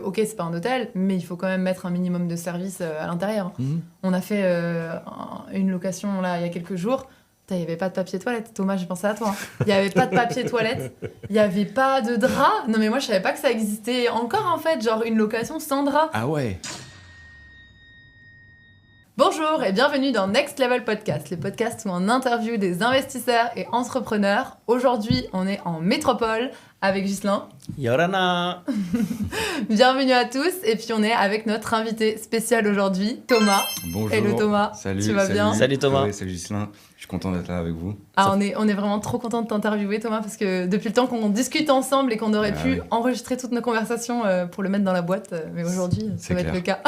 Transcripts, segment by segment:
Ok, c'est pas un hôtel, mais il faut quand même mettre un minimum de service à l'intérieur. On a fait une location là il y a quelques jours. Il n'y avait pas de papier toilette. Thomas, j'ai pensé à toi. Il n'y avait pas de papier toilette. Il n'y avait pas de drap. Non mais moi je savais pas que ça existait encore en fait, genre une location sans drap. Ah ouais. Bonjour et bienvenue dans Next Level Podcast, le podcast où on interviewe des investisseurs et entrepreneurs. Aujourd'hui, on est en métropole avec Ghislain. Yorana. Bienvenue à tous et puis on est avec notre invité spécial aujourd'hui, Thomas. Bonjour. Hello Thomas. Salut. Tu vas bien? Salut Thomas. Oui, salut Ghislain. Je suis content d'être là avec vous. Ah, on est vraiment trop content de t'interviewer Thomas parce que depuis le temps qu'on discute ensemble et qu'on aurait pu enregistrer toutes nos conversations pour le mettre dans la boîte, mais aujourd'hui ça va être le cas.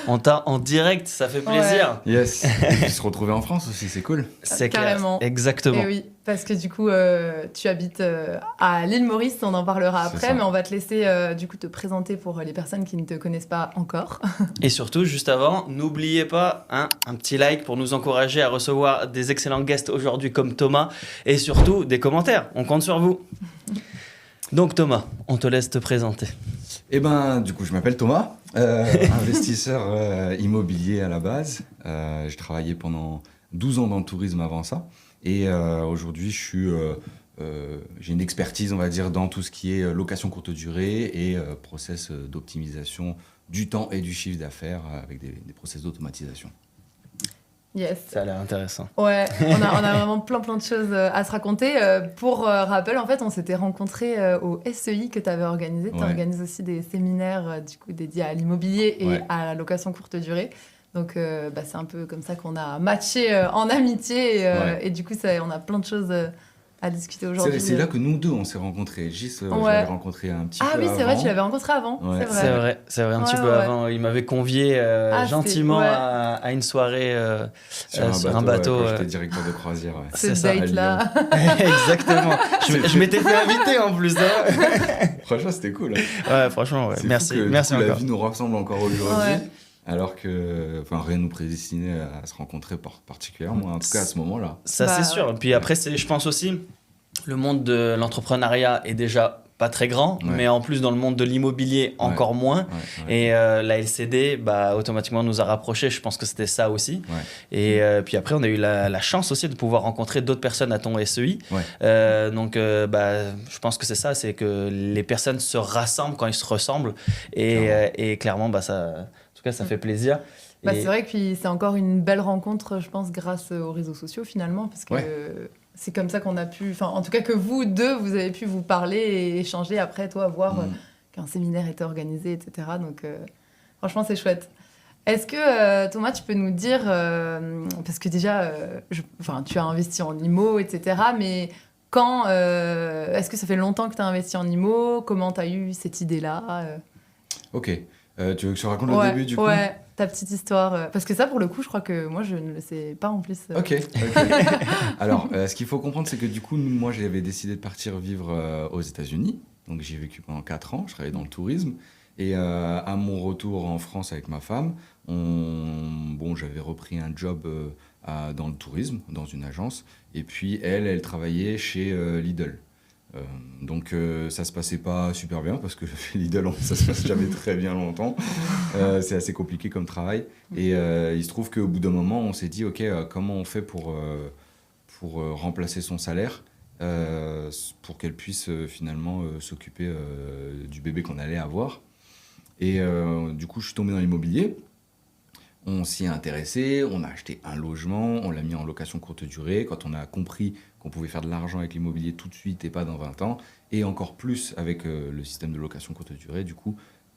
On t'a en direct, ça fait plaisir. Ouais. Yes. Et puis se retrouver en France aussi, c'est cool. C'est carrément. Clair. Exactement. Et oui, parce que du coup tu habites à l'île Maurice, on en parlera après, mais on va te laisser du coup te présenter pour les personnes qui ne te connaissent pas encore. Et surtout, juste avant, n'oubliez pas un petit like pour nous encourager à recevoir des excellents guests aujourd'hui comme Thomas et surtout des commentaires. On compte sur vous. Donc Thomas, on te laisse te présenter. Eh ben, du coup, je m'appelle Thomas, investisseur immobilier à la base. J'ai travaillé pendant 12 ans dans le tourisme avant ça. Et aujourd'hui, j'ai une expertise, on va dire, dans tout ce qui est location courte durée et process d'optimisation du temps et du chiffre d'affaires avec des process d'automatisation. Yes. Ça a l'air intéressant. Ouais, on a vraiment plein de choses à se raconter. Pour rappel, en fait, on s'était rencontrés au SEI que tu avais organisé. Tu organises aussi des séminaires du coup, dédiés à l'immobilier et à la location courte durée. Donc, c'est un peu comme ça qu'on a matché en amitié. Et du coup, on a plein de choses à discuter aujourd'hui. C'est là que nous deux, on s'est rencontrés. Gis, je l'avais rencontré un petit peu avant. Ah oui, c'est vrai, tu l'avais rencontré avant. Ouais. C'est vrai, un petit peu avant. Il m'avait convié gentiment à une soirée sur un bateau. Quand j'étais directeur de croisière. Ouais. Ce date-là. Exactement. Je m'étais fait inviter en plus. Franchement, c'était cool. Ouais, franchement, ouais. Merci encore. La vie nous rassemble encore aujourd'hui. Ouais. Alors que rien ne nous prédestinait à se rencontrer particulièrement, en tout cas à ce moment-là. Ça, c'est sûr. Puis après, je pense aussi, le monde de l'entrepreneuriat est déjà pas très grand, mais en plus dans le monde de l'immobilier, encore moins. Et la LCD, automatiquement, nous a rapprochés. Je pense que c'était ça aussi. Et puis après, on a eu la chance aussi de pouvoir rencontrer d'autres personnes à ton SEI. Donc, je pense que c'est ça, c'est que les personnes se rassemblent quand ils se ressemblent. Et clairement, ça fait plaisir. C'est vrai que puis, c'est encore une belle rencontre, je pense, grâce aux réseaux sociaux finalement, parce que c'est comme ça qu'on a pu, en tout cas que vous deux, vous avez pu vous parler et échanger après, toi, voir qu'un séminaire était organisé, etc. Donc franchement, c'est chouette. Est-ce que, Thomas, tu peux nous dire, parce que déjà, tu as investi en IMO, etc., mais quand, est-ce que ça fait longtemps que tu as investi en IMO? Comment tu as eu cette idée-là Ok. Tu veux que je raconte le début du coup? Ouais, ta petite histoire. Parce que ça, pour le coup, je crois que moi, je ne le sais pas en plus. Ok. Alors, ce qu'il faut comprendre, c'est que du coup, moi, j'avais décidé de partir vivre aux États-Unis. Donc, j'y ai vécu pendant 4 ans. Je travaillais dans le tourisme. Et à mon retour en France avec ma femme, j'avais repris un job dans le tourisme, dans une agence. Et puis, elle travaillait chez Lidl. Donc ça se passait pas super bien parce que Lidl ça se passe jamais très bien longtemps, c'est assez compliqué comme travail et il se trouve qu'au bout d'un moment on s'est dit comment on fait pour remplacer son salaire pour qu'elle puisse finalement s'occuper du bébé qu'on allait avoir et du coup je suis tombé dans l'immobilier. On s'y est intéressé, on a acheté un logement, on l'a mis en location courte durée. Quand on a compris qu'on pouvait faire de l'argent avec l'immobilier tout de suite et pas dans 20 ans, et encore plus avec le système de location courte durée, du coup,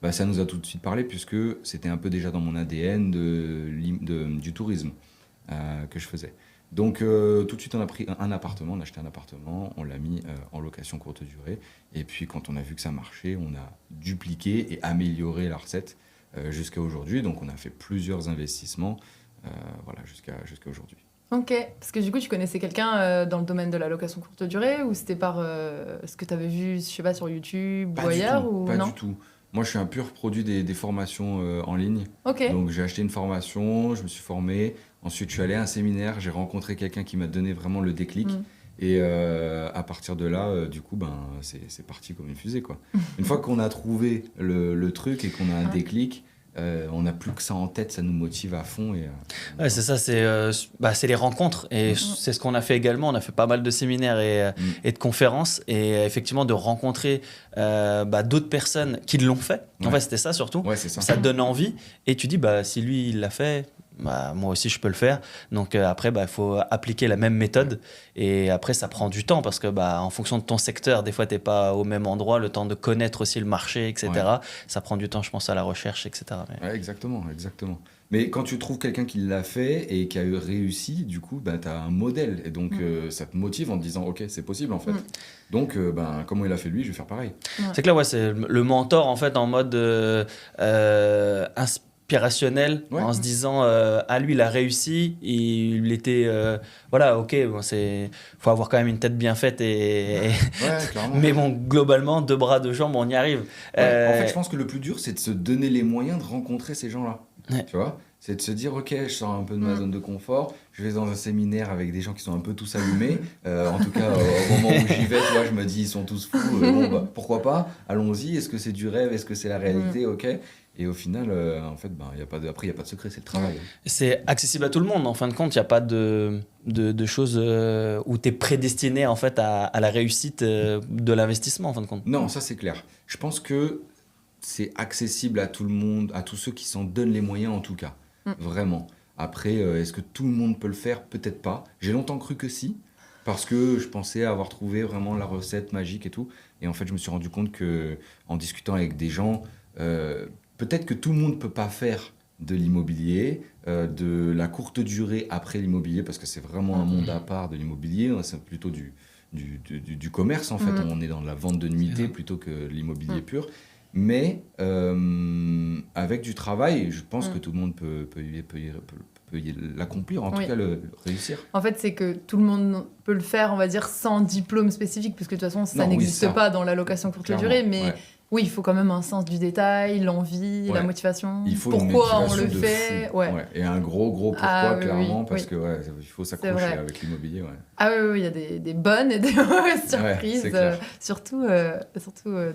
ça nous a tout de suite parlé puisque c'était un peu déjà dans mon ADN du tourisme que je faisais. Donc tout de suite on a pris on a acheté un appartement, on l'a mis en location courte durée. Et puis quand on a vu que ça marchait, on a dupliqué et amélioré la recette. Jusqu'à aujourd'hui, donc on a fait plusieurs investissements jusqu'à aujourd'hui. Ok, parce que du coup tu connaissais quelqu'un dans le domaine de la location courte durée ou c'était par ce que tu avais vu, je sais pas, sur YouTube ou ailleurs Pas du tout. Moi je suis un pur produit des formations en ligne. Okay. Donc j'ai acheté une formation, je me suis formé, ensuite je suis allé à un séminaire, j'ai rencontré quelqu'un qui m'a donné vraiment le déclic Et à partir de là, du coup, c'est parti comme une fusée, quoi. Une fois qu'on a trouvé le truc et qu'on a un déclic, on n'a plus que ça en tête, ça nous motive à fond. Ouais, c'est ça, c'est les rencontres. Et c'est ce qu'on a fait également. On a fait pas mal de séminaires et de conférences. Et effectivement, de rencontrer d'autres personnes qui l'ont fait. En fait, c'était ça surtout. Ouais, c'est ça. Ça te donne envie. Et tu dis, si lui, il l'a fait, moi aussi, je peux le faire. Donc après, il faut appliquer la même méthode. Et après, ça prend du temps parce que en fonction de ton secteur, des fois, tu n'es pas au même endroit. Le temps de connaître aussi le marché, etc. Ouais. Ça prend du temps, je pense, à la recherche, etc. Ouais, exactement. Mais quand tu trouves quelqu'un qui l'a fait et qui a réussi, du coup, tu as un modèle. Et donc, ça te motive en te disant, OK, c'est possible, en fait. Donc, comment il a fait lui, je vais faire pareil. Ouais. C'est que là, c'est le mentor, en fait, en mode inspirationnel, en se disant lui il a réussi, il était ok, faut avoir quand même une tête bien faite mais globalement 2 bras 2 jambes, on y arrive. En fait, je pense que le plus dur, c'est de se donner les moyens de rencontrer ces gens-là. Tu vois, c'est de se dire, OK, je sors un peu de ma zone de confort, je vais dans un séminaire avec des gens qui sont un peu tous allumés. En tout cas, au moment où j'y vais, tu vois, je me dis, ils sont tous fous. Pourquoi pas, allons-y. Est-ce que c'est du rêve, est-ce que c'est la réalité? OK. Et au final, en fait, il n'y a pas de secret, c'est le travail. C'est accessible à tout le monde, en fin de compte. Il n'y a pas de choses où tu es prédestiné en fait, à la réussite de l'investissement, en fin de compte. Non, ça c'est clair. Je pense que c'est accessible à tout le monde, à tous ceux qui s'en donnent les moyens en tout cas. Vraiment. Après, est-ce que tout le monde peut le faire? Peut-être pas. J'ai longtemps cru que si, parce que je pensais avoir trouvé vraiment la recette magique et tout. Et en fait, je me suis rendu compte qu'en discutant avec des gens... peut-être que tout le monde ne peut pas faire de l'immobilier, de la courte durée après l'immobilier, parce que c'est vraiment un monde à part de l'immobilier, c'est plutôt du commerce en fait, on est dans la vente de nuitées plutôt que l'immobilier pur. Mais avec du travail, je pense que tout le monde peut l'accomplir, en tout cas le réussir. En fait, c'est que tout le monde peut le faire, on va dire, sans diplôme spécifique, puisque de toute façon, ça n'existe pas dans la location courte durée, mais... Ouais. Oui, il faut quand même un sens du détail, l'envie, la motivation. Il faut pourquoi on le fait. Et un gros pourquoi, clairement, parce que il faut s'accrocher avec l'immobilier. Ah oui, il y a des bonnes et des mauvaises surprises. Surtout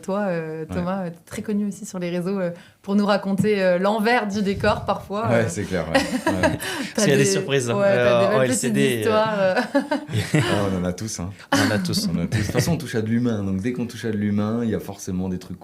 toi, Thomas, très connu aussi sur les réseaux pour nous raconter l'envers du décor parfois. Ouais, c'est clair. Parce qu'il y a des surprises. T'as des belles petites histoires. On en a tous. On en a tous. De toute façon, on touche à de l'humain. Donc dès qu'on touche à de l'humain, il y a forcément des trucs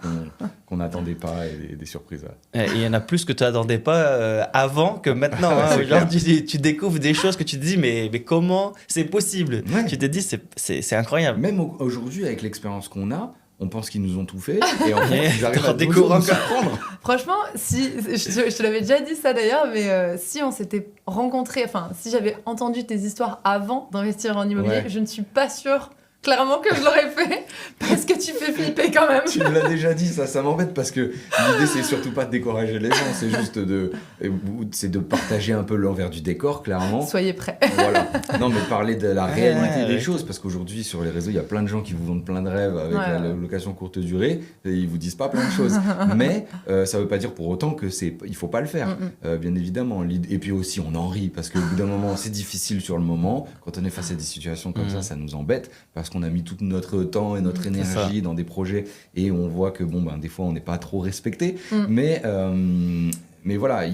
qu'on n'attendait pas et des surprises. Et il y en a plus que tu n'attendais pas avant que maintenant. Aujourd'hui, tu découvres des choses que tu te dis, mais comment c'est possible? Tu te dis, c'est incroyable. Même aujourd'hui, avec l'expérience qu'on a, on pense qu'ils nous ont tout fait et en fait ils arrivent à découvrir nous surprendre. Franchement, si je te l'avais déjà dit ça d'ailleurs, mais si on s'était rencontrés, si j'avais entendu tes histoires avant d'investir en immobilier, je ne suis pas sûre clairement que je l'aurais fait parce que tu fais flipper quand même. Tu me l'as déjà dit, ça m'embête parce que l'idée c'est surtout pas de décourager les gens, c'est juste de partager un peu l'envers du décor, clairement. Soyez prêts. Voilà. Non, mais parler de la réalité des choses, parce qu'aujourd'hui sur les réseaux il y a plein de gens qui vous vendent plein de rêves avec la location courte durée et ils vous disent pas plein de choses. Mais ça veut pas dire pour autant que il faut pas le faire, bien évidemment. Et puis aussi on en rit parce qu'au bout d'un moment c'est difficile sur le moment. Quand on est face à des situations comme ça nous embête parce qu'on a mis tout notre temps et notre énergie dans des projets et on voit que des fois on n'est pas trop respecté, mais voilà,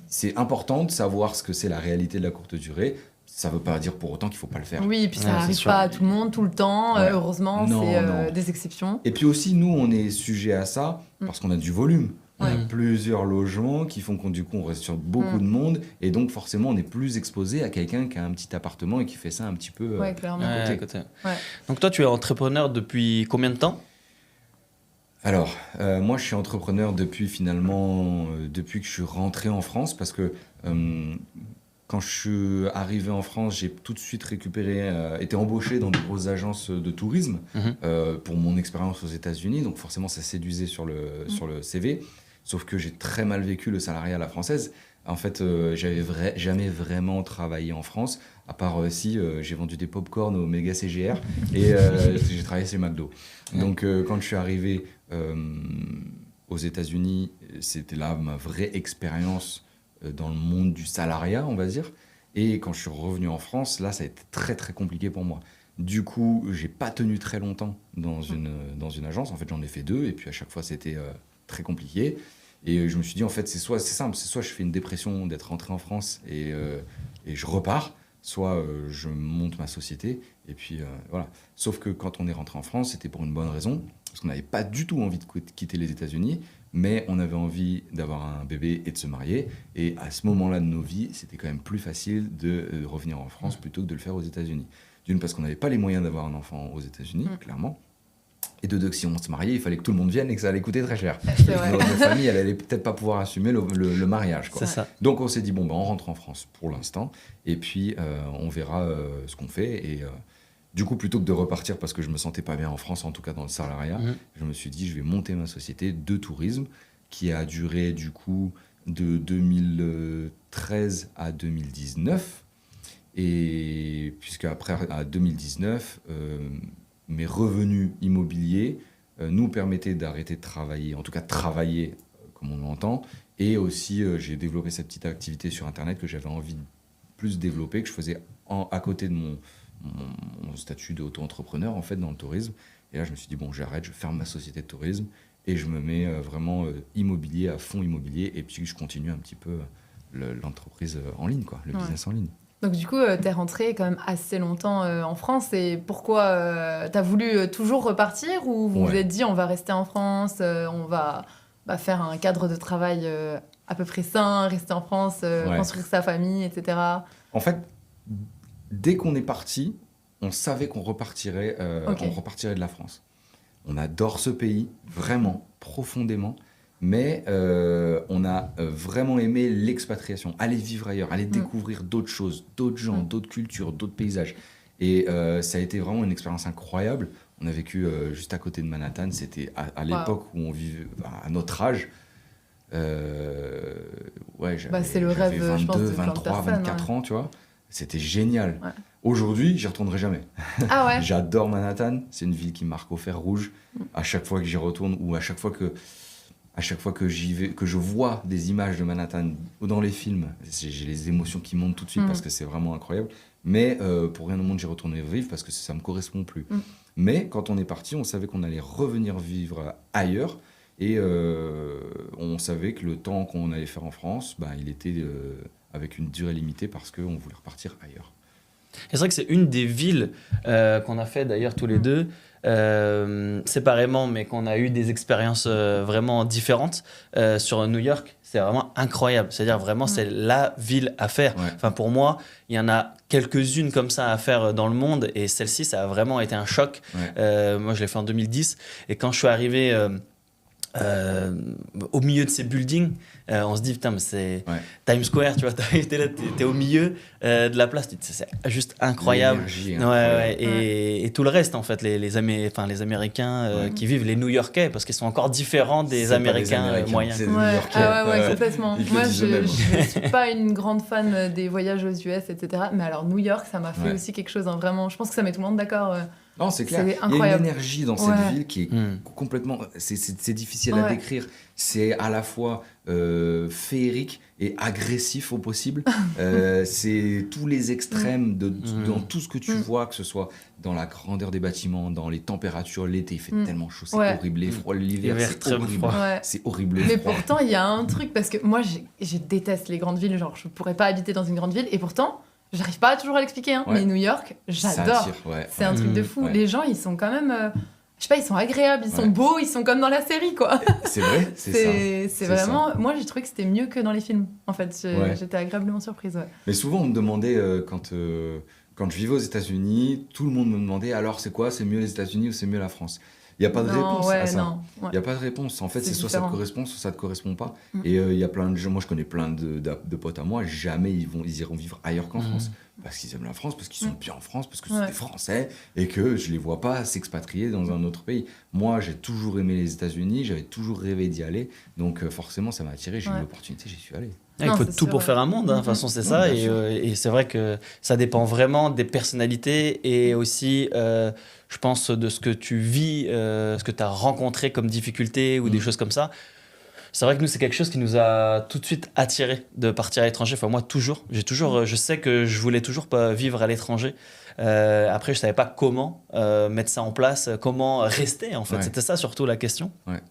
c'est important de savoir ce que c'est la réalité de la courte durée. Ça ne veut pas dire pour autant qu'il ne faut pas le faire. Oui, et puis ça n'arrive pas à tout le monde, tout le temps. Heureusement, c'est des exceptions. Et puis aussi, nous, on est sujet à ça parce qu'on a du volume. On a plusieurs logements qui font qu'on du coup on reste sur beaucoup de monde et donc forcément on est plus exposé à quelqu'un qui a un petit appartement et qui fait ça un petit peu clairement. à côté. Donc toi tu es entrepreneur depuis combien de temps? Alors moi je suis entrepreneur depuis que je suis rentré en France parce que quand je suis arrivé en France, j'ai tout de suite été embauché dans de grosses agences de tourisme pour mon expérience aux États-Unis. Donc forcément, ça séduisait sur le CV. Sauf que j'ai très mal vécu le salariat à la française. En fait, j'avais jamais vraiment travaillé en France, à part si j'ai vendu des pop-corn au méga CGR et j'ai travaillé chez McDo. Donc quand je suis arrivé aux États-Unis, c'était là ma vraie expérience dans le monde du salariat, on va dire. Et quand je suis revenu en France, là, ça a été très, très compliqué pour moi. Du coup, j'ai pas tenu très longtemps dans une agence. En fait, j'en ai fait 2 et puis à chaque fois, c'était très compliqué. Et je me suis dit, en fait, c'est simple, c'est soit je fais une dépression d'être rentré en France et je repars, soit je monte ma société et puis voilà. Sauf que quand on est rentré en France, c'était pour une bonne raison, parce qu'on n'avait pas du tout envie de quitter les États-Unis, mais on avait envie d'avoir un bébé et de se marier. Et à ce moment-là de nos vies, c'était quand même plus facile de revenir en France plutôt que de le faire aux États-Unis. D'une, parce qu'on n'avait pas les moyens d'avoir un enfant aux États-Unis, clairement. Et de deux, que si on se mariait, il fallait que tout le monde vienne et que ça allait coûter très cher. Notre famille, elle allait peut-être pas pouvoir assumer le mariage, quoi. C'est ça. Donc on s'est dit, bon, on rentre en France pour l'instant, et puis on verra ce qu'on fait. Et du coup, plutôt que de repartir parce que je me sentais pas bien en France, en tout cas dans le salariat, je me suis dit, je vais monter ma société de tourisme qui a duré du coup de 2013 à 2019. Et puisque après, à 2019, mes revenus immobiliers nous permettaient d'arrêter de travailler, en tout cas travailler comme on l'entend, et aussi j'ai développé cette petite activité sur Internet que j'avais envie de plus développer, que je faisais à côté de mon statut d'auto-entrepreneur en fait dans le tourisme. Et là je me suis dit bon, j'arrête, je ferme ma société de tourisme et je me mets vraiment immobilier, à fond immobilier, et puis je continue un petit peu l'entreprise en ligne, quoi, le business en ligne. Donc du coup, t'es rentré quand même assez longtemps en France. Et pourquoi t'as voulu toujours repartir, ou vous vous êtes dit on va rester en France, on va faire un cadre de travail à peu près sain, rester en France, construire sa famille, etc. En fait, dès qu'on est parti, on savait qu'on repartirait, on repartirait de la France. On adore ce pays, vraiment, profondément. Mais on a vraiment aimé l'expatriation, aller vivre ailleurs, aller découvrir d'autres choses, d'autres gens, d'autres cultures, d'autres paysages. Et ça a été vraiment une expérience incroyable. On a vécu juste à côté de Manhattan. C'était à l'époque où on vivait, à notre âge. C'est le rêve, 22, je pense, de 23, 24 ans, tu vois. C'était génial. Ouais. Aujourd'hui, j'y retournerai jamais. Ah ouais. J'adore Manhattan. C'est une ville qui me marque au fer rouge. À chaque fois que j'y retourne, ou à chaque fois que j'y vais, que je vois des images de Manhattan ou dans les films, j'ai les émotions qui montent tout de suite parce que c'est vraiment incroyable. Mais pour rien au monde, j'y retournerai vivre parce que ça me correspond plus. Mais quand on est parti, on savait qu'on allait revenir vivre ailleurs, et on savait que le temps qu'on allait faire en France, il était avec une durée limitée parce qu'on voulait repartir ailleurs. Et c'est vrai que c'est une des villes qu'on a fait d'ailleurs tous les deux, séparément, mais qu'on a eu des expériences vraiment différentes. Sur New York, c'est vraiment incroyable. C'est-à-dire vraiment, c'est la ville à faire. Ouais. Enfin, pour moi, il y en a quelques-unes comme ça à faire dans le monde, et celle-ci, ça a vraiment été un choc. Ouais. Moi, je l'ai fait en 2010, et quand je suis arrivé au milieu de ces buildings, on se dit putain, mais c'est Times Square, tu vois, t'es là, t'es au milieu de la place, c'est juste incroyable. L'énergie, Et tout le reste, en fait, les Américains qui vivent, les New-Yorkais, parce qu'ils sont encore différents des Américains moyens. C'est des New-Yorkais. Complètement. Moi, je ne suis pas une grande fan des voyages aux US, etc. Mais alors, New York, ça m'a fait aussi quelque chose, hein, vraiment. Je pense que ça met tout le monde d'accord. Non, c'est clair. Il y a une énergie dans cette ville qui est complètement... C'est difficile à décrire. C'est à la fois féerique et agressif au possible. C'est tous les extrêmes dans tout ce que tu vois, que ce soit dans la grandeur des bâtiments, dans les températures. L'été, il fait tellement chaud, c'est horrible. Les froids, l'hiver, c'est horrible. C'est horrible. Mais pourtant, il y a un truc, parce que moi, je déteste les grandes villes. Genre, je pourrais pas habiter dans une grande ville. Et pourtant... J'arrive pas toujours à l'expliquer, hein, mais New York, j'adore. C'est un truc de fou. Les gens, ils sont quand même... je sais pas, ils sont agréables, ils sont beaux, ils sont comme dans la série, quoi. C'est vrai, c'est ça. C'est vraiment... Ça. Moi, j'ai trouvé que c'était mieux que dans les films, en fait. J'étais agréablement surprise, Mais souvent, on me demandait, quand je vivais aux États-Unis, tout le monde me demandait, alors c'est quoi, c'est mieux les États-Unis ou c'est mieux la France ? Il n'y a pas de réponse à ça. Il n'y a pas de réponse. En fait, c'est soit ça te correspond, soit ça ne te correspond pas. Et il y a plein de gens, moi je connais plein de potes à moi, jamais ils iront vivre ailleurs qu'en France. Parce qu'ils aiment la France, parce qu'ils sont bien en France, parce que c'est des Français, et que je ne les vois pas s'expatrier dans un autre pays. Moi, j'ai toujours aimé les États-Unis, j'avais toujours rêvé d'y aller. Donc forcément, ça m'a attiré, j'ai eu l'opportunité, j'y suis allé. Il faut tout pour faire un monde, hein. De toute façon, c'est ça. Et c'est vrai que ça dépend vraiment des personnalités et aussi, je pense, de ce que tu vis, ce que tu as rencontré comme difficulté ou des choses comme ça. C'est vrai que nous, c'est quelque chose qui nous a tout de suite attiré de partir à l'étranger. Enfin, moi, toujours. Je sais que je voulais toujours pas vivre à l'étranger. Après, je savais pas comment mettre ça en place, comment rester, en fait. Ouais. C'était ça surtout la question. Ouais.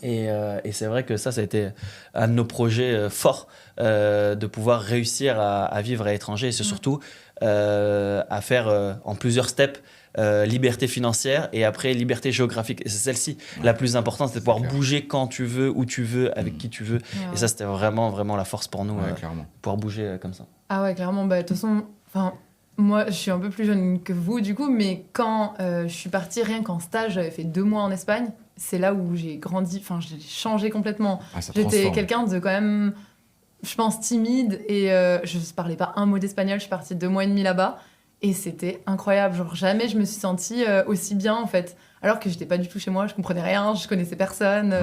Et c'est vrai que ça a été un de nos projets forts, de pouvoir réussir à vivre à l'étranger. Et c'est surtout à faire en plusieurs steps. Liberté financière et après liberté géographique. Et c'est celle-ci la plus importante, c'est de pouvoir bouger quand tu veux, où tu veux, avec qui tu veux. Et ça, c'était vraiment, vraiment la force pour nous, pouvoir bouger comme ça. Ah ouais, clairement. Bah, de toute façon, moi, je suis un peu plus jeune que vous, du coup, mais quand je suis partie, rien qu'en stage, j'avais fait 2 mois en Espagne. C'est là où j'ai grandi, j'ai changé complètement. J'étais quelqu'un de quand même, je pense, timide et je ne parlais pas un mot d'espagnol. Je suis partie 2 mois et demi là-bas. Et c'était incroyable, genre jamais je me suis sentie aussi bien en fait, alors que j'étais pas du tout chez moi, je comprenais rien, je connaissais personne,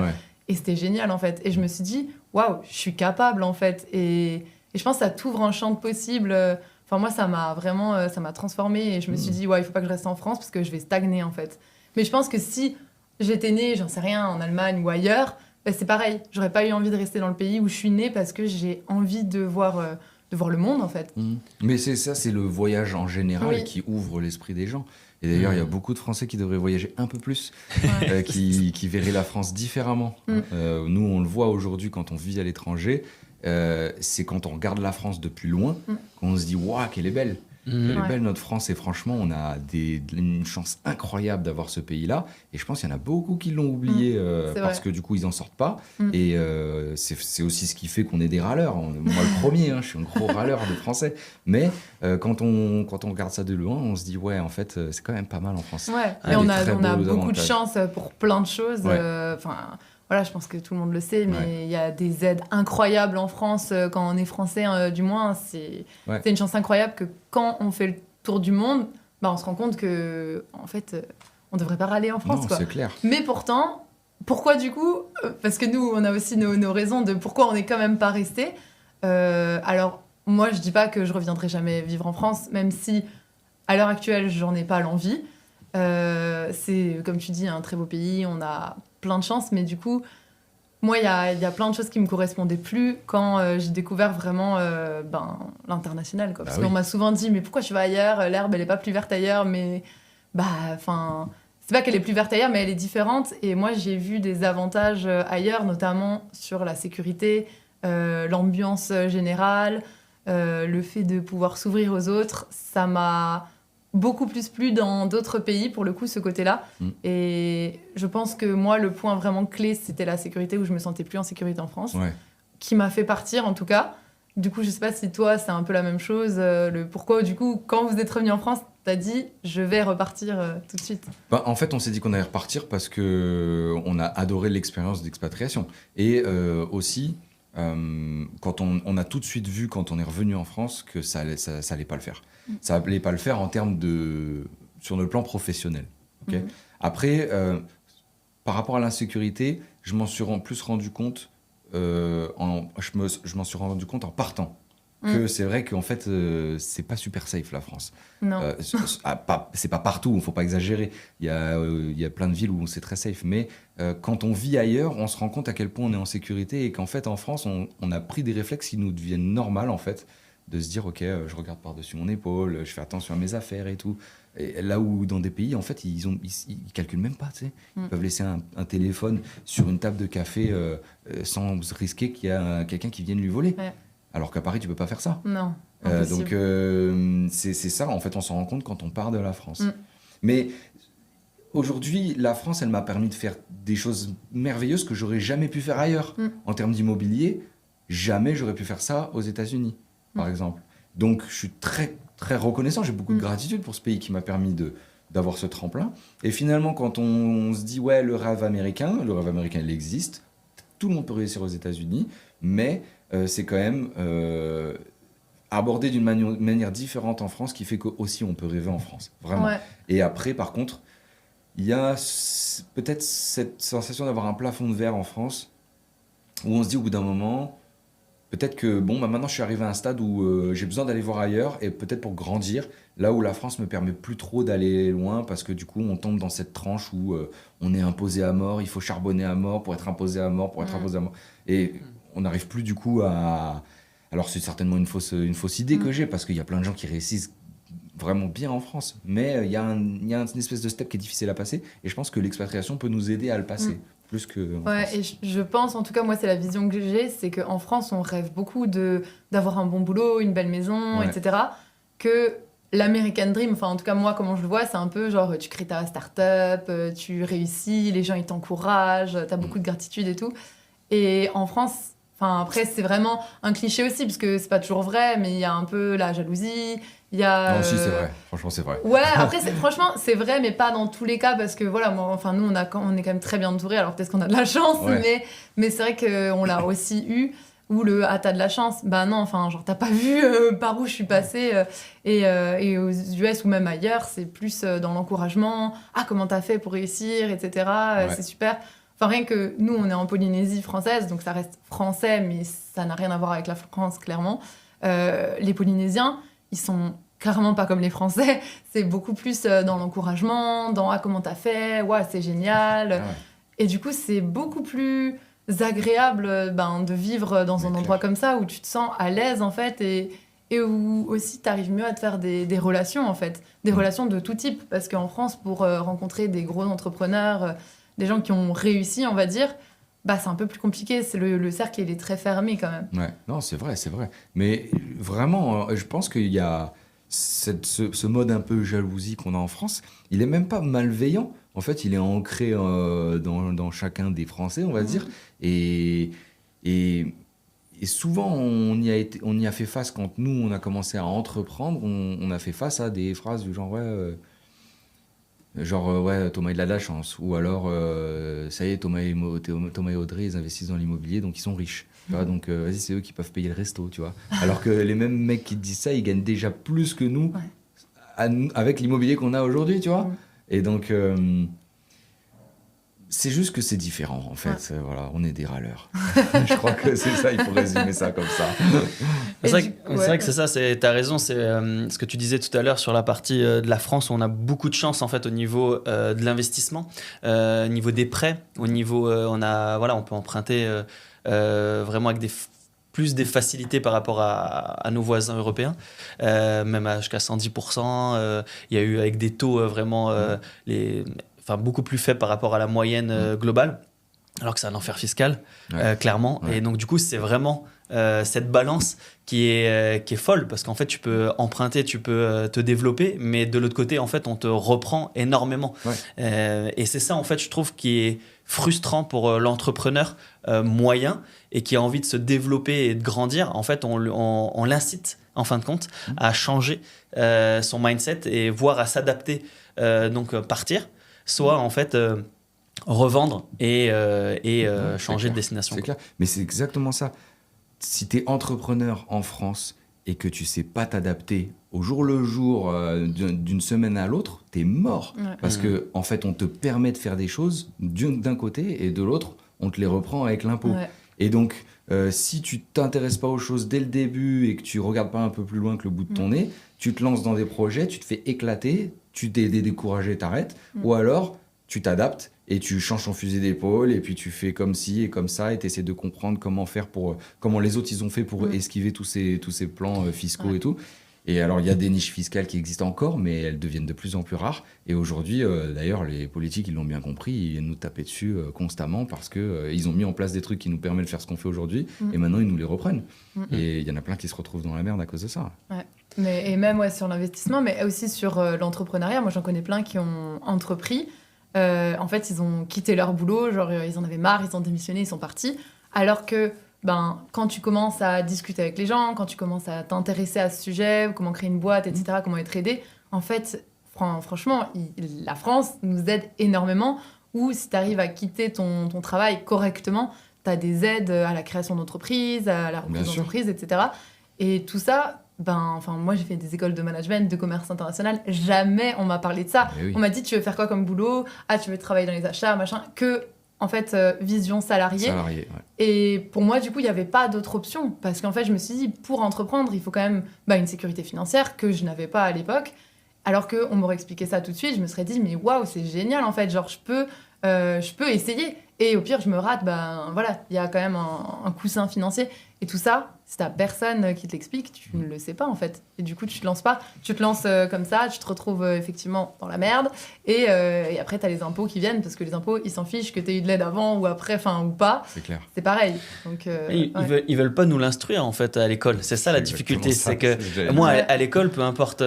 et c'était génial en fait. Et je me suis dit, waouh, je suis capable en fait, et je pense que ça t'ouvre un champ de possibles. Enfin moi ça m'a vraiment, ça m'a transformée, et je me suis dit, ouais, il faut pas que je reste en France parce que je vais stagner en fait. Mais je pense que si j'étais née, j'en sais rien, en Allemagne ou ailleurs, bah, c'est pareil, j'aurais pas eu envie de rester dans le pays où je suis née parce que j'ai envie de voir le monde en fait. Mais c'est le voyage en général qui ouvre l'esprit des gens. Et d'ailleurs, il y a beaucoup de Français qui devraient voyager un peu plus, qui verraient la France différemment. Nous, on le voit aujourd'hui quand on vit à l'étranger, c'est quand on regarde la France depuis loin qu'on se dit « Waouh, qu'elle est belle !» Elle est belle notre France, et franchement on a une chance incroyable d'avoir ce pays-là, et je pense qu'il y en a beaucoup qui l'ont oublié parce que du coup ils en sortent pas, et c'est aussi ce qui fait qu'on est des râleurs. Moi le premier, je suis un gros râleur de français, mais quand on regarde ça de loin, on se dit ouais, en fait c'est quand même pas mal en France. Et on a beaucoup de chance pour plein de choses. Voilà, je pense que tout le monde le sait, mais il y a des aides incroyables en France. Quand on est français, du moins, c'est une chance incroyable que quand on fait le tour du monde, on se rend compte que, en fait, on ne devrait pas râler en France. Non, c'est clair. Mais pourtant, pourquoi du coup parce que nous, on a aussi nos raisons de pourquoi on n'est quand même pas resté. Alors, moi, je ne dis pas que je ne reviendrai jamais vivre en France, même si, à l'heure actuelle, j'en ai pas l'envie. C'est, comme tu dis, un très beau pays, on a plein de chance, mais du coup, moi, il y a plein de choses qui me correspondaient plus quand j'ai découvert vraiment l'international, quoi. Parce qu'on m'a souvent dit, mais pourquoi tu vas ailleurs? L'herbe, elle est pas plus verte ailleurs, mais c'est pas qu'elle est plus verte ailleurs, mais elle est différente. Et moi, j'ai vu des avantages ailleurs, notamment sur la sécurité, l'ambiance générale, le fait de pouvoir s'ouvrir aux autres. Ça m'a beaucoup plus plu dans d'autres pays, pour le coup, ce côté-là. Et je pense que moi, le point vraiment clé, c'était la sécurité, où je me sentais plus en sécurité en France, qui m'a fait partir, en tout cas. Du coup, je sais pas si toi, c'est un peu la même chose. Le pourquoi, du coup, quand vous êtes revenu en France, t'as dit, je vais repartir tout de suite. En fait, on s'est dit qu'on allait repartir parce qu'on a adoré l'expérience d'expatriation. Et aussi, quand on a tout de suite vu, quand on est revenu en France, que ça allait pas le faire. Ça allait pas le faire en termes sur le plan professionnel. Okay. Après, par rapport à l'insécurité, je m'en suis plus rendu compte. Je m'en suis rendu compte en partant. Que c'est vrai qu'en fait, c'est pas super safe la France. Non. C'est pas partout, il faut pas exagérer. Il y a plein de villes où c'est très safe, mais quand on vit ailleurs, on se rend compte à quel point on est en sécurité, et qu'en fait en France, on a pris des réflexes qui nous deviennent normaux en fait, de se dire ok, je regarde par-dessus mon épaule, je fais attention à mes affaires et tout. Et là où dans des pays en fait ils calculent même pas, tu sais. Ils peuvent laisser un téléphone sur une table de café sans risquer qu'il y a quelqu'un qui vienne lui voler. Alors qu'à Paris, tu peux pas faire ça. Non. Donc, c'est ça, en fait, on s'en rend compte quand on part de la France. Mais aujourd'hui, la France, elle m'a permis de faire des choses merveilleuses que j'aurais jamais pu faire ailleurs. En termes d'immobilier, jamais j'aurais pu faire ça aux États-Unis, par exemple. Donc, je suis très, très reconnaissant. J'ai beaucoup de gratitude pour ce pays qui m'a permis d'avoir ce tremplin. Et finalement, quand on se dit, ouais, le rêve américain, il existe. Tout le monde peut réussir aux États-Unis, mais c'est quand même abordé d'une manière différente en France, qui fait qu'aussi on peut rêver en France, vraiment. Et après, par contre, il y a peut-être cette sensation d'avoir un plafond de verre en France, où on se dit au bout d'un moment, peut-être que maintenant je suis arrivé à un stade où j'ai besoin d'aller voir ailleurs et peut-être pour grandir, là où la France me permet plus trop d'aller loin parce que du coup on tombe dans cette tranche où on est imposé à mort, il faut charbonner à mort pour être imposé à mort, et on n'arrive plus du coup à... Alors c'est certainement une fausse idée que j'ai parce qu'il y a plein de gens qui réussissent vraiment bien en France, mais il y a une espèce de step qui est difficile à passer et je pense que l'expatriation peut nous aider à le passer. Plus que ouais, et je pense, en tout cas, moi, c'est la vision que j'ai, c'est qu'en France, on rêve beaucoup d'avoir un bon boulot, une belle maison, etc. Que l'American Dream, enfin, en tout cas, moi, comment je le vois, c'est un peu genre, tu crées ta start-up, tu réussis, les gens, ils t'encouragent, t'as beaucoup de gratitude et tout. Et en France, enfin, après, c'est vraiment un cliché aussi, parce que c'est pas toujours vrai, mais il y a un peu la jalousie. Il y a, non, si, c'est vrai. Franchement, c'est vrai. Ouais, après, franchement, c'est vrai, mais pas dans tous les cas, parce que voilà, nous, on est quand même très bien entourés, alors peut-être qu'on a de la chance, mais c'est vrai qu'on l'a aussi eu, où t'as de la chance. Bah non, enfin, genre, t'as pas vu par où je suis passée, et aux US ou même ailleurs, c'est plus dans l'encouragement. Ah, comment t'as fait pour réussir, etc. C'est super. Enfin, rien que nous, on est en Polynésie française, donc ça reste français, mais ça n'a rien à voir avec la France, clairement. Les Polynésiens, ils sont carrément pas comme les Français. C'est beaucoup plus dans l'encouragement, dans « Ah, comment t'as fait ? Ouais, c'est génial !» Et du coup, c'est beaucoup plus agréable de vivre dans un endroit comme ça, où tu te sens à l'aise, en fait, et où aussi t'arrives mieux à te faire des relations, en fait. Des relations de tout type. Parce qu'en France, pour rencontrer des gros entrepreneurs, des gens qui ont réussi, on va dire... c'est un peu plus compliqué, le cercle il est très fermé quand même. Ouais, non, c'est vrai. Mais vraiment, je pense qu'il y a ce mode un peu jalousie qu'on a en France, il est même pas malveillant. En fait, il est ancré dans chacun des Français, on va dire. Et souvent, on y a fait face quand nous, on a commencé à entreprendre, on a fait face à des phrases du genre Thomas il a de la chance, ou alors ça y est, Thomas et Audrey ils investissent dans l'immobilier donc ils sont riches, tu vois, donc vas-y, c'est eux qui peuvent payer le resto, tu vois, alors que les mêmes mecs qui te disent ça ils gagnent déjà plus que nous avec l'immobilier qu'on a aujourd'hui, tu vois. Et donc c'est juste que c'est différent, en fait. Voilà, on est des râleurs. Je crois que c'est ça, il faut résumer ça comme ça. C'est vrai que c'est ça, t'as raison. C'est ce que tu disais tout à l'heure sur la partie de la France où on a beaucoup de chance, en fait, au niveau de l'investissement, au niveau des prêts, au niveau... on peut emprunter vraiment avec plus des facilités par rapport à nos voisins européens, même jusqu'à 110%. Il y a eu avec des taux vraiment... beaucoup plus faible par rapport à la moyenne globale, alors que c'est un enfer fiscal, clairement. Et donc, du coup, c'est vraiment cette balance qui est folle, parce qu'en fait, tu peux emprunter, tu peux te développer, mais de l'autre côté, en fait, on te reprend énormément. Et c'est ça, en fait, je trouve, qui est frustrant pour l'entrepreneur moyen et qui a envie de se développer et de grandir. En fait, on l'incite, en fin de compte, à changer son mindset et voire à s'adapter, donc partir. Soit en fait revendre et changer de destination. C'est clair, mais c'est exactement ça. Si tu es entrepreneur en France et que tu sais pas t'adapter au jour le jour d'une semaine à l'autre, tu es mort. Parce que en fait, on te permet de faire des choses d'un côté et de l'autre, on te les reprend avec l'impôt. Et donc, si tu t'intéresses pas aux choses dès le début et que tu regardes pas un peu plus loin que le bout de ton nez, tu te lances dans des projets, tu te fais éclater, tu t'es découragé, t'arrêtes, ou alors tu t'adaptes et tu changes ton fusil d'épaule et puis tu fais comme ci et comme ça et tu essaies de comprendre comment les autres ils ont fait pour esquiver tous ces plans fiscaux et tout. Et alors il y a des niches fiscales qui existent encore, mais elles deviennent de plus en plus rares. Et aujourd'hui, d'ailleurs, les politiques ils l'ont bien compris, ils viennent nous taper dessus constamment parce que ils ont mis en place des trucs qui nous permettent de faire ce qu'on fait aujourd'hui et maintenant ils nous les reprennent. Et il y en a plein qui se retrouvent dans la merde à cause de ça. Et même sur l'investissement, mais aussi sur l'entrepreneuriat. Moi, j'en connais plein qui ont entrepris. En fait, ils ont quitté leur boulot, genre ils en avaient marre, ils ont démissionné, ils sont partis. Alors que quand tu commences à discuter avec les gens, quand tu commences à t'intéresser à ce sujet, comment créer une boîte, etc., comment être aidé, en fait, franchement, la France nous aide énormément. Ou si tu arrives à quitter ton travail correctement, tu as des aides à la création d'entreprise, à la reprise d'entreprise, etc. Et tout ça... moi j'ai fait des écoles de management, de commerce international, jamais on m'a parlé de ça. On m'a dit tu veux faire quoi comme boulot ? Ah, tu veux travailler dans les achats, machin. Que en fait, vision salariée. Salarié, ouais. Et pour moi, du coup, il n'y avait pas d'autre option. Parce qu'en fait, je me suis dit, pour entreprendre, il faut quand même une sécurité financière que je n'avais pas à l'époque. Alors qu'on m'aurait expliqué ça tout de suite, je me serais dit, mais waouh, c'est génial, en fait. Genre, je peux essayer. Et au pire, je me rate, voilà, il y a quand même un coussin financier. Et tout ça, si t'as personne qui te l'explique, tu ne le sais pas, en fait. Et du coup, tu te lances pas. Tu te lances comme ça, tu te retrouves effectivement dans la merde. Et après, t'as les impôts qui viennent, parce que les impôts, ils s'en fichent que t'aies eu de l'aide avant ou après, ou pas. C'est clair. C'est pareil. Donc, ils veulent pas nous l'instruire, en fait, à l'école. C'est ça la difficulté. C'est que moi, à l'école, peu importe,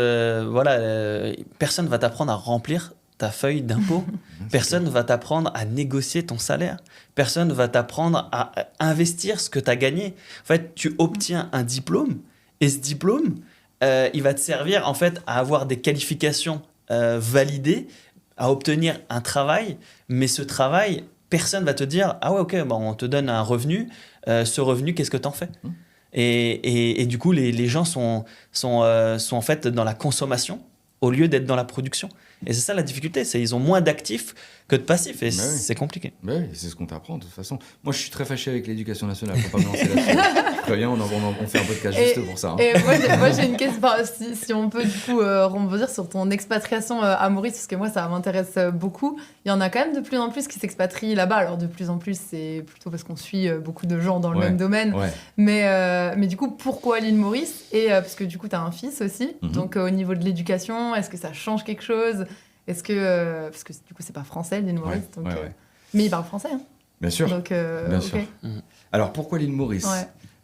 personne va t'apprendre à remplir ta feuille d'impôt. Personne va t'apprendre à négocier ton salaire. Personne va t'apprendre à investir ce que tu as gagné. En fait, tu obtiens un diplôme et ce diplôme, il va te servir en fait à avoir des qualifications validées, à obtenir un travail. Mais ce travail, personne va te dire « Ah ouais, ok, on te donne un revenu. Ce revenu, qu'est-ce que tu en fais ?» Et du coup, les gens sont en fait dans la consommation au lieu d'être dans la production. Et c'est ça la difficulté, c'est ils ont moins d'actifs que de passifs, et c'est compliqué. Oui, c'est ce qu'on t'apprend de toute façon. Moi, je suis très fâché avec l'éducation nationale, faut pas me lancer là-dessus. Très bien, on fait un podcast juste pour ça. Hein. Et moi, j'ai une question, si on peut du coup rebondir sur ton expatriation à Maurice, parce que moi, ça m'intéresse beaucoup. Il y en a quand même de plus en plus qui s'expatrient là-bas. Alors, de plus en plus, c'est plutôt parce qu'on suit beaucoup de gens dans le même domaine. Ouais. Mais du coup, pourquoi l'île Maurice ? Et parce que du coup, tu as un fils aussi. Donc, au niveau de l'éducation, est-ce que ça change quelque chose ? Est-ce que... parce que du coup, c'est pas français, l'île Maurice. Donc, mais il parle français. Hein. Bien sûr. Donc, bien sûr. Alors, pourquoi l'île Maurice ?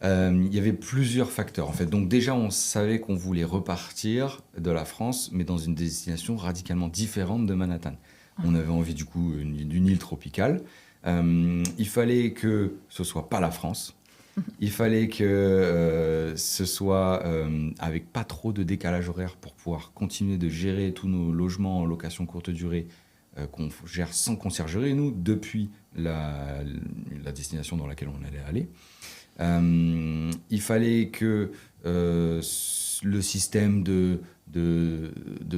Il y avait plusieurs facteurs, en fait. Donc, déjà, on savait qu'on voulait repartir de la France, mais dans une destination radicalement différente de Manhattan. On avait envie, du coup, d'une île tropicale. Il fallait que ce soit pas la France. Il fallait que ce soit avec pas trop de décalage horaire pour pouvoir continuer de gérer tous nos logements en location courte durée qu'on gère sans conciergerie, nous, depuis la destination dans laquelle on allait aller. Il fallait que le système de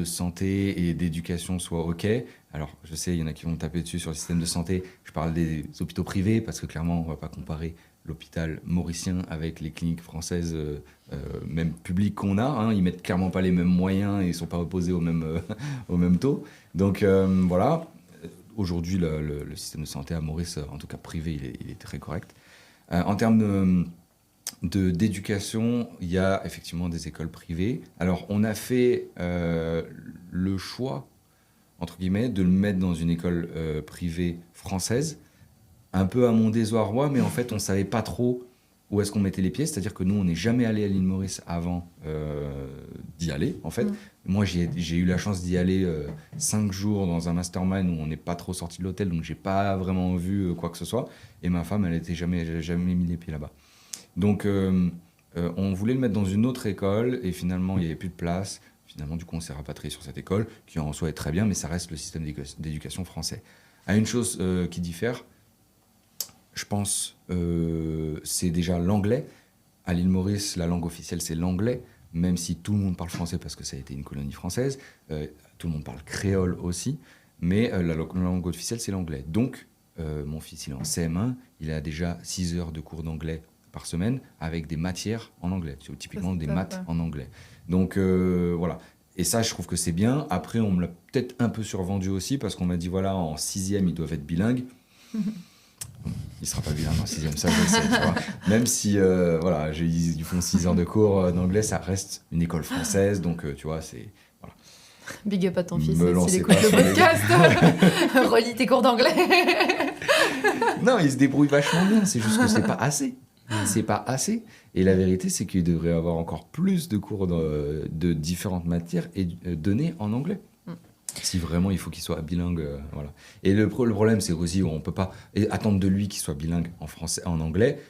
santé et d'éducation soit OK. Alors, je sais, il y en a qui vont me taper dessus sur le système de santé. Je parle des hôpitaux privés parce que clairement, on ne va pas comparer l'hôpital mauricien avec les cliniques françaises, même publiques qu'on a. Hein. Ils mettent clairement pas les mêmes moyens et ils sont pas opposés au même taux. Donc voilà. Aujourd'hui, le système de santé à Maurice, en tout cas privé, il est très correct. En termes d'éducation, il y a effectivement des écoles privées. Alors, on a fait le choix, entre guillemets, de le mettre dans une école privée française, un peu à mon désarroi, mais en fait, on ne savait pas trop où est-ce qu'on mettait les pieds. C'est-à-dire que nous, on n'est jamais allé à l'île Maurice avant d'y aller, en fait. Moi, j'ai eu la chance d'y aller 5 jours dans un mastermind où on n'est pas trop sorti de l'hôtel, donc je n'ai pas vraiment vu quoi que ce soit. Et ma femme, elle n'était jamais mis les pieds là-bas. Donc, on voulait le mettre dans une autre école, et finalement, il n'y avait plus de place. Finalement, du coup, on s'est rapatrié sur cette école, qui en soi est très bien, mais ça reste le système d'éducation français. À une chose qui diffère, je pense, c'est déjà l'anglais. À l'île Maurice, la langue officielle, c'est l'anglais, même si tout le monde parle français parce que ça a été une colonie française. Tout le monde parle créole aussi, mais la langue officielle, c'est l'anglais. Donc, mon fils, il est en CM1, il a déjà 6 heures de cours d'anglais par semaine avec des matières en anglais, typiquement des maths en anglais. Donc, voilà. Et ça, je trouve que c'est bien. Après, on me l'a peut-être un peu survendu aussi parce qu'on m'a dit, voilà, en 6e, ils doivent être bilingues. Il ne sera pas bilingue en 6e, ça je le sais. Tu vois. Même si voilà, ils font 6 heures de cours d'anglais, ça reste une école française, donc tu vois, c'est... Voilà. Big up à ton fils, s'il écoute le podcast. Relis tes cours d'anglais. Non, il se débrouille vachement bien, c'est juste que c'est pas assez. C'est pas assez. Et la vérité, c'est qu'il devrait y avoir encore plus de cours de différentes matières et donnés en anglais. Si vraiment il faut qu'il soit bilingue, voilà. Et le problème, c'est aussi on peut pas attendre de lui qu'il soit bilingue en français, en anglais,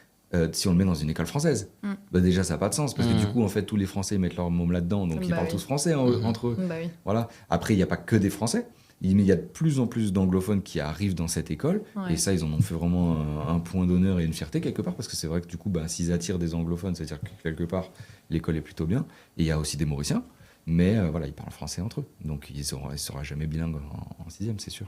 si on le met dans une école française. Bah déjà, ça n'a pas de sens parce que du coup, en fait, tous les Français mettent leur môme là-dedans, donc ils parlent tous français entre eux. Bah oui. Voilà. Après, il n'y a pas que des Français. Mais il y a de plus en plus d'anglophones qui arrivent dans cette école. Et ça, ils en ont fait vraiment un point d'honneur et une fierté quelque part, parce que c'est vrai que du coup, s'ils attirent des anglophones, c'est-à-dire que quelque part, l'école est plutôt bien. Et il y a aussi des Mauriciens. Mais voilà, ils parlent français entre eux. Donc, ils ne seront jamais bilingues en 6e, c'est sûr.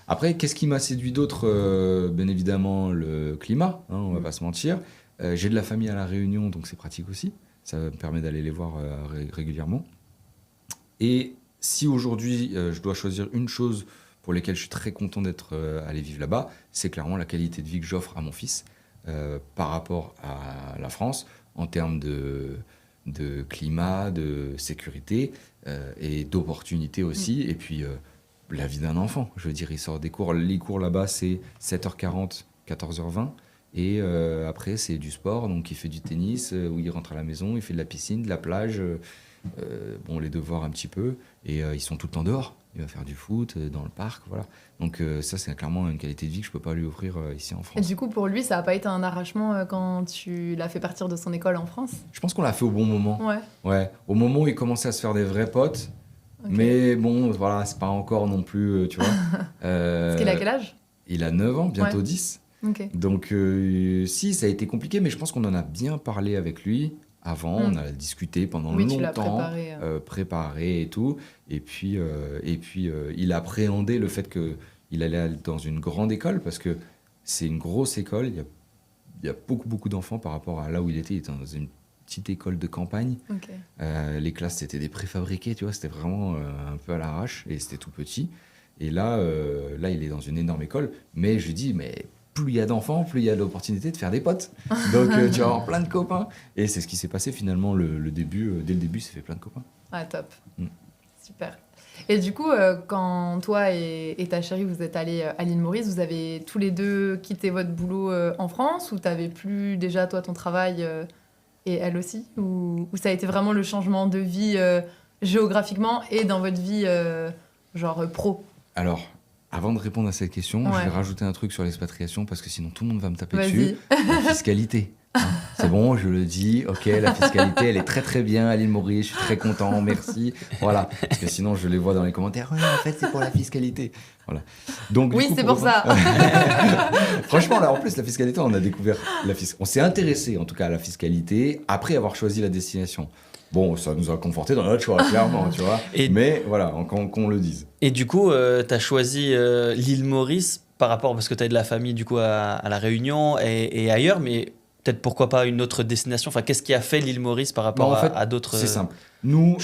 Après, qu'est-ce qui m'a séduit d'autre? Bien évidemment, le climat, hein, on ne va pas se mentir. J'ai de la famille à La Réunion, donc c'est pratique aussi. Ça me permet d'aller les voir régulièrement. Et si aujourd'hui, je dois choisir une chose pour laquelle je suis très content d'être allé vivre là-bas, c'est clairement la qualité de vie que j'offre à mon fils par rapport à la France, en termes de climat, de sécurité et d'opportunités aussi. Et puis, la vie d'un enfant. Je veux dire, il sort des cours. Les cours là-bas, c'est 7h40, 14h20. Et après, c'est du sport. Donc, il fait du tennis, où il rentre à la maison, il fait de la piscine, de la plage, les devoirs un petit peu. Et ils sont tout le temps dehors. Il va faire du foot dans le parc, voilà. Donc ça, c'est clairement une qualité de vie que je ne peux pas lui offrir ici en France. Et du coup, pour lui, ça n'a pas été un arrachement quand tu l'as fait partir de son école en France? Je pense qu'on l'a fait au bon moment. Ouais. Au moment où il commençait à se faire des vrais potes. Okay. Mais bon, voilà, c'est pas encore non plus, tu vois. Parce qu'il a quel âge? Il a 9 ans, bientôt 10. Okay. Donc si, ça a été compliqué, mais je pense qu'on en a bien parlé avec lui avant. On a discuté pendant longtemps. Tu l'as préparé et tout. Et puis il a appréhendé le fait qu'il allait dans une grande école, parce que c'est une grosse école. Il y a beaucoup d'enfants par rapport à là où il était. Il était dans une petite école de campagne. Okay. Les classes, c'était des préfabriqués, tu vois, c'était vraiment un peu à l'arrache, et c'était tout petit. Et là, il est dans une énorme école, mais je lui dis, mais plus il y a d'enfants, plus il y a l'opportunité de faire des potes. Donc, tu vas avoir plein de copains. Et c'est ce qui s'est passé finalement, le début. Dès le début, il s'est fait plein de copains. Ah, top. Super. Et du coup, quand toi et ta chérie, vous êtes allés à l'île Maurice, vous avez tous les deux quitté votre boulot en France, ou t'avais plus déjà, toi, ton travail et elle aussi, ou ça a été vraiment le changement de vie géographiquement et dans votre vie pro? Alors, avant de répondre à cette question, je vais rajouter un truc sur l'expatriation, parce que sinon tout le monde va me taper dessus. La fiscalité. C'est bon, je le dis, ok, la fiscalité, elle est très très bien à l'île Maurice, je suis très content, merci. Voilà, parce que sinon je les vois dans les commentaires, ouais, en fait c'est pour la fiscalité. Voilà. Donc, oui, c'est pour ça. Franchement, là, en plus, la fiscalité, on a découvert on s'est intéressé en tout cas à la fiscalité après avoir choisi la destination. Bon, ça nous a conforté dans notre choix, clairement, tu vois. Mais voilà, qu'on le dise. Et du coup, tu as choisi l'île Maurice par rapport, parce que tu as de la famille du coup à La Réunion et ailleurs, mais peut-être pourquoi pas une autre destination. Enfin, qu'est-ce qui a fait l'île Maurice par rapport à d'autres C'est simple. Nous,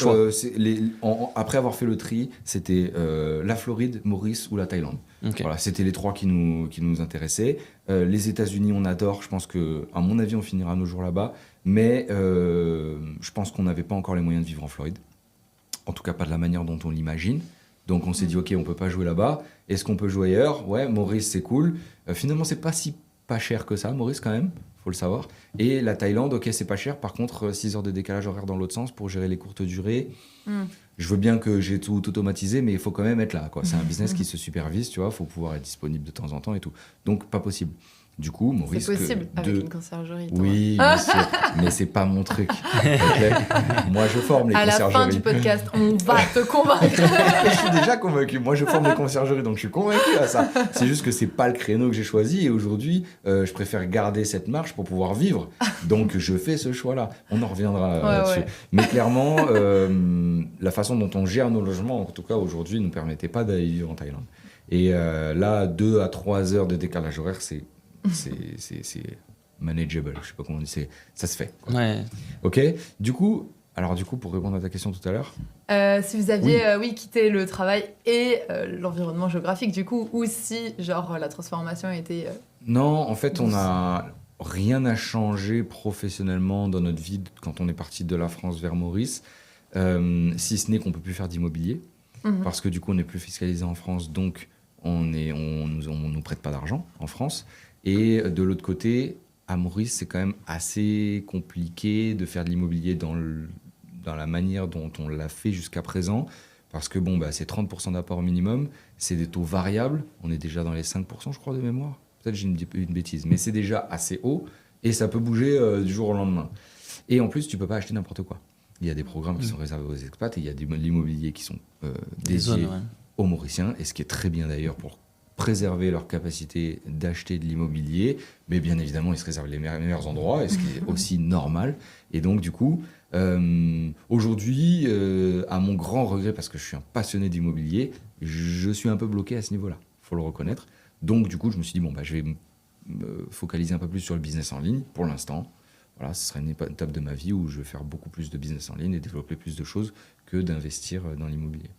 après avoir fait le tri, c'était la Floride, Maurice ou la Thaïlande. Okay. Voilà, c'était les trois qui nous intéressaient. Les États-Unis, on adore. Je pense qu'à mon avis, on finira nos jours là-bas. Mais je pense qu'on n'avait pas encore les moyens de vivre en Floride. En tout cas, pas de la manière dont on l'imagine. Donc, on s'est dit, OK, on ne peut pas jouer là-bas. Est-ce qu'on peut jouer ailleurs? Ouais, Maurice, c'est cool. Finalement, c'est pas cher que ça, Maurice, quand même. Faut le savoir. Et la Thaïlande, ok, c'est pas cher. Par contre, 6 heures de décalage horaire dans l'autre sens pour gérer les courtes durées. Je veux bien que j'ai tout automatisé, mais il faut quand même être là, quoi. C'est un business qui se supervise, tu vois. Il faut pouvoir être disponible de temps en temps et tout. Donc, pas possible. Du coup, Maurice... C'est possible avec une conciergerie. Oui, bien sûr, mais c'est pas mon truc. Okay. Moi, je forme les conciergeries. À la fin du podcast, on va te convaincre. Je suis déjà convaincu. Moi, je forme les conciergeries, donc je suis convaincu à ça. C'est juste que c'est pas le créneau que j'ai choisi, et aujourd'hui, je préfère garder cette marche pour pouvoir vivre. Donc, je fais ce choix-là. On en reviendra là-dessus. Ouais. Mais clairement, la façon dont on gère nos logements, en tout cas aujourd'hui, ne nous permettait pas d'aller vivre en Thaïlande. Et là, 2 à 3 heures de décalage horaire, c'est manageable, je sais pas comment on dit, ça se fait, quoi. Ouais. Ok. Du coup, pour répondre à ta question tout à l'heure, si vous aviez quitté le travail et l'environnement géographique, du coup, ou si la transformation a été non, en fait, rien n'a changé professionnellement dans notre vie quand on est parti de la France vers Maurice, si ce n'est qu'on peut plus faire d'immobilier, parce que du coup, on n'est plus fiscalisé en France, donc on nous prête pas d'argent en France. Et de l'autre côté, à Maurice, c'est quand même assez compliqué de faire de l'immobilier dans la manière dont on l'a fait jusqu'à présent, parce que c'est 30% d'apport minimum, c'est des taux variables, on est déjà dans les 5%, je crois, de mémoire. Peut-être j'ai une bêtise, mais c'est déjà assez haut, et ça peut bouger du jour au lendemain. Et en plus, tu ne peux pas acheter n'importe quoi. Il y a des programmes qui sont réservés aux expats, et il y a de l'immobilier qui sont dédiés aux Mauriciens, et ce qui est très bien d'ailleurs pour préserver leur capacité d'acheter de l'immobilier, mais bien évidemment, ils se réservent les meilleurs endroits, et ce qui est aussi normal. Et donc, du coup, aujourd'hui, à mon grand regret, parce que je suis un passionné d'immobilier, je suis un peu bloqué à ce niveau-là, il faut le reconnaître. Donc, du coup, je me suis dit, je vais me focaliser un peu plus sur le business en ligne pour l'instant. Voilà, ce serait une étape de ma vie où je vais faire beaucoup plus de business en ligne et développer plus de choses que d'investir dans l'immobilier.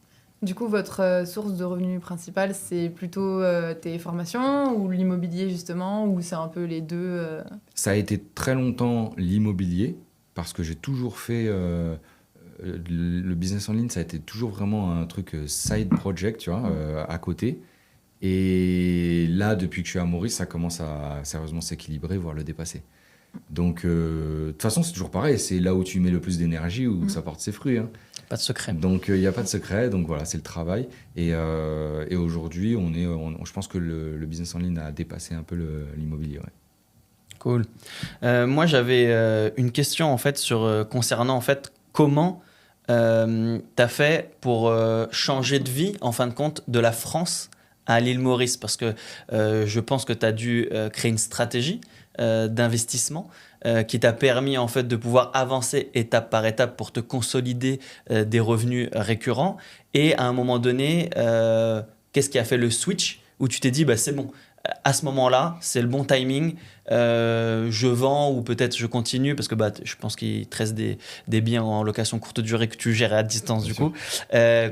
Du coup, votre source de revenus principale, c'est plutôt tes formations ou l'immobilier, justement, ou c'est un peu les deux Ça a été très longtemps l'immobilier, parce que j'ai toujours fait... le business en ligne, ça a été toujours vraiment un truc side project, tu vois, à côté. Et là, depuis que je suis à Maurice, ça commence à sérieusement s'équilibrer, voire le dépasser. Donc, de toute façon, c'est toujours pareil. C'est là où tu mets le plus d'énergie où ça porte ses fruits. Hein. Pas de secret. Donc, il n'y a pas de secret. Donc, voilà, c'est le travail. Et aujourd'hui, je pense que le business en ligne a dépassé un peu l'immobilier. Ouais. Cool. Moi, j'avais une question en fait concernant en fait comment tu as fait pour changer de vie en fin de compte de la France à l'île Maurice, parce que je pense que tu as dû créer une stratégie d'investissement qui t'a permis en fait de pouvoir avancer étape par étape pour te consolider des revenus récurrents. Et à un moment donné, qu'est-ce qui a fait le switch où tu t'es dit c'est bon, à ce moment-là, c'est le bon timing, je vends ou peut-être je continue, parce que je pense qu'il te reste des biens en location courte durée que tu gères à distance. Bien du sûr. Coup.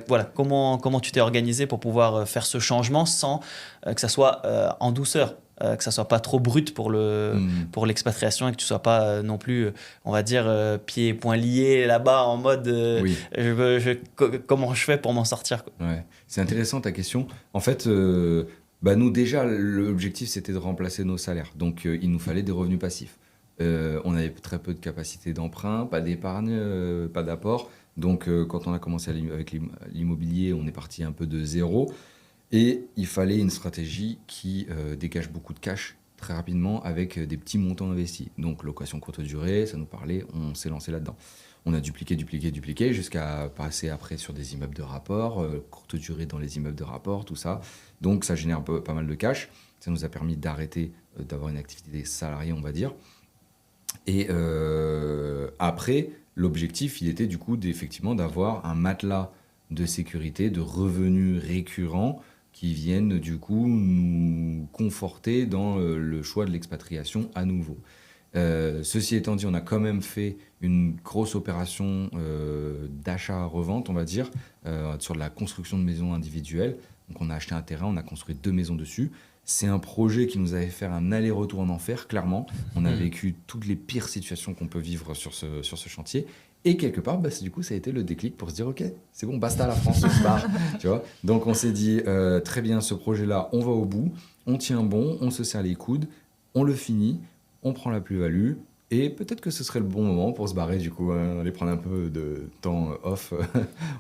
Voilà, comment tu t'es organisé pour pouvoir faire ce changement sans que ça soit en douceur, que ça soit pas trop brut pour l'expatriation et que tu sois pas non plus, on va dire, pieds et poings liés là-bas en mode oui. Comment je fais pour m'en sortir, quoi. Ouais. C'est intéressant ta question. En fait... nous, déjà, l'objectif, c'était de remplacer nos salaires. Donc, il nous fallait des revenus passifs. On avait très peu de capacité d'emprunt, pas d'épargne, pas d'apport. Donc, quand on a commencé avec l'immobilier, on est parti un peu de zéro. Et il fallait une stratégie qui dégage beaucoup de cash très rapidement avec des petits montants investis. Donc, location courte durée, ça nous parlait, on s'est lancé là-dedans. On a dupliqué jusqu'à passer après sur des immeubles de rapport, courte durée dans les immeubles de rapport, tout ça. Donc, ça génère pas mal de cash. Ça nous a permis d'arrêter d'avoir une activité salariée, on va dire. Et après, l'objectif, il était du coup effectivement d'avoir un matelas de sécurité, de revenus récurrents qui viennent du coup nous conforter dans le choix de l'expatriation à nouveau. Ceci étant dit, on a quand même fait une grosse opération d'achat-revente, on va dire, sur la construction de maisons individuelles. Donc on a acheté un terrain, on a construit 2 maisons dessus. C'est un projet qui nous avait fait un aller-retour en enfer, clairement. On a vécu toutes les pires situations qu'on peut vivre sur ce chantier. Et quelque part, du coup, ça a été le déclic pour se dire, OK, c'est bon, basta la France, on se barre. Tu vois. Donc on s'est dit, très bien, ce projet-là, on va au bout, on tient bon, on se serre les coudes, on le finit, on prend la plus-value. Et peut-être que ce serait le bon moment pour se barrer, du coup, aller prendre un peu de temps off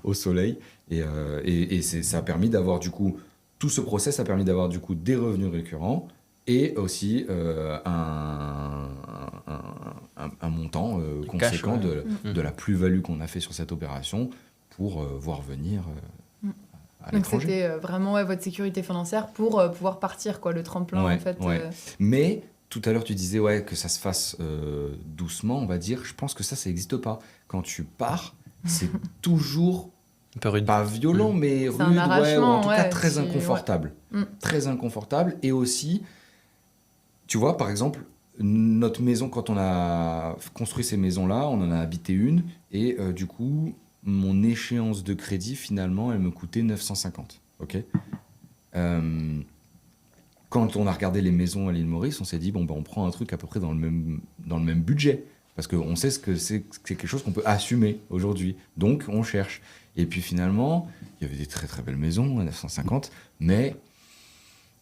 au soleil. Et ça a permis d'avoir, du coup, tout ce process a permis d'avoir, du coup, des revenus récurrents et aussi un montant conséquent cash, ouais. de la plus-value qu'on a fait sur cette opération pour voir venir à l'étranger. Donc, c'était vraiment votre sécurité financière pour pouvoir partir, quoi, le tremplin, en fait. Ouais. Mais... Tout à l'heure, tu disais que ça se fasse doucement, on va dire. Je pense que ça n'existe pas. Quand tu pars, c'est toujours un peu rude. Pas violent, mais rude, ou en tout cas très inconfortable. Ouais. Très inconfortable. Et aussi, tu vois, par exemple, notre maison, quand on a construit ces maisons-là, on en a habité une. Et du coup, mon échéance de crédit, finalement, elle me coûtait 950. OK ? Quand on a regardé les maisons à l'île Maurice, on s'est dit, on prend un truc à peu près dans le même budget. Parce qu'on sait que c'est quelque chose qu'on peut assumer aujourd'hui. Donc, on cherche. Et puis finalement, il y avait des très très belles maisons à 950, mais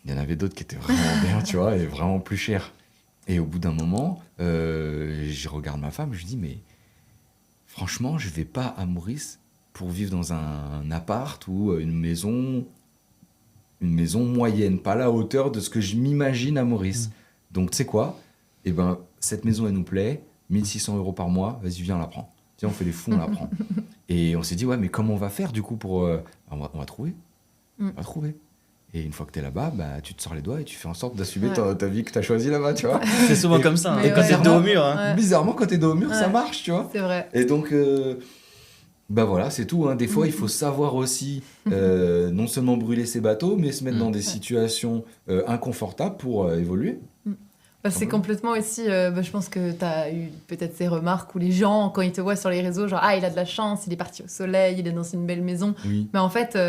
il y en avait d'autres qui étaient vraiment bien, tu vois, et vraiment plus chères. Et au bout d'un moment, je regarde ma femme, je lui dis, mais franchement, je ne vais pas à Maurice pour vivre dans un appart ou une maison moyenne, pas à la hauteur de ce que je m'imagine à Maurice. Donc, tu sais quoi ? Cette maison, elle nous plaît, 1 600 € par mois, vas-y, viens, on la prend. Tiens, on fait les fous, on la prend. Et on s'est dit, mais comment on va faire, du coup, pour... on va trouver. On va trouver. Et une fois que tu es là-bas, tu te sors les doigts et tu fais en sorte d'assumer ta vie que tu as choisie là-bas, tu vois. C'est souvent comme ça. Et quand tu es dos au mur. Hein. Bizarrement, quand tu es dos au mur, ça marche, tu vois. C'est vrai. Et donc, voilà, c'est tout. Hein. Des fois, il faut savoir aussi non seulement brûler ses bateaux, mais se mettre dans des situations inconfortables pour évoluer. C'est complètement aussi, je pense que tu as eu peut-être ces remarques où les gens, quand ils te voient sur les réseaux, genre « Ah, il a de la chance, il est parti au soleil, il est dans une belle maison. » Mais en fait,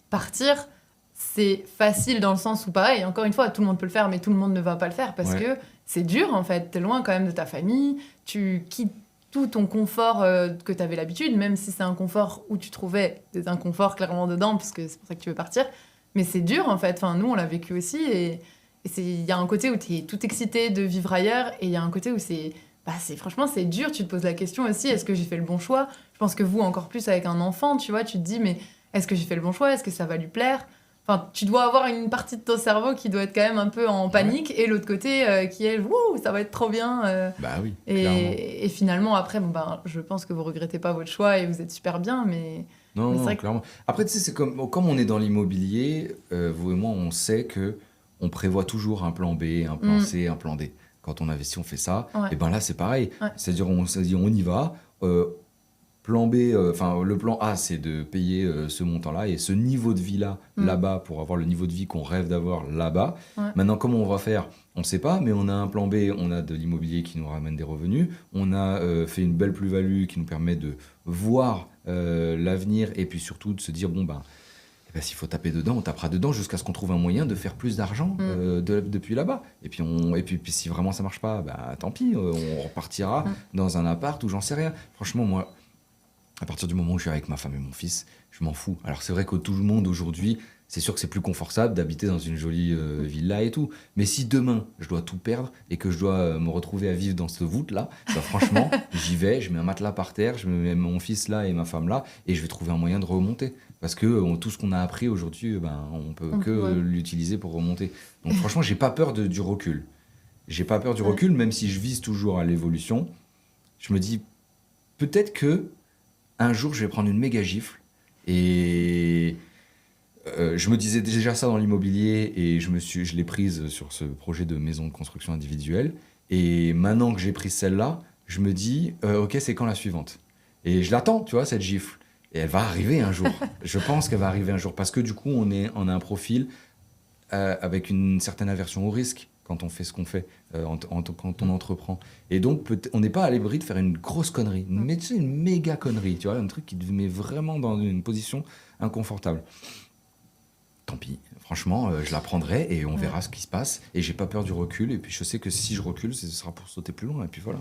partir, c'est facile dans le sens où, pareil, encore une fois, tout le monde peut le faire, mais tout le monde ne va pas le faire parce que c'est dur, en fait. Tu es loin quand même de ta famille, tu quittes tout ton confort que tu avais l'habitude, même si c'est un confort où tu trouvais des inconforts clairement dedans, parce que c'est pour ça que tu veux partir. Mais c'est dur, en fait. Enfin, nous, on l'a vécu aussi et il y a un côté où tu es tout excité de vivre ailleurs et il y a un côté où franchement, c'est dur. Tu te poses la question aussi, est-ce que j'ai fait le bon choix ? Je pense que vous, encore plus avec un enfant, tu vois, tu te dis, mais est-ce que j'ai fait le bon choix ? Est-ce que ça va lui plaire ? Enfin, tu dois avoir une partie de ton cerveau qui doit être quand même un peu en panique et l'autre côté qui est, wouh, ça va être trop bien. Oui, et finalement, après, je pense que vous regrettez pas votre choix et vous êtes super bien, mais... Non, clairement. Après, tu sais, c'est comme on est dans l'immobilier, vous et moi, on sait que on prévoit toujours un plan B, un plan C, un plan D. Quand on investit, on fait ça. Et là, c'est pareil. C'est-à-dire, on se dit, on y va. Plan B, le plan A, c'est de payer ce montant-là et ce niveau de vie-là, là-bas, pour avoir le niveau de vie qu'on rêve d'avoir là-bas. Maintenant, comment on va faire ? On ne sait pas, mais on a un plan B, on a de l'immobilier qui nous ramène des revenus. On a fait une belle plus-value qui nous permet de voir l'avenir et puis surtout de se dire, s'il faut taper dedans, on tapera dedans jusqu'à ce qu'on trouve un moyen de faire plus d'argent depuis là-bas. Et puis si vraiment ça marche pas, tant pis, on repartira dans un appart ou j'en sais rien. Franchement, moi, à partir du moment où je suis avec ma femme et mon fils, je m'en fous. Alors c'est vrai que tout le monde aujourd'hui, c'est sûr que c'est plus confortable d'habiter dans une jolie villa et tout. Mais si demain, je dois tout perdre et que je dois me retrouver à vivre dans cette voûte-là, franchement, j'y vais, je mets un matelas par terre, je mets mon fils là et ma femme là, et je vais trouver un moyen de remonter. Parce que tout ce qu'on a appris aujourd'hui, on peut l'utiliser pour remonter. Donc franchement, j'ai pas peur du recul. J'ai pas peur du recul, même si je vise toujours à l'évolution. Je me dis, peut-être que un jour, je vais prendre une méga gifle et... je me disais déjà ça dans l'immobilier et je l'ai prise sur ce projet de maison de construction individuelle. Et maintenant que j'ai pris celle-là, je me dis, ok, c'est quand la suivante ? Et je l'attends, tu vois, cette gifle. Et elle va arriver un jour. Je pense qu'elle va arriver un jour parce que du coup, on a un profil avec une certaine aversion au risque quand on fait ce qu'on fait, quand on entreprend. Et donc, on n'est pas à l'abri de faire une grosse connerie, une méga connerie, tu vois, un truc qui te met vraiment dans une position inconfortable. Tant pis, franchement, je la prendrai et on verra ce qui se passe. Et j'ai pas peur du recul. Et puis je sais que si je recule, ce sera pour sauter plus loin. Et puis voilà.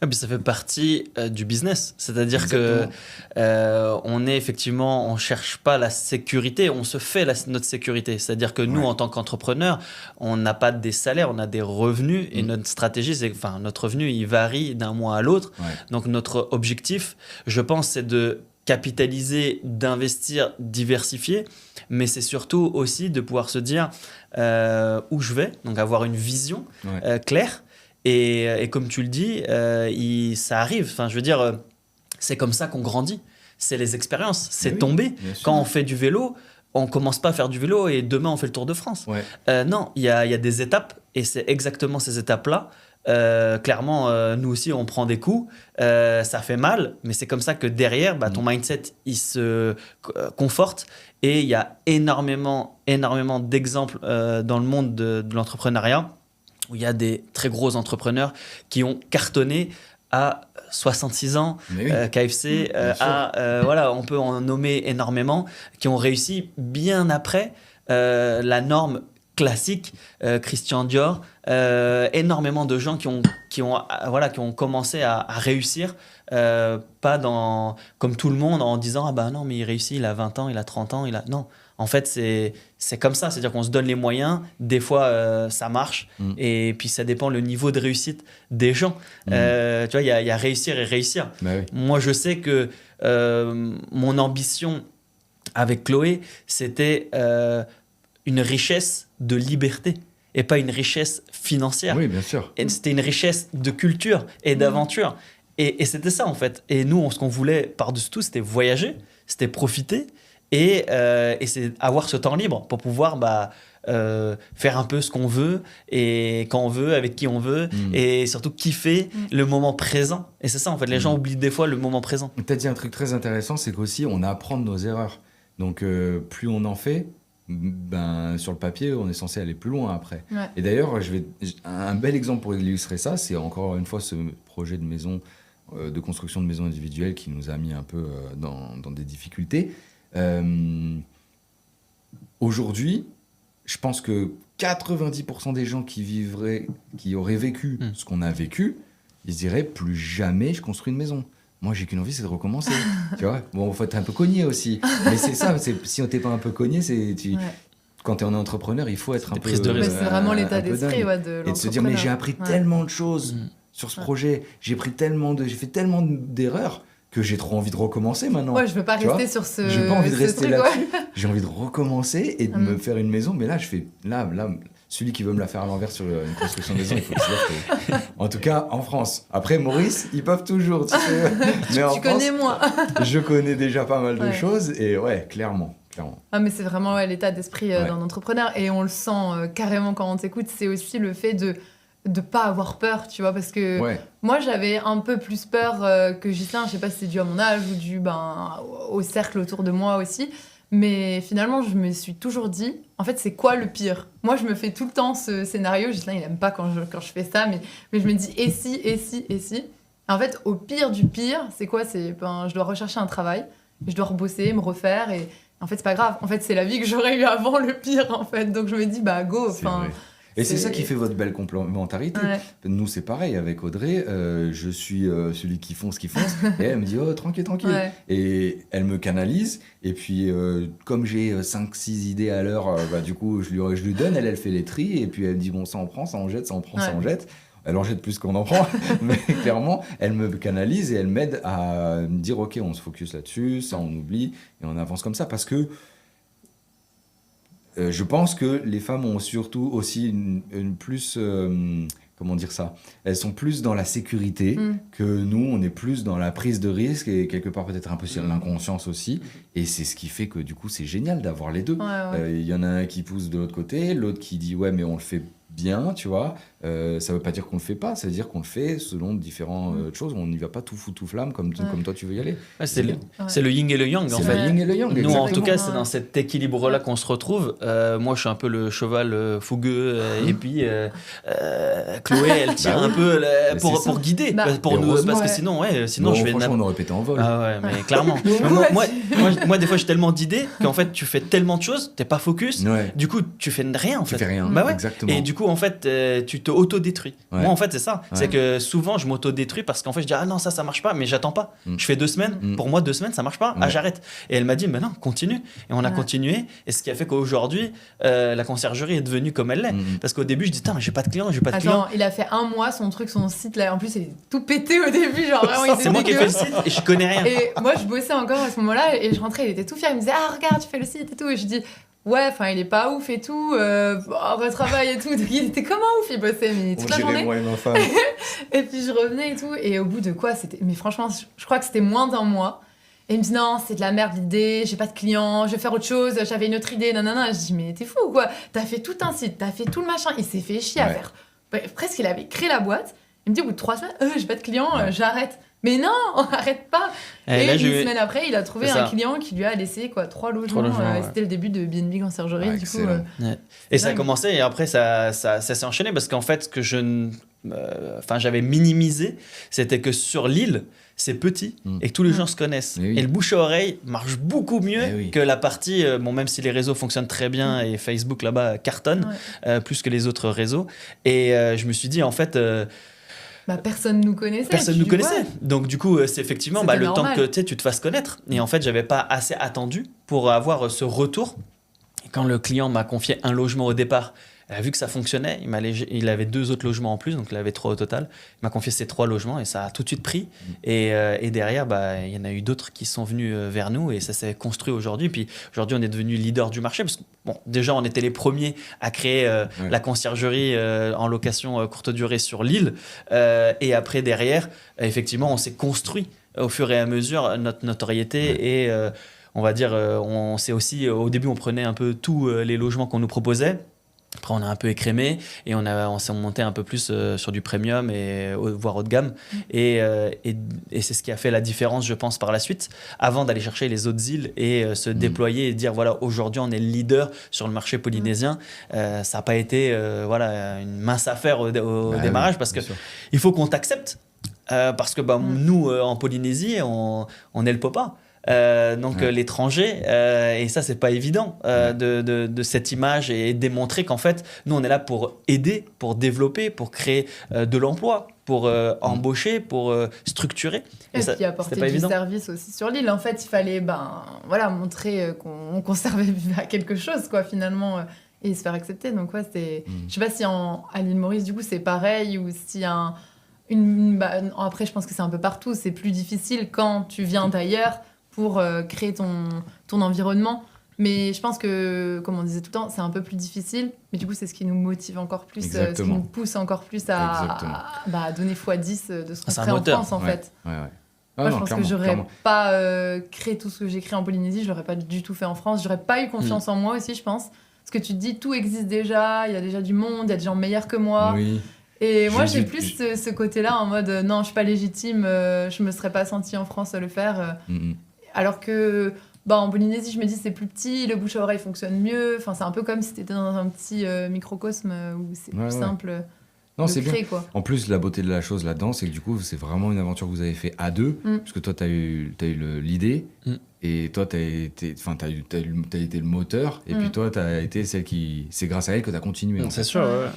Et puis ça fait partie du business. C'est-à-dire que on cherche pas la sécurité, on se fait notre sécurité. C'est-à-dire que nous, en tant qu'entrepreneurs, on n'a pas des salaires, on a des revenus. Et notre stratégie, notre revenu, il varie d'un mois à l'autre. Donc notre objectif, je pense, c'est de capitaliser, d'investir, diversifier, mais c'est surtout aussi de pouvoir se dire où je vais, donc avoir une vision claire. Et comme tu le dis, ça arrive. Enfin, je veux dire, c'est comme ça qu'on grandit. C'est les expériences, c'est tomber. Quand on fait du vélo, on commence pas à faire du vélo et demain on fait le Tour de France. Non, il y a des étapes et c'est exactement ces étapes-là. Clairement, nous aussi, on prend des coups, ça fait mal, mais c'est comme ça que derrière, ton mindset, il se conforte. Et il y a énormément d'exemples dans le monde de l'entrepreneuriat où il y a des très gros entrepreneurs qui ont cartonné à 66 ans, KFC, on peut en nommer énormément, qui ont réussi bien après la norme classique, Christian Dior, énormément de gens qui ont commencé à réussir, pas comme tout le monde en disant non mais il réussit, il a 20 ans, il a 30 ans, non. En fait, c'est comme ça, c'est-à-dire qu'on se donne les moyens, des fois ça marche, et puis ça dépend le niveau de réussite des gens. Tu vois, il y a réussir et réussir. Moi, je sais que mon ambition avec Chloé, c'était une richesse de liberté et pas une richesse financière. Oui, bien sûr. Et c'était une richesse de culture et d'aventure. Et c'était ça, en fait. Et nous, ce qu'on voulait par-dessus tout, c'était voyager, c'était profiter et c'est avoir ce temps libre pour pouvoir faire un peu ce qu'on veut et quand on veut, avec qui on veut, et surtout kiffer le moment présent. Et c'est ça, en fait, les gens oublient des fois le moment présent. Tu as dit un truc très intéressant, c'est qu'aussi on apprend de nos erreurs. Donc plus on en fait, sur le papier, on est censé aller plus loin après. Ouais. Et d'ailleurs, un bel exemple pour illustrer ça, c'est encore une fois ce projet de maison, de construction de maison individuelle qui nous a mis un peu dans des difficultés. Aujourd'hui, je pense que 90% des gens qui auraient vécu ce qu'on a vécu, ils se diraient plus jamais je construis une maison. Moi, j'ai qu'une envie, c'est de recommencer. Tu vois, bon, faut être un peu cogné aussi. Mais c'est ça, si on t'es pas un peu cogné, quand tu es un entrepreneur, il faut être un peu. Prise de risque. C'est vraiment l'état d'esprit de l'entrepreneur. Et de se dire, mais j'ai appris tellement de choses sur ce projet, j'ai fait tellement d'erreurs que j'ai trop envie de recommencer maintenant. Ouais, je veux pas rester sur ce. J'ai pas envie de rester là-dessus. Ouais. J'ai envie de recommencer et de me faire une maison. Mais là, celui qui veut me la faire à l'envers sur une construction de maison, il faut se dire que... En tout cas, en France. Après, Maurice, ils peuvent toujours, tu sais. Mais tu connais moins. Je connais déjà pas mal de choses et ouais, clairement. Ah, mais c'est vraiment l'état d'esprit d'un entrepreneur et on le sent carrément quand on t'écoute. C'est aussi le fait de pas avoir peur, tu vois, parce que moi, j'avais un peu plus peur que Ghislain. Je sais pas si c'est dû à mon âge ou dû au cercle autour de moi aussi. Mais finalement, je me suis toujours dit, en fait, c'est quoi le pire ? Moi, je me fais tout le temps ce scénario. Ghislain, il aime pas quand je fais ça, mais je me dis, et si, et si, et si ? En fait, au pire du pire, c'est quoi ? Je dois rechercher un travail, je dois rebosser, me refaire, et en fait, c'est pas grave. En fait, c'est la vie que j'aurais eue avant le pire, en fait. Donc, je me dis, go, Et c'est ça qui fait votre belle complémentarité. Ouais. Nous, c'est pareil avec Audrey. Je suis celui qui fonce. Et elle me dit, oh, tranquille. Ouais. Et elle me canalise. Et puis, comme j'ai 5-6 idées à l'heure, du coup, je lui donne. Elle fait les tris. Et puis, elle me dit, bon, ça on prend, ça on jette, ça on prend, ça on jette. Elle en jette plus qu'on en prend. Mais clairement, elle me canalise et elle m'aide à me dire, OK, on se focus là-dessus. Ça, on oublie. Et on avance comme ça. Parce que je pense que les femmes ont surtout aussi une plus... comment dire ça ? Elles sont plus dans la sécurité que nous, on est plus dans la prise de risque et quelque part peut-être un peu sur l'inconscience aussi. Et c'est ce qui fait que du coup, c'est génial d'avoir les deux. Y en a un qui pousse de l'autre côté, l'autre qui dit « ouais, mais on le fait bien », tu vois. Ça veut pas dire qu'on le fait pas, ça veut dire qu'on le fait selon différentes choses. On n'y va pas tout fou, tout flamme comme toi tu veux y aller. Ouais, c'est le yin et le yang, en fait. C'est le yin et le yang, nous, exactement. en tout cas, c'est dans cet équilibre-là qu'on se retrouve. Moi, je suis un peu le cheval fougueux et puis Chloé, elle tire un peu pour guider, pour nous, parce que sinon je vais... Franchement, on aurait pété en vol. Ah ouais, mais clairement. moi, des fois, j'ai tellement d'idées qu'en fait, tu fais tellement de choses, t'es pas focus, du coup, tu fais rien, en fait. Tu fais rien, exactement. Et du coup, en fait, tu te auto-détruis. Moi, en fait, c'est ça. C'est que souvent, je m'auto-détruis parce qu'en fait, je dis, ah non, ça marche pas, mais j'attends pas. Je fais 2 semaines. Pour moi, 2 semaines, ça marche pas. Ah, j'arrête. Et elle m'a dit, mais non, continue. Et on a continué. Et ce qui a fait qu'aujourd'hui, la conciergerie est devenue comme elle l'est. Parce qu'au début, je dis, mais j'ai pas de clients, Attends, il a fait 1 mois, son site, là. En plus, il est tout pété au début. Genre, vraiment, c'est moi qui ai fait le site et je connais rien. Et moi, je bossais encore à ce moment-là. Et je rentrais, il était tout fier. Il me disait, ah, regarde, tu fais le site et tout. Et je dis, ouais, enfin, il est pas ouf et tout, retravail et tout. Donc, il était comment ouf, il bossait, mais toute la journée. Moi et ma femme. Et puis, je revenais et tout. Et au bout de quoi, mais franchement, je crois que c'était moins d'1 mois. Et il me dit, non, c'est de la merde l'idée, j'ai pas de clients, je vais faire autre chose, j'avais une autre idée, nanana. Je dis, mais t'es fou ou quoi ? T'as fait tout un site, t'as fait tout le machin. Il s'est fait chier à faire. Presque, il avait créé la boîte. Il me dit, au bout de 3 semaines, j'ai pas de clients, j'arrête. Mais non, arrête pas. Et là, 1 semaine après, il a trouvé un client qui lui a laissé 3 logements. C'était le début de B&B Conciergerie. Du coup, et ça a commencé et après ça s'est enchaîné parce qu'en fait, ce que j'avais minimisé, c'était que sur l'île, c'est petit et que tous les gens se connaissent. Et le bouche à oreille marche beaucoup mieux que la partie, même si les réseaux fonctionnent très bien et Facebook là-bas cartonne plus que les autres réseaux. Et je me suis dit, en fait... personne nous connaissait. Personne nous connaissait. Donc, du coup, c'est effectivement le temps que tu te fasses connaître. Et en fait, j'avais pas assez attendu pour avoir ce retour. Et quand le client m'a confié un logement au départ, vu que ça fonctionnait, il avait 2 autres logements en plus, donc il avait 3 au total. Il m'a confié ces 3 logements et ça a tout de suite pris. Et derrière, il y en a eu d'autres qui sont venus vers nous et ça s'est construit aujourd'hui. Puis aujourd'hui, on est devenu leader du marché parce que déjà, on était les premiers à créer la conciergerie en location courte durée sur l'île. Et après, derrière, effectivement, on s'est construit au fur et à mesure notre notoriété et on va dire, on s'est aussi, au début, on prenait un peu tous les logements qu'on nous proposait. Après, on a un peu écrémé et on s'est monté un peu plus sur du premium et voire haut de gamme. Et c'est ce qui a fait la différence, je pense, par la suite, avant d'aller chercher les autres îles et se déployer et dire, voilà, aujourd'hui, on est le leader sur le marché polynésien. Ça n'a pas été voilà, une mince affaire au démarrage parce qu'il faut qu'on t'accepte. Parce que nous, en Polynésie, on est le popa. Donc l'étranger, et ça c'est pas évident de cette image et démontrer qu'en fait nous on est là pour aider, pour développer, pour créer de l'emploi, pour embaucher, pour structurer. Et ça, puis apporter du service aussi sur l'île. En fait il fallait montrer qu'on servait à quelque chose quoi finalement et se faire accepter. Donc ouais, je sais pas si à l'île Maurice du coup c'est pareil ou si après je pense que c'est un peu partout, c'est plus difficile quand tu viens d'ailleurs pour créer ton environnement. Mais je pense que, comme on disait tout le temps, c'est un peu plus difficile. Mais du coup, c'est ce qui nous motive encore plus, ce qui nous pousse encore plus à donner x10 de ce qu'on ferait en France, en fait. Moi, je pense que j'aurais pas créé tout ce que j'ai créé en Polynésie, je l'aurais pas du tout fait en France. J'aurais pas eu confiance en moi aussi, je pense. Parce que tu te dis, tout existe déjà, il y a déjà du monde, il y a des gens meilleurs que moi. Oui. Et moi, j'ai plus ce côté-là en mode, non, je suis pas légitime, je me serais pas sentie en France à le faire. Alors que en Polynésie, je me dis c'est plus petit, le bouche à oreille fonctionne mieux. Enfin, c'est un peu comme si tu étais dans un petit microcosme où c'est plus simple de créer. Quoi. En plus, la beauté de la chose là-dedans, c'est que du coup, c'est vraiment une aventure que vous avez fait à deux. Parce que toi, tu as eu l'idée et toi, tu as été le moteur. Et puis toi, tu as été celle qui... C'est grâce à elle que tu as continué. C'est sûr, ouais.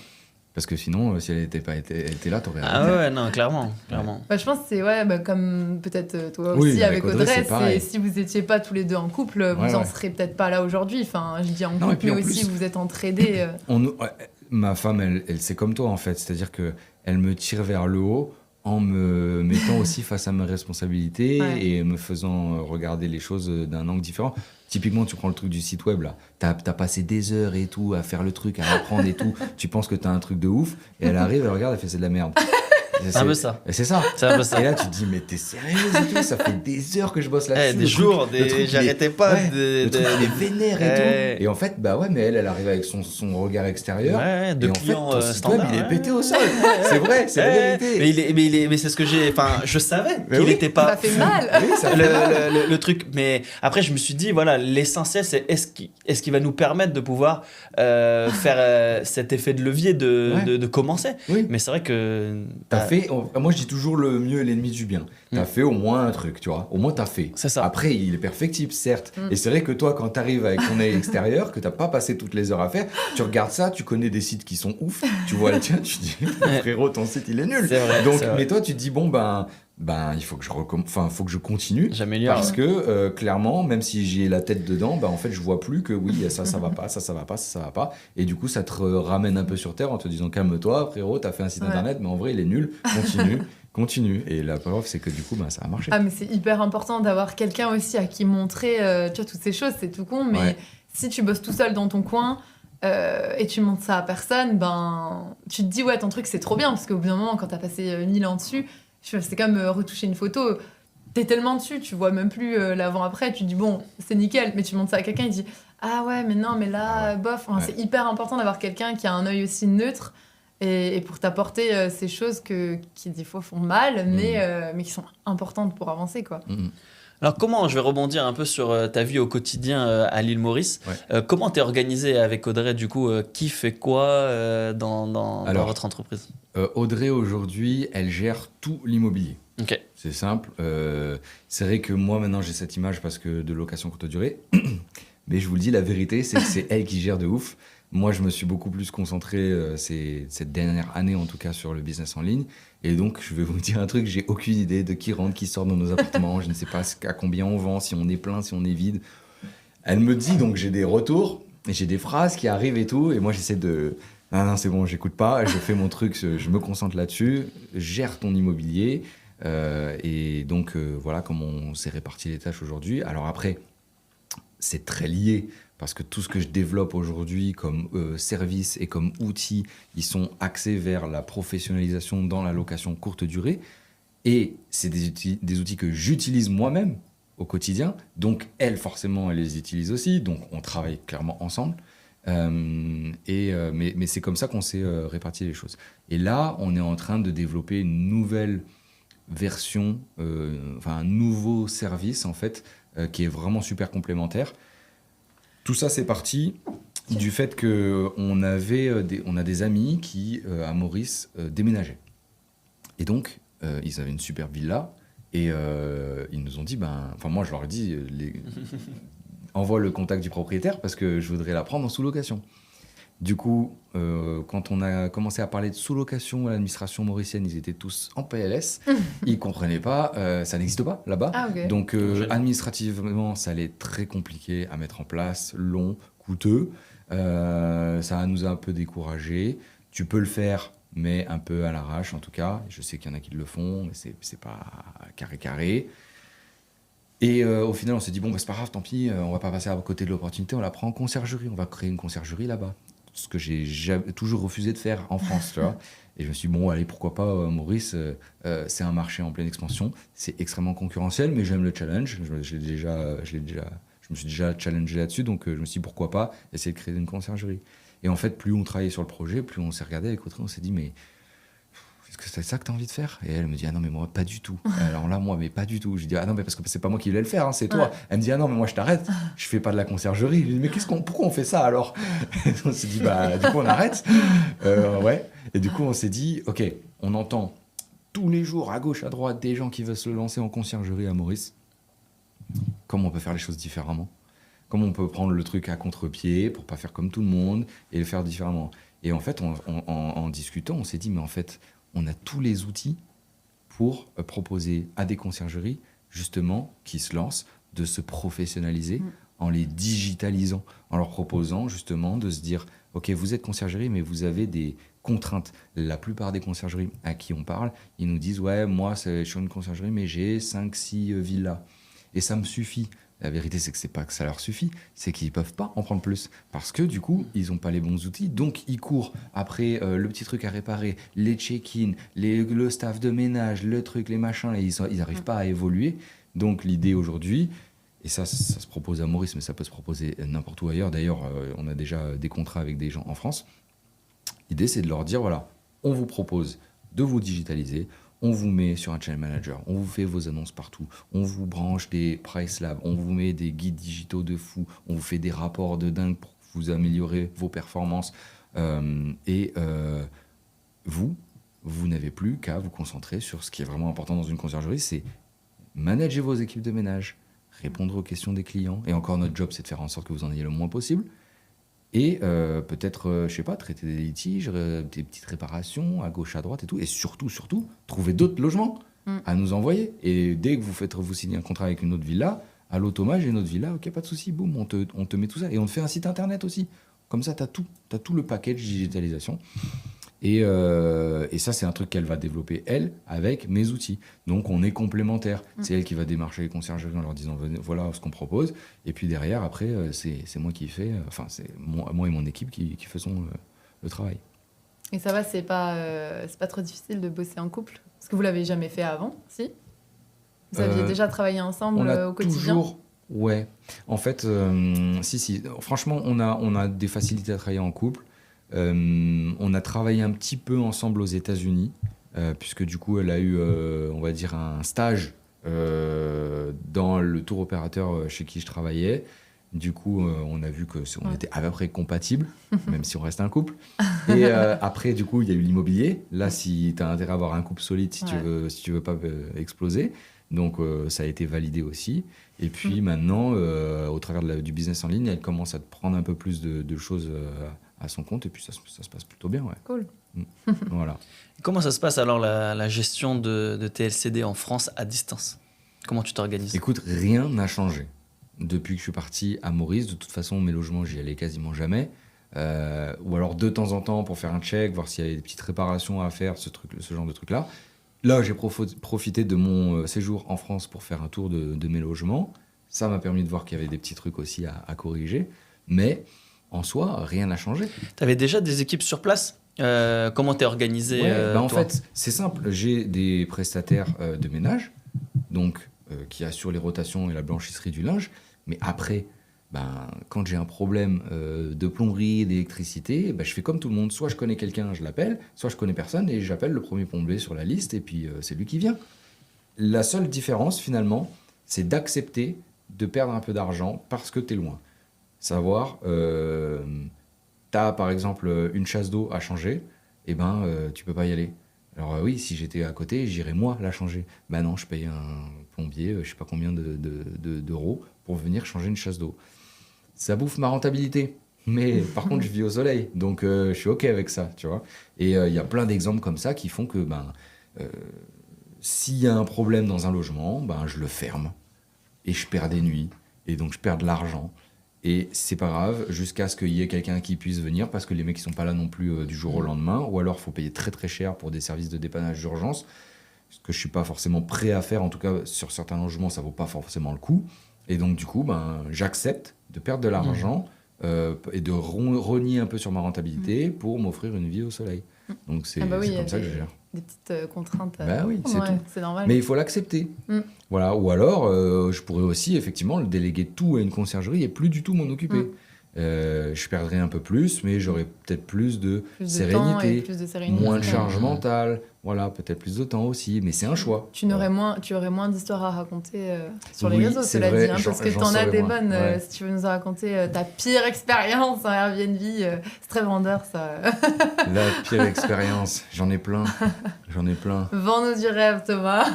Parce que sinon, si elle n'était pas été là, t'aurais arrêté. Ah ouais, non, clairement. Je pense que c'est comme peut-être toi aussi avec Audrey, si vous n'étiez pas tous les deux en couple, vous en serez peut-être pas là aujourd'hui. Enfin, je dis en couple, mais aussi vous êtes entraidés. Ma femme, elle c'est comme toi en fait, c'est-à-dire qu'elle me tire vers le haut en me mettant aussi face à mes responsabilités et me faisant regarder les choses d'un angle différent. Typiquement, tu prends le truc du site web, là. T'as passé des heures et tout à faire le truc, à apprendre et tout. Tu penses que t'as un truc de ouf. Et elle arrive, elle regarde, elle fait c'est de la merde. C'est un peu ça. Et c'est ça. C'est un peu ça. Et là, tu te dis, mais t'es sérieuse et tout. Ça fait des heures que je bosse là-dessus. Des jours, j'arrêtais pas. Le truc, il est vénère et tout. Et en fait, mais elle arrive avec son regard extérieur. De et en fait, ton site web, il est pété au sol. C'est vrai, c'est la vérité. Mais c'est ce que j'ai. Enfin, je savais qu'il était pas. Ça fait mal. Le truc. Mais après, je me suis dit, voilà, l'essentiel, c'est est-ce qu'il va nous permettre de pouvoir faire cet effet de levier de commencer. Mais c'est vrai que. Moi je dis toujours le mieux est l'ennemi du bien. T'as fait au moins un truc, tu vois. Au moins t'as fait. C'est ça. Après il est perfectible, certes. Et c'est vrai que toi quand t'arrives avec ton œil extérieur, que t'as pas passé toutes les heures à faire, tu regardes ça, tu connais des sites qui sont ouf, tu vois le tien, tu dis frérot ton site il est nul. C'est vrai, donc mais toi tu te dis il faut que je continue. J'améliore. Parce que clairement, même si j'ai la tête dedans, en fait je vois plus que ça va pas, ça va pas, ça va pas. Et du coup ça te ramène un peu sur terre en te disant calme-toi frérot, t'as fait un site internet mais en vrai il est nul, continue. Et la preuve c'est que du coup ça a marché. Ah mais c'est hyper important d'avoir quelqu'un aussi à qui montrer tu vois toutes ces choses, c'est tout con mais si tu bosses tout seul dans ton coin et tu montres ça à personne, tu te dis ouais ton truc c'est trop bien parce qu'au bout d'un moment quand t'as passé 1000 ans dessus, c'est comme retoucher une photo, t'es tellement dessus, tu vois même plus l'avant-après, tu te dis bon, c'est nickel, mais tu montres ça à quelqu'un, il dit ah ouais, mais non, mais là, bof. C'est hyper important d'avoir quelqu'un qui a un œil aussi neutre et pour t'apporter ces choses qui des fois font mal, mais qui sont importantes pour avancer, quoi. Alors comment, je vais rebondir un peu sur ta vie au quotidien à l'île Maurice. Comment t'es organisé avec Audrey du coup qui fait quoi dans votre entreprise? Audrey aujourd'hui, elle gère tout l'immobilier. Okay. C'est simple. C'est vrai que moi maintenant j'ai cette image parce que de location courte durée. Mais je vous le dis, la vérité c'est que c'est elle qui gère de ouf. Moi je me suis beaucoup plus concentré cette dernière année en tout cas sur le business en ligne. Et donc je vais vous dire un truc, j'ai aucune idée de qui rentre, qui sort dans nos appartements. Je ne sais pas à combien on vend, si on est plein, si on est vide. Elle me dit donc j'ai des retours, et j'ai des phrases qui arrivent et tout. Et moi j'essaie de... Non, c'est bon, j'écoute pas, je fais mon truc, je me concentre là-dessus, gère ton immobilier. Et donc, voilà comment on s'est réparti les tâches aujourd'hui. Alors après, c'est très lié, parce que tout ce que je développe aujourd'hui comme service et comme outils, ils sont axés vers la professionnalisation dans la location courte durée. Et c'est des outils que j'utilise moi-même. au quotidien. Donc, elle, forcément, elle les utilise aussi. Donc, on travaille clairement ensemble. Mais c'est comme ça qu'on s'est réparti les choses. Et là, on est en train de développer une nouvelle version, un nouveau service, en fait, qui est vraiment super complémentaire. Tout ça, c'est parti du fait qu'on a des amis qui, à Maurice, déménageaient. Et donc, ils avaient une super villa. Et ils nous ont dit, moi je leur ai dit, envoie le contact du propriétaire parce que je voudrais la prendre en sous-location. Du coup, quand on a commencé à parler de sous-location à l'administration mauricienne, ils étaient tous en PLS. Ils ne comprenaient pas, ça n'existe pas là-bas. Ah, okay. Donc administrativement, ça allait être très compliqué à mettre en place, long, coûteux. Ça nous a un peu découragés. Tu peux le faire, mais un peu à l'arrache en tout cas. Je sais qu'il y en a qui le font, mais c'est pas carré. Et au final, on s'est dit, c'est pas grave, tant pis, on va pas passer à côté de l'opportunité, on la prend en conciergerie, on va créer une conciergerie là-bas. Ce que j'ai toujours refusé de faire en France, tu vois. Et je me suis dit, allez, pourquoi pas, Maurice, c'est un marché en pleine expansion, c'est extrêmement concurrentiel, mais j'aime le challenge, je me suis déjà challengé là-dessus, donc je me suis dit, pourquoi pas essayer de créer une conciergerie. Et en fait, plus on travaillait sur le projet, plus on s'est regardé avec Audrey, on s'est dit, mais est-ce que c'est ça que tu as envie de faire? Et elle me dit, ah non, mais moi, pas du tout. Alors là, moi, mais pas du tout. Je dis, ah non, mais parce que c'est pas moi qui voulais le faire, hein, c'est toi. Elle me dit, ah non, mais moi, je t'arrête, je fais pas de la conciergerie. Je dis, mais pourquoi on fait ça alors? On s'est dit, du coup, on arrête. Ouais. Et du coup, on s'est dit, ok, on entend tous les jours, à gauche, à droite, des gens qui veulent se lancer en conciergerie à Maurice. Comment on peut faire les choses différemment? Comment on peut prendre le truc à contre-pied pour pas faire comme tout le monde et le faire différemment? Et en fait, en discutant, on s'est dit, mais en fait, on a tous les outils pour proposer à des conciergeries, justement, qui se lancent, de se professionnaliser en les digitalisant, en leur proposant, justement, de se dire, OK, vous êtes conciergerie, mais vous avez des contraintes. La plupart des conciergeries à qui on parle, ils nous disent, ouais, moi, je suis une conciergerie, mais j'ai 5-6 villas. Et ça me suffit. La vérité, c'est que c'est pas que ça leur suffit, c'est qu'ils peuvent pas en prendre plus. Parce que du coup, ils ont pas les bons outils, donc ils courent après le petit truc à réparer, les check-in, le staff de ménage, le truc, les machins, et ils arrivent pas à évoluer. Donc l'idée aujourd'hui, et ça se propose à Maurice, mais ça peut se proposer n'importe où ailleurs. D'ailleurs, on a déjà des contrats avec des gens en France. L'idée, c'est de leur dire, voilà, on vous propose de vous digitaliser, on vous met sur un channel manager, on vous fait vos annonces partout, on vous branche des price labs, on vous met des guides digitaux de fou, on vous fait des rapports de dingue pour vous améliorer vos performances. Vous n'avez plus qu'à vous concentrer sur ce qui est vraiment important dans une conciergerie, c'est manager vos équipes de ménage, répondre aux questions des clients. Et encore, notre job, c'est de faire en sorte que vous en ayez le moins possible. Et peut-être, je sais pas, traiter des litiges, des petites réparations à gauche, à droite et tout. Et surtout, trouver d'autres logements à nous envoyer. Et dès que vous signez un contrat avec une autre villa, à l'automate, j'ai une autre villa, ok, pas de souci, boum, on te met tout ça. Et on te fait un site internet aussi. Comme ça, t'as tout le package digitalisation. Et ça, c'est un truc qu'elle va développer, elle, avec mes outils. Donc, on est complémentaires. C'est elle qui va démarcher les conciergeries en leur disant, voilà ce qu'on propose. Et puis derrière, après, c'est moi qui fais, c'est moi et mon équipe qui faisons le travail. Et ça va, c'est pas trop difficile de bosser en couple? Parce que vous l'avez jamais fait avant, si? Vous aviez déjà travaillé ensemble au quotidien? Ouais. En fait, si. Franchement, on a des facilités à travailler en couple. On a travaillé un petit peu ensemble aux États-Unis, puisque du coup, elle a eu, on va dire, un stage dans le tour opérateur chez qui je travaillais. Du coup, on a vu qu'on était à peu près compatibles, même si on reste un couple. Et après, du coup, il y a eu l'immobilier. Là, si tu as intérêt à avoir un couple solide, si tu veux pas exploser. Donc, ça a été validé aussi. Et puis maintenant, au travers du business en ligne, elle commence à prendre un peu plus de choses à son compte. Et puis, ça se passe plutôt bien. Ouais. Cool. Voilà. Comment ça se passe alors la gestion de TLCD en France à distance? Comment tu t'organises? Écoute, rien n'a changé. Depuis que je suis parti à Maurice, de toute façon, mes logements, j'y allais quasiment jamais. Ou alors de temps en temps pour faire un check, voir s'il y avait des petites réparations à faire, ce genre de truc-là. Là, j'ai profité de mon séjour en France pour faire un tour de mes logements. Ça m'a permis de voir qu'il y avait des petits trucs aussi à corriger. Mais en soi, rien n'a changé. Tu avais déjà des équipes sur place? Comment t'es organisé? En fait, c'est simple. J'ai des prestataires de ménage. Donc, qui assure les rotations et la blanchisserie du linge. Mais après, quand j'ai un problème de plomberie, d'électricité, je fais comme tout le monde. Soit je connais quelqu'un, je l'appelle, soit je connais personne et j'appelle le premier plombier sur la liste et puis c'est lui qui vient. La seule différence, finalement, c'est d'accepter de perdre un peu d'argent parce que tu es loin. Savoir, tu as par exemple une chasse d'eau à changer, tu peux pas y aller. Alors oui, si j'étais à côté, j'irais moi la changer. Non, je paye un plombier, je sais pas combien d'euros pour venir changer une chasse d'eau. Ça bouffe ma rentabilité. Mais par contre, je vis au soleil, donc je suis OK avec ça, tu vois. Et il y a plein d'exemples comme ça qui font que s'il y a un problème dans un logement, je le ferme. Et je perds des nuits. Et donc, je perds de l'argent. Et c'est pas grave, jusqu'à ce qu'il y ait quelqu'un qui puisse venir, parce que les mecs, ils sont pas là non plus du jour au lendemain. Ou alors, il faut payer très très cher pour des services de dépannage d'urgence. Ce que je suis pas forcément prêt à faire. En tout cas, sur certains logements, ça vaut pas forcément le coup. Et donc, du coup, j'accepte de perdre de l'argent et de renier un peu sur ma rentabilité pour m'offrir une vie au soleil. Donc, c'est comme ça que je gère. Des petites contraintes. Oui, c'est tout. C'est normal. Mais il faut l'accepter. Voilà. Ou alors, je pourrais aussi, effectivement, le déléguer tout à une conciergerie et plus du tout m'en occuper. Je perdrais un peu plus, mais j'aurais peut-être plus de sérénité, moins de charge mentale, voilà, peut-être plus de temps aussi, mais c'est un choix. Tu aurais moins d'histoires à raconter sur les réseaux, cela dit, parce que tu en as des bonnes. Si tu veux nous raconter ta pire expérience en Airbnb, c'est très vendeur, ça. La pire expérience, j'en ai plein. Vends-nous du rêve, Thomas,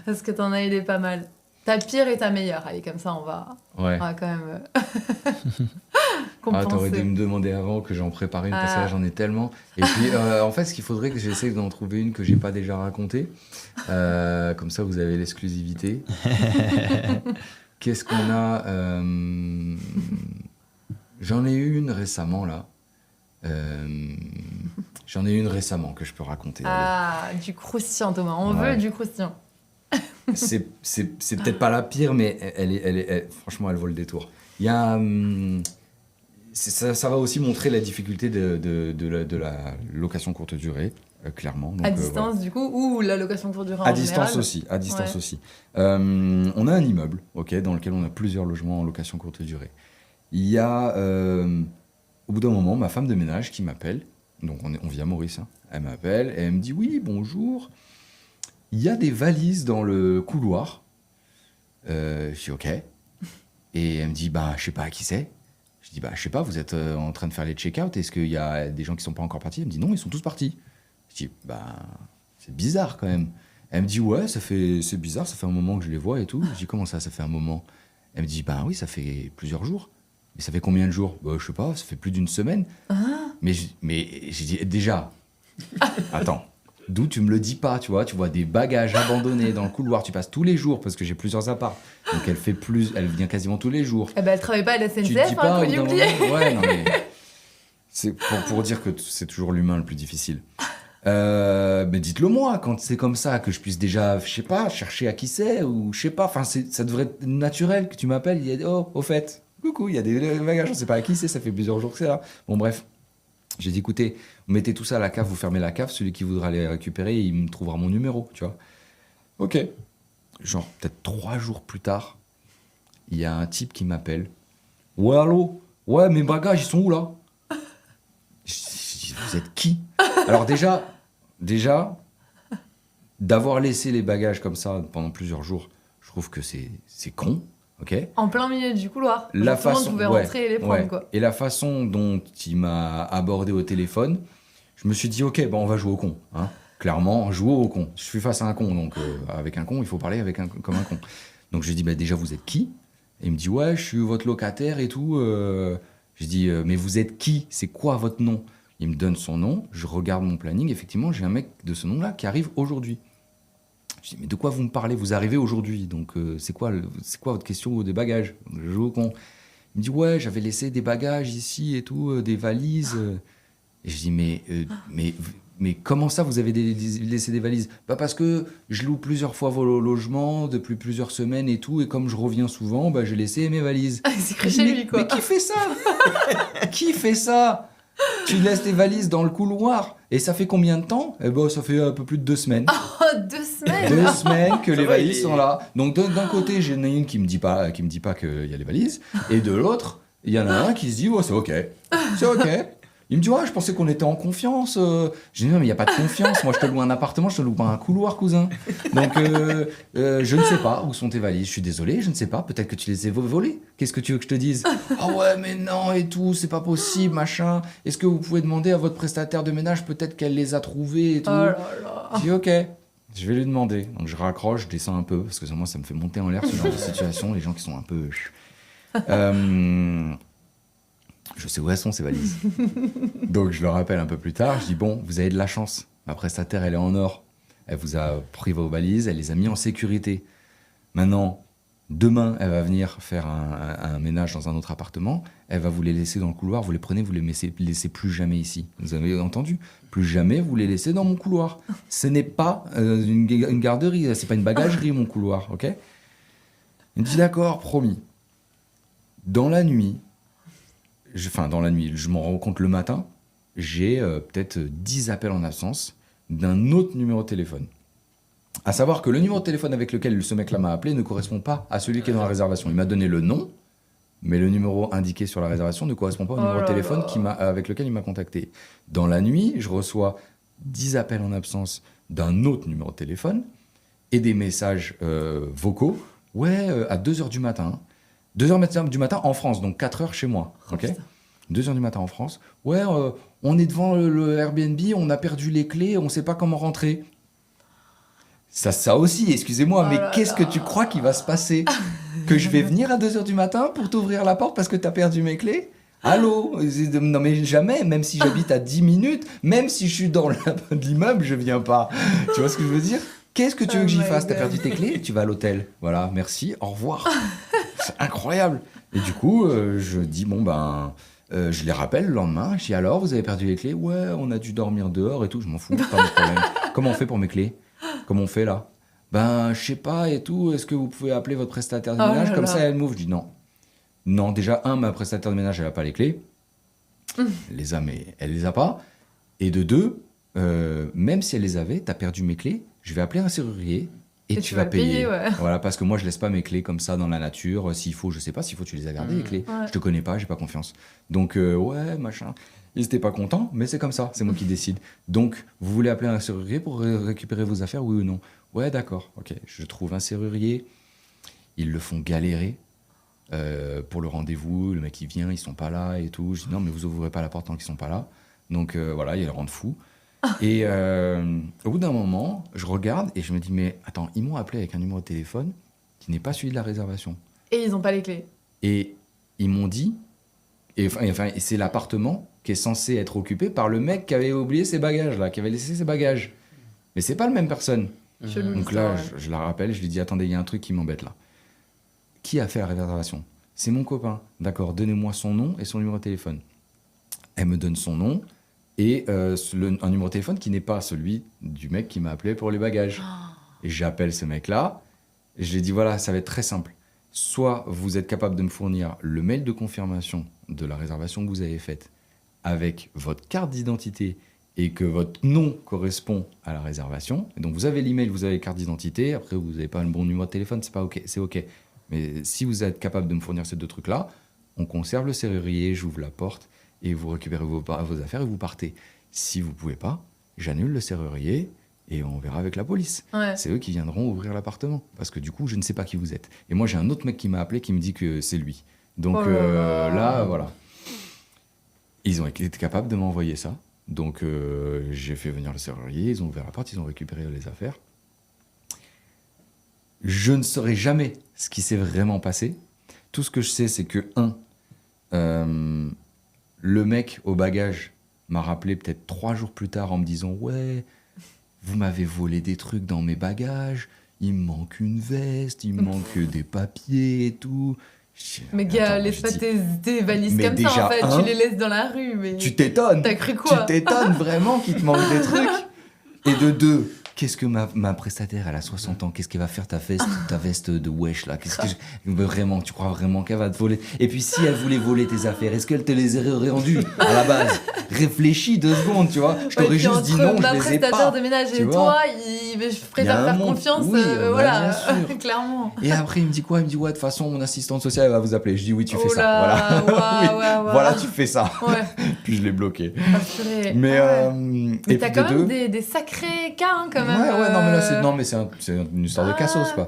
parce que t'en as aidé pas mal. Ta pire et ta meilleure. Allez, comme ça, on va quand même compenser. T'aurais dû me demander avant que j'en préparais une, parce que là, j'en ai tellement. Et puis, en fait, ce qu'il faudrait que j'essaie d'en trouver une que j'ai pas déjà racontée. Comme ça, vous avez l'exclusivité. Qu'est-ce qu'on a J'en ai eu une récemment, là. J'en ai une récemment que je peux raconter. Du croustillant, Thomas. On veut du croustillant. c'est peut-être pas la pire, mais elle, franchement, elle vaut le détour. Il y a, ça va aussi montrer la difficulté de la location courte durée, clairement. Donc, à distance, du coup, ou la location courte durée en général. À distance aussi. On a un immeuble, dans lequel on a plusieurs logements en location courte durée. Il y a, au bout d'un moment, ma femme de ménage qui m'appelle. Donc, on vit à Maurice. Hein. Elle m'appelle et elle me dit « Oui, bonjour. Il y a des valises dans le couloir. » Je dis « OK. » Et elle me dit « je sais pas à qui c'est. » Je dis « je sais pas, vous êtes en train de faire les check-out. Est-ce qu'il y a des gens qui sont pas encore partis ?» Elle me dit « Non, ils sont tous partis. » Je dis « c'est bizarre quand même. » Elle me dit « Ouais, c'est bizarre, ça fait un moment que je les vois et tout. » Je dis « Comment ça fait un moment ?» Elle me dit « Oui, ça fait plusieurs jours. » Mais ça fait combien de jours ? Je sais pas, ça fait plus d'une semaine. Mais j'ai dit déjà, attends, d'où tu me le dis pas, tu vois des bagages abandonnés dans le couloir, tu passes tous les jours parce que j'ai plusieurs apparts. Donc elle vient quasiment tous les jours. Elle travaille pas à la SNCF, comme j'ai oublié. Ouais, non mais c'est pour dire que c'est toujours l'humain le plus difficile. Mais dites-le moi quand c'est comme ça, que je puisse déjà, je sais pas, chercher à qui c'est ou je sais pas. Enfin, ça devrait être naturel que tu m'appelles. Il y a au fait. Coucou, il y a des bagages, je ne sais pas à qui c'est, ça fait plusieurs jours que c'est là. Bon, bref. J'ai dit, écoutez, vous mettez tout ça à la cave, vous fermez la cave, celui qui voudra les récupérer, il me trouvera mon numéro, tu vois. OK. Genre, peut-être 3 jours plus tard, il y a un type qui m'appelle. Ouais, allô ? Ouais, mes bagages, ils sont où, là ? Je dis, vous êtes qui ? Alors déjà, d'avoir laissé les bagages comme ça pendant plusieurs jours, je trouve que c'est con. Okay. En plein milieu du couloir. Tout le monde pouvait rentrer et les prendre, quoi. Et la façon dont il m'a abordé au téléphone, je me suis dit, OK, on va jouer au con. Hein. Clairement, jouer au con. Je suis face à un con, donc avec un con, il faut parler comme un con. Donc je lui ai dit, déjà, vous êtes qui ? Et il me dit, ouais, je suis votre locataire et tout. Je dis, mais vous êtes qui ? C'est quoi votre nom ? Il me donne son nom, je regarde mon planning. Effectivement, j'ai un mec de ce nom-là qui arrive aujourd'hui. Je dis, mais de quoi vous me parlez ? Vous arrivez aujourd'hui, donc c'est quoi votre question des bagages ? Je joue au con. Il me dit, ouais, j'avais laissé des bagages ici et tout, des valises. Et je dis, mais comment ça, vous avez laissé des valises ? Parce que je loue plusieurs fois vos logements depuis plusieurs semaines et tout, et comme je reviens souvent, j'ai laissé mes valises. C'est chez lui, quoi. Mais qui fait ça ? Qui fait ça ? Tu laisses tes valises dans le couloir. Et ça fait combien de temps ? Eh ben, ça fait un peu plus de 2 semaines. Oh, 2 semaines 2 semaines que les va, valises sont là. Donc d'un côté, j'en ai une qui me dit pas qu'il y a les valises. Et de l'autre, il y en a un qui se dit, c'est ok. C'est ok. Il me dit, je pensais qu'on était en confiance. J'ai dit, non, mais il n'y a pas de confiance. Moi, je te loue un appartement, je te loue pas un couloir, cousin. Donc, je ne sais pas où sont tes valises. Je suis désolé, je ne sais pas. Peut-être que tu les as volées. Qu'est-ce que tu veux que je te dise ? Ah ouais, mais non, et tout, c'est pas possible, machin. Est-ce que vous pouvez demander à votre prestataire de ménage, peut-être qu'elle les a trouvées et tout. Oh là là. Je dis, ok, je vais lui demander. Donc, je raccroche, je descends un peu, parce que moi, ça me fait monter en l'air ce genre de situation. Les gens qui sont un peu... Je sais où elles sont, ces valises. Donc, je le rappelle un peu plus tard. Je dis, bon, vous avez de la chance. Ma prestataire, elle est en or. Elle vous a pris vos valises, elle les a mis en sécurité. Maintenant, demain, elle va venir faire un ménage dans un autre appartement. Elle va vous les laisser dans le couloir. Vous les prenez, vous les laissez plus jamais ici. Vous avez entendu ? Plus jamais vous les laissez dans mon couloir. Ce n'est pas une garderie, c'est pas une bagagerie, mon couloir, ok ? Il me dit, d'accord, promis. Dans la nuit, je m'en rends compte le matin, j'ai peut-être 10 appels en absence d'un autre numéro de téléphone. À savoir que le numéro de téléphone avec lequel ce mec-là m'a appelé ne correspond pas à celui qui est dans la réservation. Il m'a donné le nom, mais le numéro indiqué sur la réservation ne correspond pas au numéro de téléphone avec lequel il m'a contacté. Dans la nuit, je reçois 10 appels en absence d'un autre numéro de téléphone et des messages vocaux. À 2h du matin. 2h du matin en France, donc 4h chez moi. Ok. 2h du matin en France. On est devant le Airbnb, on a perdu les clés, on ne sait pas comment rentrer. Ça aussi, excusez-moi, mais qu'est-ce que tu crois qu'il va se passer ? Que je vais venir à 2h du matin pour t'ouvrir la porte parce que tu as perdu mes clés ? Allô ? Non mais jamais, même si j'habite à 10 minutes, même si je suis dans l'immeuble, je viens pas. Tu vois ce que je veux dire ? Qu'est-ce que tu veux que j'y fasse ? T'as perdu tes clés ? Tu vas à l'hôtel. Voilà, merci, au revoir. C'est incroyable. Et du coup, je dis, je les rappelle le lendemain. Je dis, alors, vous avez perdu les clés ? Ouais, on a dû dormir dehors et tout. Je m'en fous, pas mon problème. Comment on fait pour mes clés ? Comment on fait là ? Je sais pas et tout. Est-ce que vous pouvez appeler votre prestataire de ménage ? Comme ça, elle m'ouvre. Je dis non. Non, déjà, ma prestataire de ménage, elle n'a pas les clés. Elle les a, mais elle les a pas. Et de 2, même si elle les avait, t'as perdu mes clés, je vais appeler un serrurier. Et tu vas payer. Voilà, parce que moi, je laisse pas mes clés comme ça dans la nature. S'il faut, je sais pas, s'il faut, tu les as gardées, les clés. Ouais. Je te connais pas, j'ai pas confiance. Donc, machin. Ils étaient pas contents, mais c'est comme ça, c'est moi qui décide. Donc, vous voulez appeler un serrurier pour récupérer vos affaires, oui ou non ? Ouais, d'accord, ok. Je trouve un serrurier. Ils le font galérer pour le rendez-vous. Le mec, il vient, ils sont pas là et tout. Je dis non, mais vous ouvrez pas la porte tant qu'ils sont pas là. Donc, voilà, il le rend fou. Et au bout d'un moment, je regarde et je me dis, mais attends, ils m'ont appelé avec un numéro de téléphone qui n'est pas celui de la réservation. Et ils n'ont pas les clés. Et ils m'ont dit, et c'est l'appartement qui est censé être occupé par le mec qui avait oublié ses bagages, là, qui avait laissé ses bagages. Mais c'est pas la même personne. Donc là, je la rappelle, je lui dis, attendez, il y a un truc qui m'embête là. Qui a fait la réservation ? C'est mon copain. D'accord, donnez-moi son nom et son numéro de téléphone. Elle me donne son nom. Et un numéro de téléphone qui n'est pas celui du mec qui m'a appelé pour les bagages. Et j'appelle ce mec-là, et je lui dis, voilà, ça va être très simple. Soit vous êtes capable de me fournir le mail de confirmation de la réservation que vous avez faite avec votre carte d'identité et que votre nom correspond à la réservation. Et donc vous avez l'email, vous avez la carte d'identité, après vous n'avez pas le bon numéro de téléphone, c'est pas ok, c'est ok. Mais si vous êtes capable de me fournir ces 2 trucs-là, on conserve le serrurier, j'ouvre la porte, et vous récupérez vos affaires et vous partez. Si vous ne pouvez pas, j'annule le serrurier et on verra avec la police. Ouais. C'est eux qui viendront ouvrir l'appartement. Parce que du coup, je ne sais pas qui vous êtes. Et moi, j'ai un autre mec qui m'a appelé qui me dit que c'est lui. Donc là, voilà. Ils ont été capables de m'envoyer ça. Donc j'ai fait venir le serrurier, ils ont ouvert la porte, ils ont récupéré les affaires. Je ne saurai jamais ce qui s'est vraiment passé. Tout ce que je sais, c'est que, le mec au bagage m'a rappelé peut-être 3 jours plus tard en me disant « Ouais, vous m'avez volé des trucs dans mes bagages, il me manque une veste, il me manque des papiers et tout. » Mais gars, laisse pas tes valises comme ça, en fait, tu les laisses dans la rue. Mais... Tu t'étonnes. T'as cru quoi ? Tu t'étonnes vraiment qu'il te manque des trucs. Et de 2, qu'est-ce que ma prestataire, elle a 60 ans, qu'est-ce qu'elle va faire ta veste de wesh là, vraiment, tu crois vraiment qu'elle va te voler? Et puis si elle voulait voler tes affaires, est-ce qu'elle te les aurait rendues à la base? Réfléchis 2 secondes, tu vois. Je t'aurais juste dit non, je les ai pas. Ma prestataire de ménage et toi, je préfère faire confiance, voilà, clairement. Et après il me dit quoi? Il me dit ouais, de toute façon mon assistante sociale elle va vous appeler. Je dis oui, tu fais ça. Voilà. Voilà, tu fais ça. Ouais. Puis je l'ai bloqué. Mais t'as quand même des sacrés cas hein, quand même. Ouais, non mais là c'est une histoire de cassos quoi.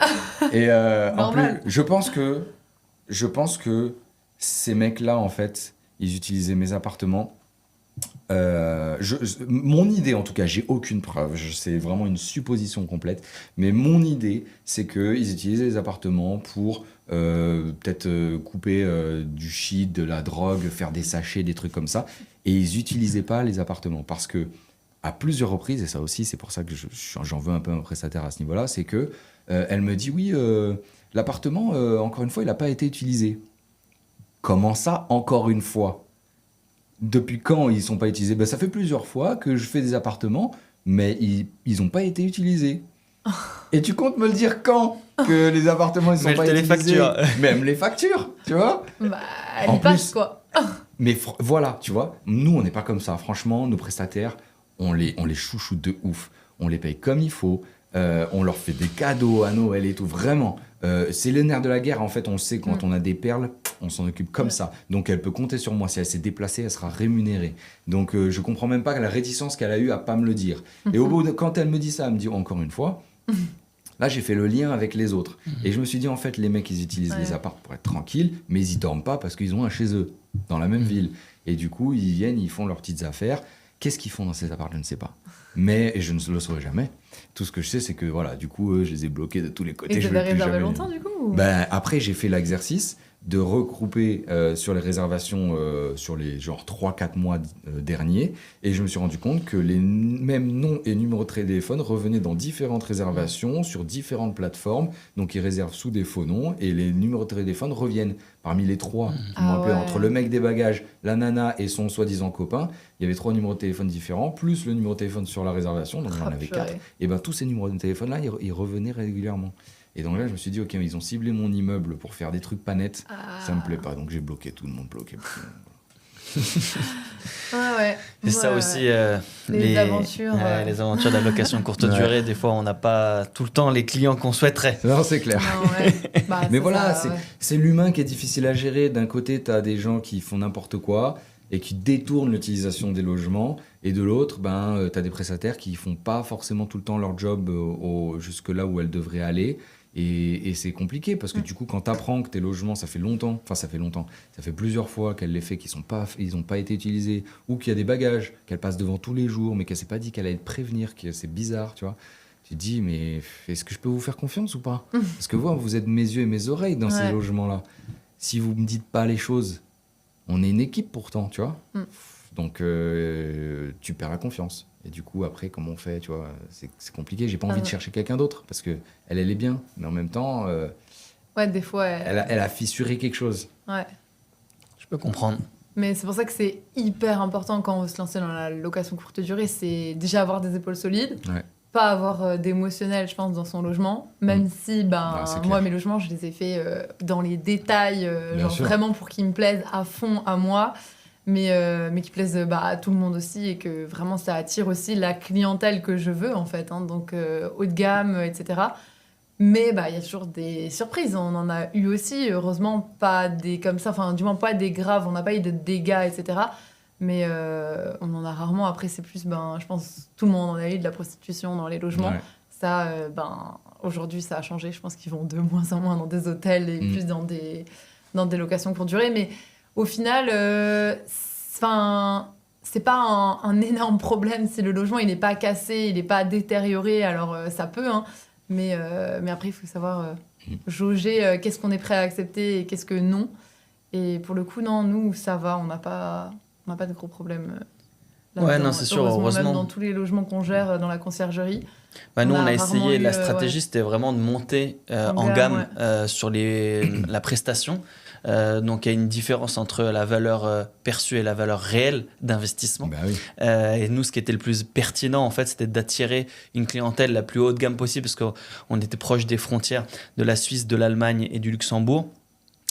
Et en plus, je pense que ces mecs-là en fait, ils utilisaient mes appartements. Mon idée en tout cas, j'ai aucune preuve, c'est vraiment une supposition complète, mais mon idée c'est qu'ils utilisaient les appartements pour peut-être couper du shit, de la drogue, faire des sachets, des trucs comme ça, et ils n'utilisaient pas les appartements parce que à plusieurs reprises, et ça aussi c'est pour ça que j'en veux un peu un prestataire à ce niveau-là, c'est que elle me dit oui, l'appartement encore une fois il n'a pas été utilisé. Comment ça encore une fois? Depuis quand ils ne sont pas utilisés? Ça fait plusieurs fois que je fais des appartements, mais ils n'ont pas été utilisés. Et tu comptes me le dire quand que les appartements ils sont pas utilisés? Les factures. Même les factures, tu vois? Elle passe quoi. Mais voilà, tu vois, nous on n'est pas comme ça. Franchement, nos prestataires, on les chouchoute de ouf. On les paye comme il faut. On leur fait des cadeaux à Noël et tout, vraiment. C'est le nerf de la guerre, en fait, on sait quand on a des perles, on s'en occupe comme ça. Donc elle peut compter sur moi, si elle s'est déplacée, elle sera rémunérée. Donc je comprends même pas la réticence qu'elle a eue à pas me le dire. Et au bout quand elle me dit ça, elle me dit encore une fois, là j'ai fait le lien avec les autres. Et je me suis dit en fait, les mecs ils utilisent les apparts pour être tranquilles, mais ils dorment pas parce qu'ils ont un chez eux, dans la même ville. Et du coup ils viennent, ils font leurs petites affaires. Qu'est-ce qu'ils font dans ces apparts, je ne sais pas. Mais je ne le saurai jamais. Tout ce que je sais, c'est que voilà, du coup, je les ai bloqués de tous les côtés. Et tu avais réservé longtemps, du coup Après, j'ai fait l'exercice de regrouper sur les réservations sur les genre 3-4 mois derniers. Et je me suis rendu compte que les mêmes noms et numéros de téléphone revenaient dans différentes réservations, sur différentes plateformes. Donc, ils réservent sous des faux noms et les numéros de téléphone reviennent. Parmi les 3 qui m'ont appelé, entre le mec des bagages, la nana et son soi-disant copain, il y avait 3 numéros de téléphone différents, plus le numéro de téléphone sur la réservation, donc j'en avais 4. Et tous ces numéros de téléphone-là, ils revenaient régulièrement. Et donc là, je me suis dit, ok, ils ont ciblé mon immeuble pour faire des trucs pas nets, ça me plaît pas, donc j'ai bloqué tout le monde, C'est ça aussi, les aventures. Les aventures de la location courte durée, des fois on n'a pas tout le temps les clients qu'on souhaiterait. Non, c'est clair. Mais voilà, c'est l'humain qui est difficile à gérer. D'un côté, tu as des gens qui font n'importe quoi et qui détournent l'utilisation des logements. Et de l'autre, tu as des prestataires qui font pas forcément tout le temps leur job jusque là où elles devraient aller. Et c'est compliqué parce que du coup, quand tu apprends que tes logements, ça fait plusieurs fois qu'elle les fait, ils n'ont pas été utilisés, ou qu'il y a des bagages qu'elle passe devant tous les jours, mais qu'elle s'est pas dit qu'elle allait te prévenir, que c'est bizarre, tu vois. Tu te dis, mais est-ce que je peux vous faire confiance ou pas? Parce que vous êtes mes yeux et mes oreilles dans ces logements-là. Si vous me dites pas les choses, on est une équipe pourtant, tu vois. Donc, tu perds la confiance. Et du coup, après, comment on fait, tu vois, c'est compliqué. J'ai pas envie de chercher quelqu'un d'autre parce que elle est bien, mais en même temps, des fois, elle a fissuré quelque chose. Ouais. Je peux comprendre. Mais c'est pour ça que c'est hyper important quand on veut se lancer dans la location courte durée, c'est déjà avoir des épaules solides, pas avoir d'émotionnel, je pense, dans son logement, même si, moi, mes logements, je les ai faits dans les détails, vraiment pour qu'ils me plaisent à fond à moi. Mais qui plaisent à tout le monde aussi et que vraiment ça attire aussi la clientèle que je veux en fait, donc haut de gamme, etc. Mais il y a toujours des surprises, on en a eu aussi, heureusement pas des comme ça, enfin du moins pas des graves, on n'a pas eu de dégâts, etc. Mais on en a rarement. Après c'est plus, je pense tout le monde en a eu de la prostitution dans les logements. Ça, aujourd'hui ça a changé, je pense qu'ils vont de moins en moins dans des hôtels et plus dans des locations courte durée, mais au final, c'est pas un énorme problème si le logement il n'est pas cassé, il n'est pas détérioré, alors ça peut, mais après il faut savoir jauger qu'est-ce qu'on est prêt à accepter et qu'est-ce que non. Et pour le coup, non, nous ça va, on n'a pas de gros problèmes Ouais, non, c'est sûr, heureusement. Même dans tous les logements qu'on gère dans la conciergerie. Bah, nous, on a essayé, la stratégie, c'était vraiment de monter en gamme sur la prestation. Donc, il y a une différence entre la valeur perçue et la valeur réelle d'investissement. Bah oui. Et nous, ce qui était le plus pertinent, en fait, c'était d'attirer une clientèle la plus haut de gamme possible, parce qu'on était proche des frontières de la Suisse, de l'Allemagne et du Luxembourg.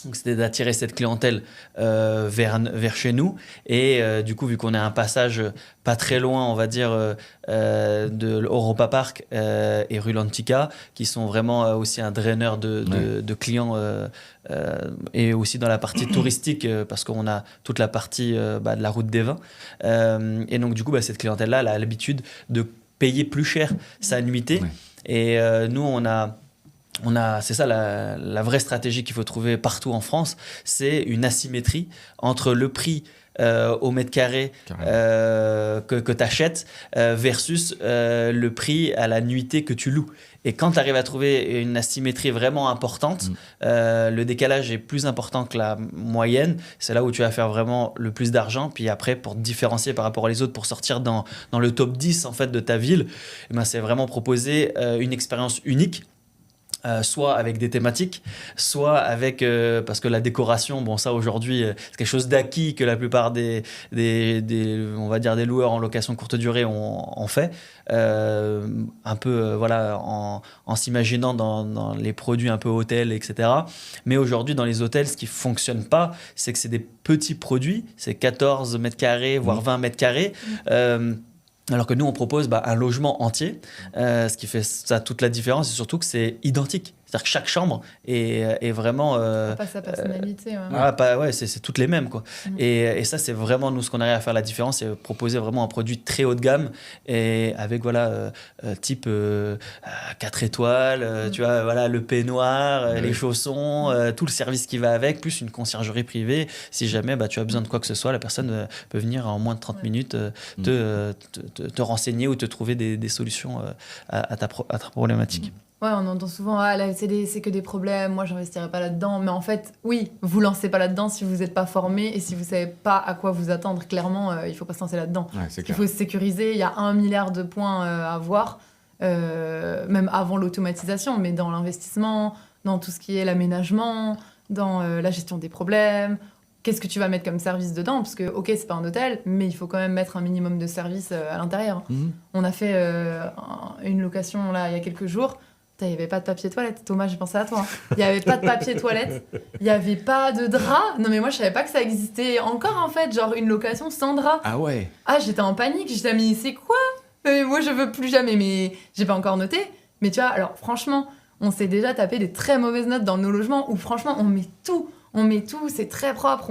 Donc, c'était d'attirer cette clientèle vers chez nous. Et du coup, vu qu'on a un passage pas très loin, on va dire, de l'Europa Park et rue Lantica, qui sont vraiment aussi un draineur de clients, et aussi dans la partie touristique, parce qu'on a toute la partie de la route des vins. Et donc, du coup, cette clientèle-là, elle a l'habitude de payer plus cher sa nuitée. Ouais. Et nous, c'est ça la vraie stratégie qu'il faut trouver partout en France, c'est une asymétrie entre le prix au mètre carré que tu achètes versus le prix à la nuitée que tu loues. Et quand tu arrives à trouver une asymétrie vraiment importante, le décalage est plus important que la moyenne. C'est là où tu vas faire vraiment le plus d'argent. Puis après, pour te différencier par rapport aux autres, pour sortir dans le top 10 en fait, de ta ville, c'est vraiment proposer une expérience unique. Soit avec des thématiques, soit avec parce que la décoration, bon ça aujourd'hui c'est quelque chose d'acquis que la plupart des on va dire des loueurs en location courte durée ont fait un peu voilà en s'imaginant dans les produits un peu hôtels, etc. Mais aujourd'hui dans les hôtels, ce qui fonctionne pas, c'est que c'est des petits produits, c'est 14 mètres carrés voire 20 mètres carrés. Alors que nous, on propose un logement entier, ce qui fait ça toute la différence, et surtout que c'est identique. C'est-à-dire que chaque chambre est vraiment... pas sa personnalité. C'est toutes les mêmes, quoi. Et ça, c'est vraiment, nous, ce qu'on arrive à faire la différence, c'est proposer vraiment un produit très haut de gamme, et avec, type 4 étoiles, tu vois, voilà, le peignoir, les chaussons, tout le service qui va avec, plus une conciergerie privée. Si jamais tu as besoin de quoi que ce soit, la personne peut venir en moins de 30 minutes te renseigner ou te trouver des solutions à ta problématique. Ouais, on entend souvent la LCD, c'est que des problèmes, moi j'investirais pas là-dedans. Mais en fait, oui, vous lancez pas là-dedans si vous n'êtes pas formé et si vous savez pas à quoi vous attendre. Clairement, il faut pas se lancer là-dedans. Il faut se sécuriser, il y a 1 milliard de points à voir, même avant l'automatisation, mais dans l'investissement, dans tout ce qui est l'aménagement, dans la gestion des problèmes. Qu'est-ce que tu vas mettre comme service dedans ? Parce que, ok, c'est pas un hôtel, mais il faut quand même mettre un minimum de services à l'intérieur. On a fait une location là il y a quelques jours. Il n'y avait pas de papier toilette. Thomas, j'ai pensé à toi. Il n'y avait pas de papier toilette. Il n'y avait pas de drap. Non, mais moi, je savais pas que ça existait encore, en fait. Genre, une location sans drap. Ah ouais. Ah, j'étais en panique. J'étais mais c'est quoi ? Moi, je veux plus jamais. Mais j'ai pas encore noté. Mais tu vois, alors, franchement, on s'est déjà tapé des très mauvaises notes dans nos logements où, franchement, on met tout. C'est très propre.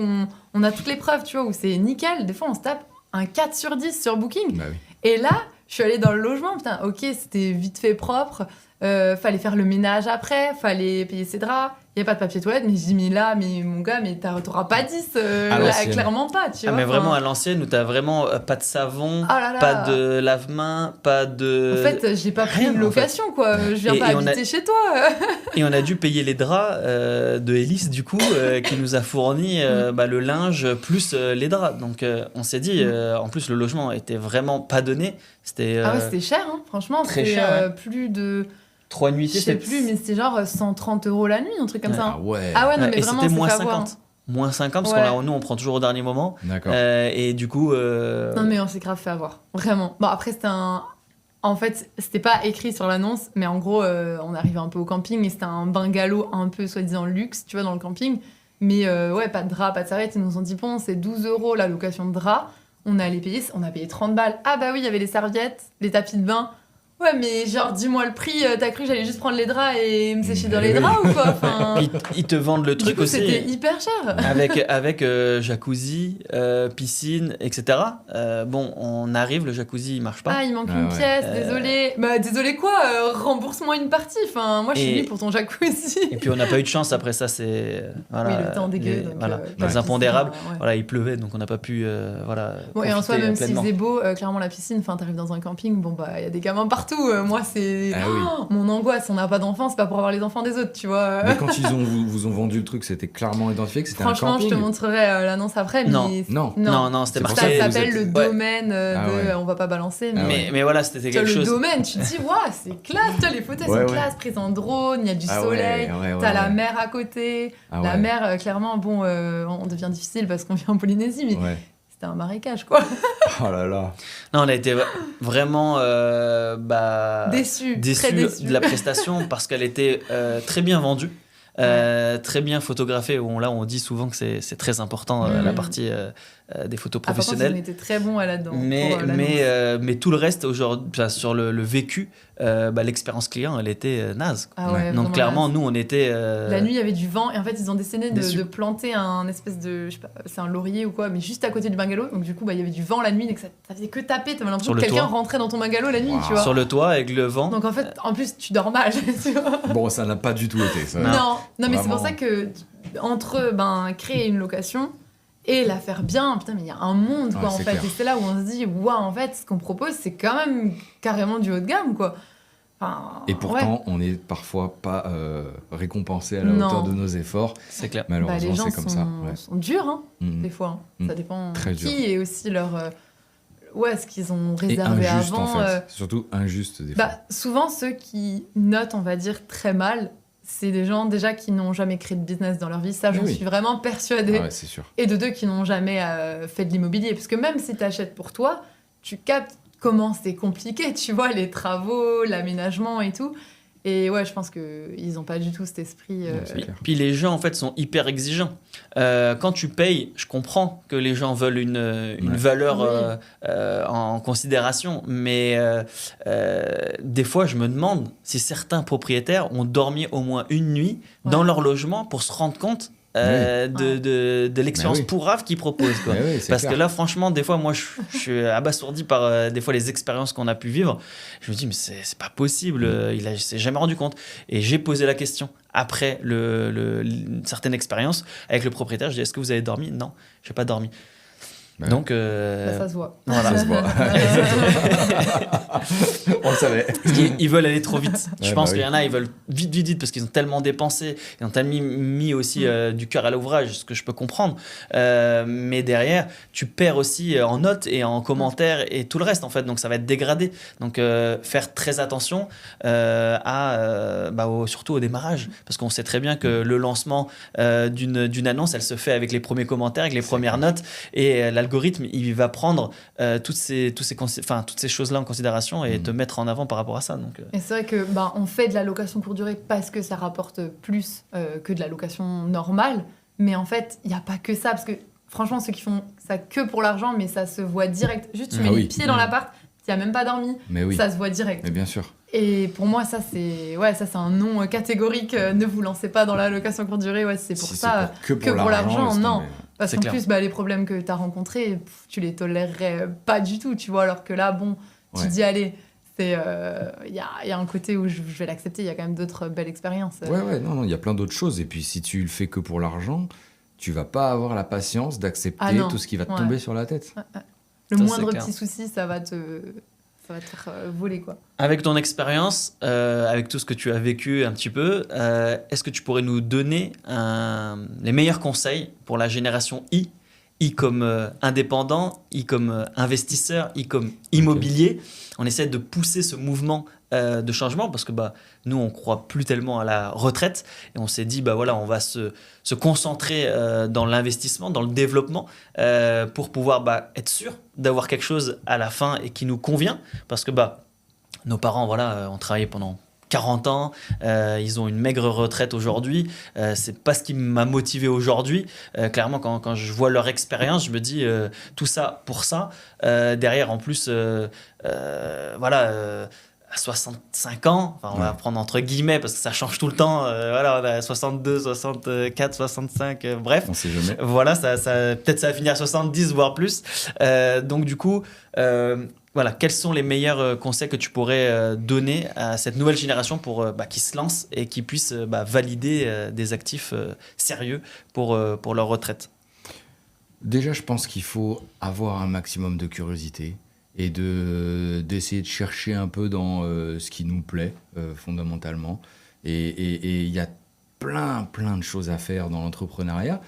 On a toutes les preuves, tu vois, où c'est nickel. Des fois, on se tape un 4 sur 10 sur Booking. Bah oui. Et là, je suis allée dans le logement. Putain, ok, c'était vite fait propre. Fallait faire le ménage après, fallait payer ses draps. Il n'y a pas de papier toilette, mais je dis, mais mon gars, mais t'auras pas 10, là, clairement pas, tu vois. Mais vraiment à l'ancienne, où t'as vraiment pas de savon, pas de lave-main, pas de... En fait, j'ai pas pris une location, quoi. Je viens pas habiter chez toi. Et on a dû payer les draps de Hélice, du coup, qui nous a fourni le linge plus les draps. Donc, on s'est dit, en plus, le logement était vraiment pas donné. C'était cher, hein, franchement. Très cher, plus de... 3 nuitées, je sais plus, mais c'était genre 130 € la nuit, un truc comme ça. Ah ouais. Non, mais et vraiment, c'était moins 50. Moins 50, parce que nous, on prend toujours au dernier moment. D'accord. Et du coup... Non, mais on s'est grave fait avoir. Vraiment. Bon, après, en fait, c'était pas écrit sur l'annonce, mais en gros, on arrivait un peu au camping et c'était un bungalow un peu soi-disant luxe, tu vois, dans le camping. Mais pas de drap, pas de serviette. Ils nous ont dit, bon, c'est 12 € la location de drap. On a payé 30 balles. Ah bah oui, il y avait les serviettes, les tapis de bain. Ouais, mais genre, dis-moi le prix, t'as cru que j'allais juste prendre les draps et me sécher dans les draps ou quoi ? Ils te vendent le truc du coup, aussi. C'était hyper cher. Avec jacuzzi, piscine, etc. On arrive, le jacuzzi, il marche pas. Ah, il manque une pièce, désolé. Bah, désolé quoi, rembourse-moi une partie. Enfin, moi, je suis venue pour ton jacuzzi. Et puis, on n'a pas eu de chance après ça, c'est... Voilà, oui, le temps dégueu. Les impondérables. Voilà, il pleuvait, donc on n'a pas pu... Bon, et en soi, même s'il faisait beau, clairement, la piscine, t'arrives dans un camping, il y a des gamins partout. partout. Moi, c'est mon angoisse. On n'a pas d'enfants, c'est pas pour avoir les enfants des autres, tu vois. Mais quand vous ont vendu le truc, c'était clairement identifié que c'était un camping. Franchement, je te montrerai l'annonce après. Non, c'était marqué. Ça s'appelle le domaine on va pas balancer. Mais voilà, c'était quelque chose. Le domaine, tu te dis, waouh, c'est classe. Les photos sont classe, prises en drone, il y a du soleil, t'as la mer à côté. La mer, clairement, bon, on devient difficile parce qu'on vit en Polynésie, mais c'était un marécage, quoi. Oh là là. Non, on a été vraiment déçus de la prestation parce qu'elle était très bien vendue. Très bien photographié. Là, on dit souvent que c'est très important la partie des photos professionnelles. On était très bon là-dedans. Mais tout le reste aujourd'hui, sur le vécu, l'expérience client, elle était naze. Donc clairement, nous, on était. La nuit, il y avait du vent et en fait, ils ont décidé de planter un espèce de, je sais pas, c'est un laurier ou quoi, mais juste à côté du bungalow. Donc du coup, il y avait du vent la nuit, donc ça faisait que taper. T'avais l'impression que quelqu'un rentrait dans ton bungalow la nuit, tu vois. Sur le toit avec le vent. Donc en fait, en plus, tu dors mal. Tu vois. Bon, ça n'a pas du tout été ça. Non, mais c'est pour ça que entre créer une location et la faire bien, putain, mais il y a un monde, quoi, en fait. Clair. Et c'est là où on se dit, waouh, en fait, ce qu'on propose, c'est quand même carrément du haut de gamme, quoi. Enfin, et pourtant, on n'est parfois pas récompensé à la hauteur de nos efforts. C'est clair. Malheureusement, c'est comme ça. Les gens sont durs, des fois. Ça dépend qui et aussi leur... ce qu'ils ont réservé injuste, avant. En fait. Surtout injuste, des fois. Souvent, ceux qui notent, on va dire, très mal, c'est des gens déjà qui n'ont jamais créé de business dans leur vie. Ça, j'en suis vraiment persuadée. C'est sûr. Et de deux qui n'ont jamais fait de l'immobilier. Parce que même si tu achètes pour toi, tu captes comment c'est compliqué, tu vois, les travaux, l'aménagement et tout. Et je pense qu'ils n'ont pas du tout cet esprit. Puis les gens, en fait, sont hyper exigeants. Quand tu payes, je comprends que les gens veulent une valeur en considération. Mais des fois, je me demande si certains propriétaires ont dormi au moins une nuit dans leur logement pour se rendre compte de l'expérience pourrave qu'ils proposent, quoi. Parce que là, franchement, des fois, moi, je suis abasourdi par des fois les expériences qu'on a pu vivre. Je me dis, mais c'est pas possible, il s'est jamais rendu compte. Et j'ai posé la question après une certaine expérience avec le propriétaire. Je dis, est-ce que vous avez dormi? Non, j'ai pas dormi. Donc, ça se voit. Voilà. Ça se voit. On le savait. Ils veulent aller trop vite. Je pense qu'il y en a, ils veulent vite parce qu'ils ont tellement dépensé, ils ont tellement mis aussi du cœur à l'ouvrage, ce que je peux comprendre. Mais derrière, tu perds aussi en notes et en commentaires et tout le reste, en fait. Donc, ça va être dégradé. Donc, faire très attention surtout au démarrage. Parce qu'on sait très bien que le lancement d'une annonce, elle se fait avec les premiers commentaires, avec les premières notes. Et l'algorithme, il va prendre toutes ces choses-là en considération et te mettre en avant par rapport à ça. Donc, Et c'est vrai que on fait de la location courte durée parce que ça rapporte plus que de la location normale. Mais en fait, il n'y a pas que ça. Parce que franchement, ceux qui font ça que pour l'argent, mais ça se voit direct. Juste, tu mets les pieds dans l'appart, tu n'as même pas dormi. Ça se voit direct. Mais bien sûr. Et pour moi, ça, c'est un non catégorique. Ne vous lancez pas dans la location courte durée. C'est pour ça. Que pour l'argent, non. Parce qu'en plus, les problèmes que tu as rencontrés, tu les tolérerais pas du tout, tu vois. Alors que là, tu dis, allez, il y a un côté où je vais l'accepter. Il y a quand même d'autres belles expériences. Non, il y a plein d'autres choses. Et puis, si tu le fais que pour l'argent, tu vas pas avoir la patience d'accepter tout ce qui va te tomber sur la tête. Le moindre petit souci, ça va te faire voler, quoi. Avec ton expérience, avec tout ce que tu as vécu un petit peu, est-ce que tu pourrais nous donner les meilleurs conseils pour la génération I comme indépendant, I comme investisseur, I comme immobilier? On essaie de pousser ce mouvement de changement parce que nous, on ne croit plus tellement à la retraite et on s'est dit, on va se concentrer dans l'investissement, dans le développement pour pouvoir être sûr d'avoir quelque chose à la fin et qui nous convient parce que nos parents ont travaillé pendant 40 ans, ils ont une maigre retraite aujourd'hui, c'est pas ce qui m'a motivé aujourd'hui. Clairement, quand je vois leur expérience, je me dis tout ça pour ça. Derrière, en plus, à 65 ans, on va prendre entre guillemets parce que ça change tout le temps. On a 62, 64, 65, bref. On sait jamais. Voilà, peut-être ça va finir à 70, voire plus. Donc du coup, quels sont les meilleurs conseils que tu pourrais donner à cette nouvelle génération pour qui se lance et qui puisse valider des actifs sérieux pour leur retraite? Déjà, je pense qu'il faut avoir un maximum de curiosité et d'essayer de chercher un peu dans ce qui nous plaît fondamentalement. Et il y a plein de choses à faire dans l'entrepreneuriat.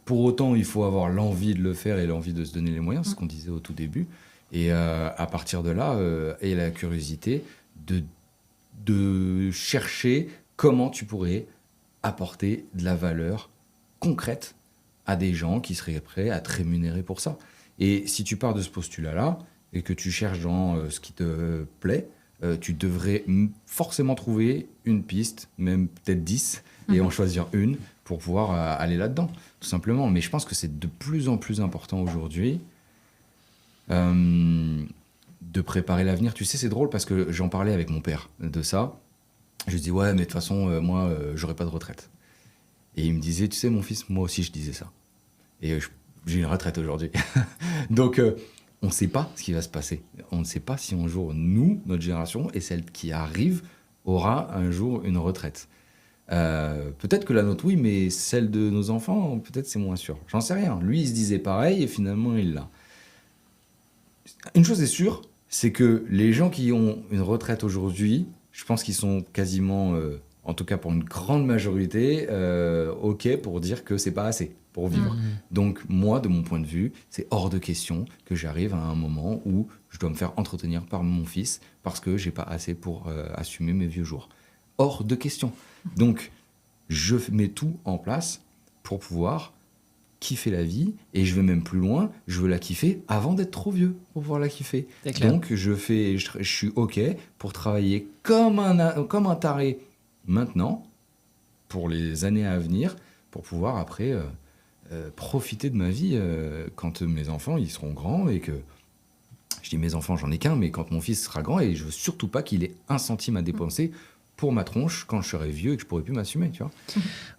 Pour autant, il faut avoir l'envie de le faire et l'envie de se donner les moyens, c'est ce qu'on disait au tout début. Et à partir de là, et la curiosité de chercher comment tu pourrais apporter de la valeur concrète à des gens qui seraient prêts à te rémunérer pour ça. Et si tu pars de ce postulat-là et que tu cherches dans ce qui te plaît, tu devrais forcément trouver une piste, même peut-être 10, et en choisir une pour pouvoir aller là-dedans, tout simplement. Mais je pense que c'est de plus en plus important aujourd'hui de préparer l'avenir. Tu sais, c'est drôle parce que j'en parlais avec mon père de ça. Je lui dis, ouais, mais de toute façon, moi, j'aurai pas de retraite. Et il me disait, tu sais, mon fils, moi aussi, je disais ça. Et j'ai une retraite aujourd'hui. Donc, on ne sait pas ce qui va se passer. On ne sait pas si un jour, nous, notre génération, et celle qui arrive, aura un jour une retraite. Peut-être que la nôtre, oui, mais celle de nos enfants, peut-être c'est moins sûr. J'en sais rien. Lui, il se disait pareil et finalement, il l'a. Une chose est sûre, c'est que les gens qui ont une retraite aujourd'hui, je pense qu'ils sont quasiment, en tout cas pour une grande majorité, OK pour dire que c'est pas assez pour vivre. Donc moi, de mon point de vue, c'est hors de question que j'arrive à un moment où je dois me faire entretenir par mon fils parce que j'ai pas assez pour assumer mes vieux jours. Hors de question. Donc je mets tout en place pour pouvoir kiffer la vie, et je vais même plus loin, je veux la kiffer avant d'être trop vieux pour pouvoir la kiffer. Donc je suis OK pour travailler comme un taré maintenant, pour les années à venir, pour pouvoir après profiter de ma vie quand mes enfants ils seront grands, et que, je dis mes enfants, j'en ai qu'un, mais quand mon fils sera grand, et je veux surtout pas qu'il ait un centime à dépenser pour ma tronche quand je serai vieux et que je pourrai plus m'assumer, tu vois.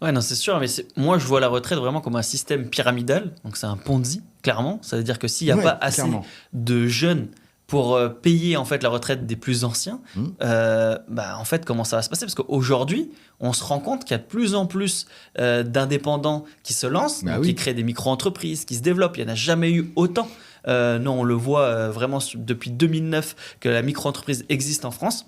Ouais, non, c'est sûr, mais moi je vois la retraite vraiment comme un système pyramidal, donc c'est un Ponzi, clairement. Ça veut dire que s'il n'y a pas assez de jeunes pour payer en fait la retraite des plus anciens, en fait, comment ça va se passer? Parce qu'aujourd'hui, on se rend compte qu'il y a de plus en plus d'indépendants qui se lancent, qui créent des micro-entreprises, qui se développent. Il n'y en a jamais eu autant. Non, on le voit vraiment depuis 2009 que la micro-entreprise existe en France.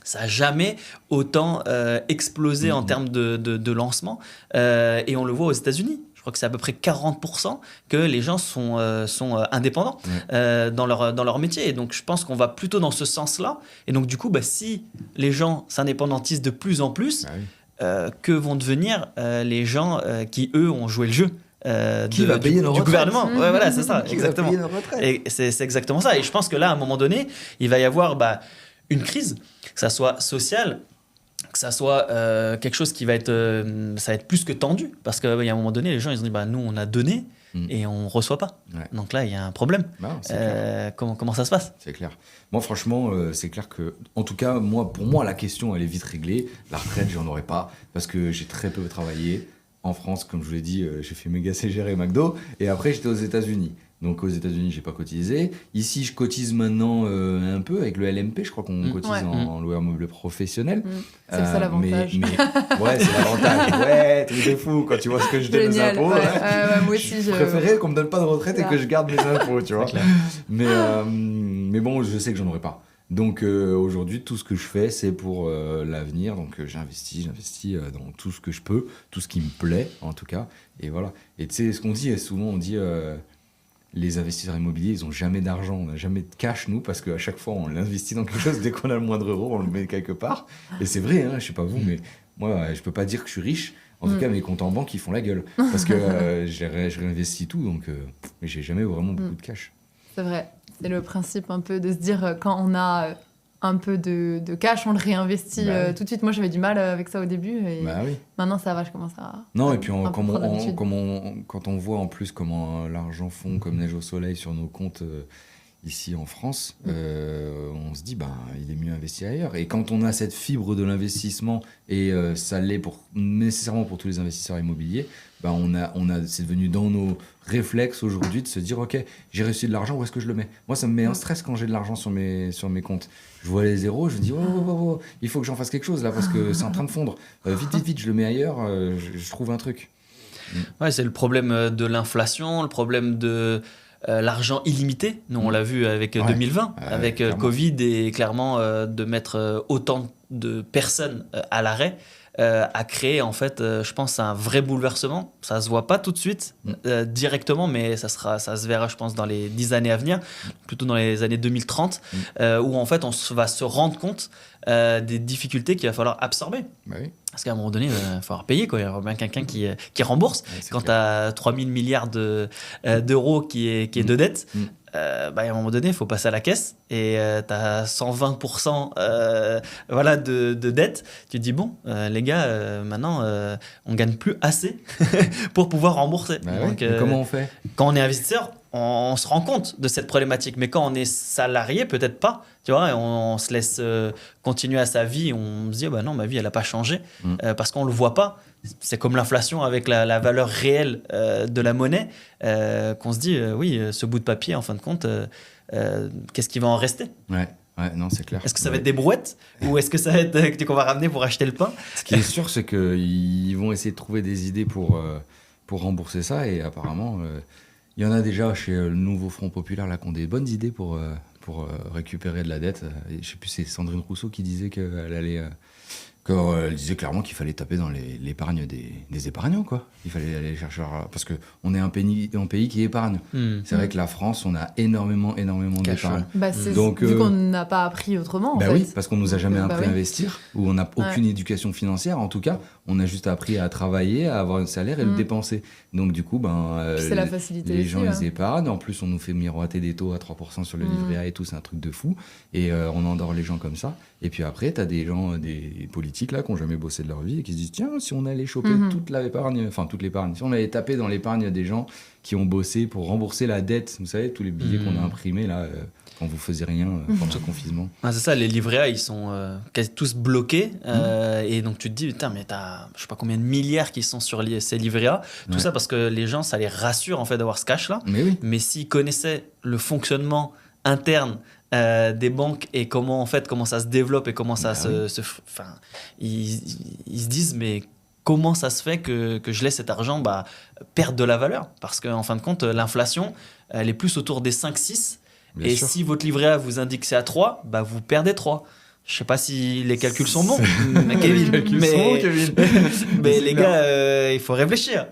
Ça n'a jamais autant explosé en termes de lancement. Et on le voit aux États-Unis. Je crois que c'est à peu près 40% que les gens sont indépendants dans leur métier. Et donc, je pense qu'on va plutôt dans ce sens-là. Et donc, du coup, si les gens s'indépendantisent de plus en plus, que vont devenir les gens qui, eux, ont joué le jeu qui va payer du gouvernement. Ouais, voilà, c'est ça, exactement. Va payer nos retraites. Et c'est exactement ça. Et je pense que là, à un moment donné, il va y avoir une crise, que ça soit sociale, que ça soit quelque chose qui va être, ça va être plus que tendu, parce qu'il y a un moment donné, les gens ils ont dit nous on a donné et on reçoit pas. Donc là il y a un problème. Comment ça se passe? C'est clair. Moi franchement c'est clair que, en tout cas pour moi la question elle est vite réglée. La retraite j'en aurai pas parce que j'ai très peu travaillé. En France, comme je vous l'ai dit, j'ai fait méga CGR et McDo, et après j'étais aux États-Unis. Donc aux États-Unis, j'ai pas cotisé. Ici, je cotise maintenant un peu avec le LMP. Je crois qu'on cotise en loueur meuble professionnel. C'est ça l'avantage. Ouais, c'est l'avantage. Ouais, truc de fou quand tu vois ce que je donne aux impôts. Moi aussi, je préférais qu'on me donne pas de retraite et que je garde mes impôts, tu vois. Mais bon, je sais que j'en aurai pas. Donc aujourd'hui, tout ce que je fais, c'est pour l'avenir. Donc j'investis dans tout ce que je peux, tout ce qui me plaît en tout cas. Et voilà. Et tu sais, ce qu'on dit, souvent on dit... les investisseurs immobiliers, ils n'ont jamais d'argent, on n'a jamais de cash, nous, parce qu'à chaque fois, on l'investit dans quelque chose, dès qu'on a le moindre euro, on le met quelque part. Et c'est vrai, je ne sais pas vous, mais moi, je ne peux pas dire que je suis riche. En tout cas, mes comptes en banque, ils font la gueule. Parce que je réinvestis tout, donc mais je n'ai jamais vraiment beaucoup de cash. C'est vrai. C'est le principe un peu de se dire, quand on a un peu de cash, on le réinvestit tout de suite. Moi, j'avais du mal avec ça au début. Et maintenant, ça va, je commence à... Non, et puis quand on voit en plus comment l'argent fond comme neige au soleil sur nos comptes ici en France, on se dit, il est mieux investi ailleurs. Et quand on a cette fibre de l'investissement, et ça l'est nécessairement pour tous les investisseurs immobiliers, c'est devenu dans nos réflexes aujourd'hui de se dire, ok, j'ai reçu de l'argent, où est-ce que je le mets? Moi, ça me met un stress quand j'ai de l'argent sur mes comptes. Je vois les zéros, je me dis, il faut que j'en fasse quelque chose là, parce que c'est en train de fondre. Vite, je le mets ailleurs, je trouve un truc. Ouais, c'est le problème de l'inflation, le problème de l'argent illimité. Nous, on l'a vu avec 2020, avec le Covid, et clairement de mettre autant de personnes à l'arrêt a créé, en fait, je pense, un vrai bouleversement. Ça se voit pas tout de suite, directement, mais ça se verra, je pense, dans les 10 années à venir, plutôt dans les années 2030, où, en fait, va se rendre compte des difficultés qu'il va falloir absorber. Bah oui. Parce qu'à un moment donné, il va falloir payer, quoi. Il y aura bien quelqu'un qui rembourse. Quand tu as 3 000 milliards d'euros qui est de dette, à un moment donné, il faut passer à la caisse et tu as 120% de dette. Tu te dis, bon, les gars, maintenant, on ne gagne plus assez pour pouvoir rembourser. Donc, comment on fait ? Quand on est investisseur, on se rend compte de cette problématique. Mais quand on est salarié, peut-être pas. Tu vois, on se laisse continuer à sa vie. On se dit, non, ma vie, elle n'a pas changé. Parce qu'on ne le voit pas. C'est comme l'inflation avec la valeur réelle de la monnaie. Qu'on se dit, oui, ce bout de papier, en fin de compte, qu'est-ce qui va en rester ? Ouais, non, c'est clair. Est-ce que ça va être des brouettes ou est-ce que ça va être qu'on va ramener pour acheter le pain ? Ce qui est sûr, c'est qu'ils vont essayer de trouver des idées pour rembourser ça. Et apparemment, il y en a déjà chez le nouveau Front Populaire là, qui ont des bonnes idées pour récupérer de la dette. Et je sais plus, c'est Sandrine Rousseau qui disait qu'elle allait... Elle disait clairement qu'il fallait taper dans l'épargne des épargnants, quoi. Il fallait aller chercher... Parce qu'on est un pays qui épargne. C'est vrai que la France, on a énormément d'épargne. Donc, vu qu'on n'a pas appris autrement, en fait. Oui, parce qu'on nous a jamais appris à investir, ou on n'a aucune éducation financière. En tout cas, on a juste appris à travailler, à avoir un salaire et le dépenser. Donc du coup, c'est la facilité les gens, ils épargnent. En plus, on nous fait miroiter des taux à 3% sur le livret A et tout. C'est un truc de fou. Et on endort les gens comme ça. Et puis après, tu as des gens, des politiques là, qui n'ont jamais bossé de leur vie et qui se disent, tiens, si on allait choper toute l'épargne, si on allait taper dans l'épargne des gens qui ont bossé pour rembourser la dette, vous savez, tous les billets qu'on a imprimés là, quand vous faisiez rien pendant le confinement. C'est ça, les livrets A, ils sont quasi tous bloqués. Et donc tu te dis, putain, mais t'as je sais pas combien de milliards qui sont sur ces livrets A. Tout ça parce que les gens, ça les rassure en fait d'avoir ce cash là. Mais s'ils connaissaient le fonctionnement interne des banques et comment ça se développe et comment ça ils se disent, mais comment ça se fait que je laisse cet argent perdre de la valeur ? Parce qu'en fin de compte, l'inflation, elle est plus autour des 5-6. Bien sûr. Si votre livret A vous indique que c'est à 3, vous perdez 3. Je ne sais pas si les calculs sont bons, Kevin. Mais les gars, il faut réfléchir.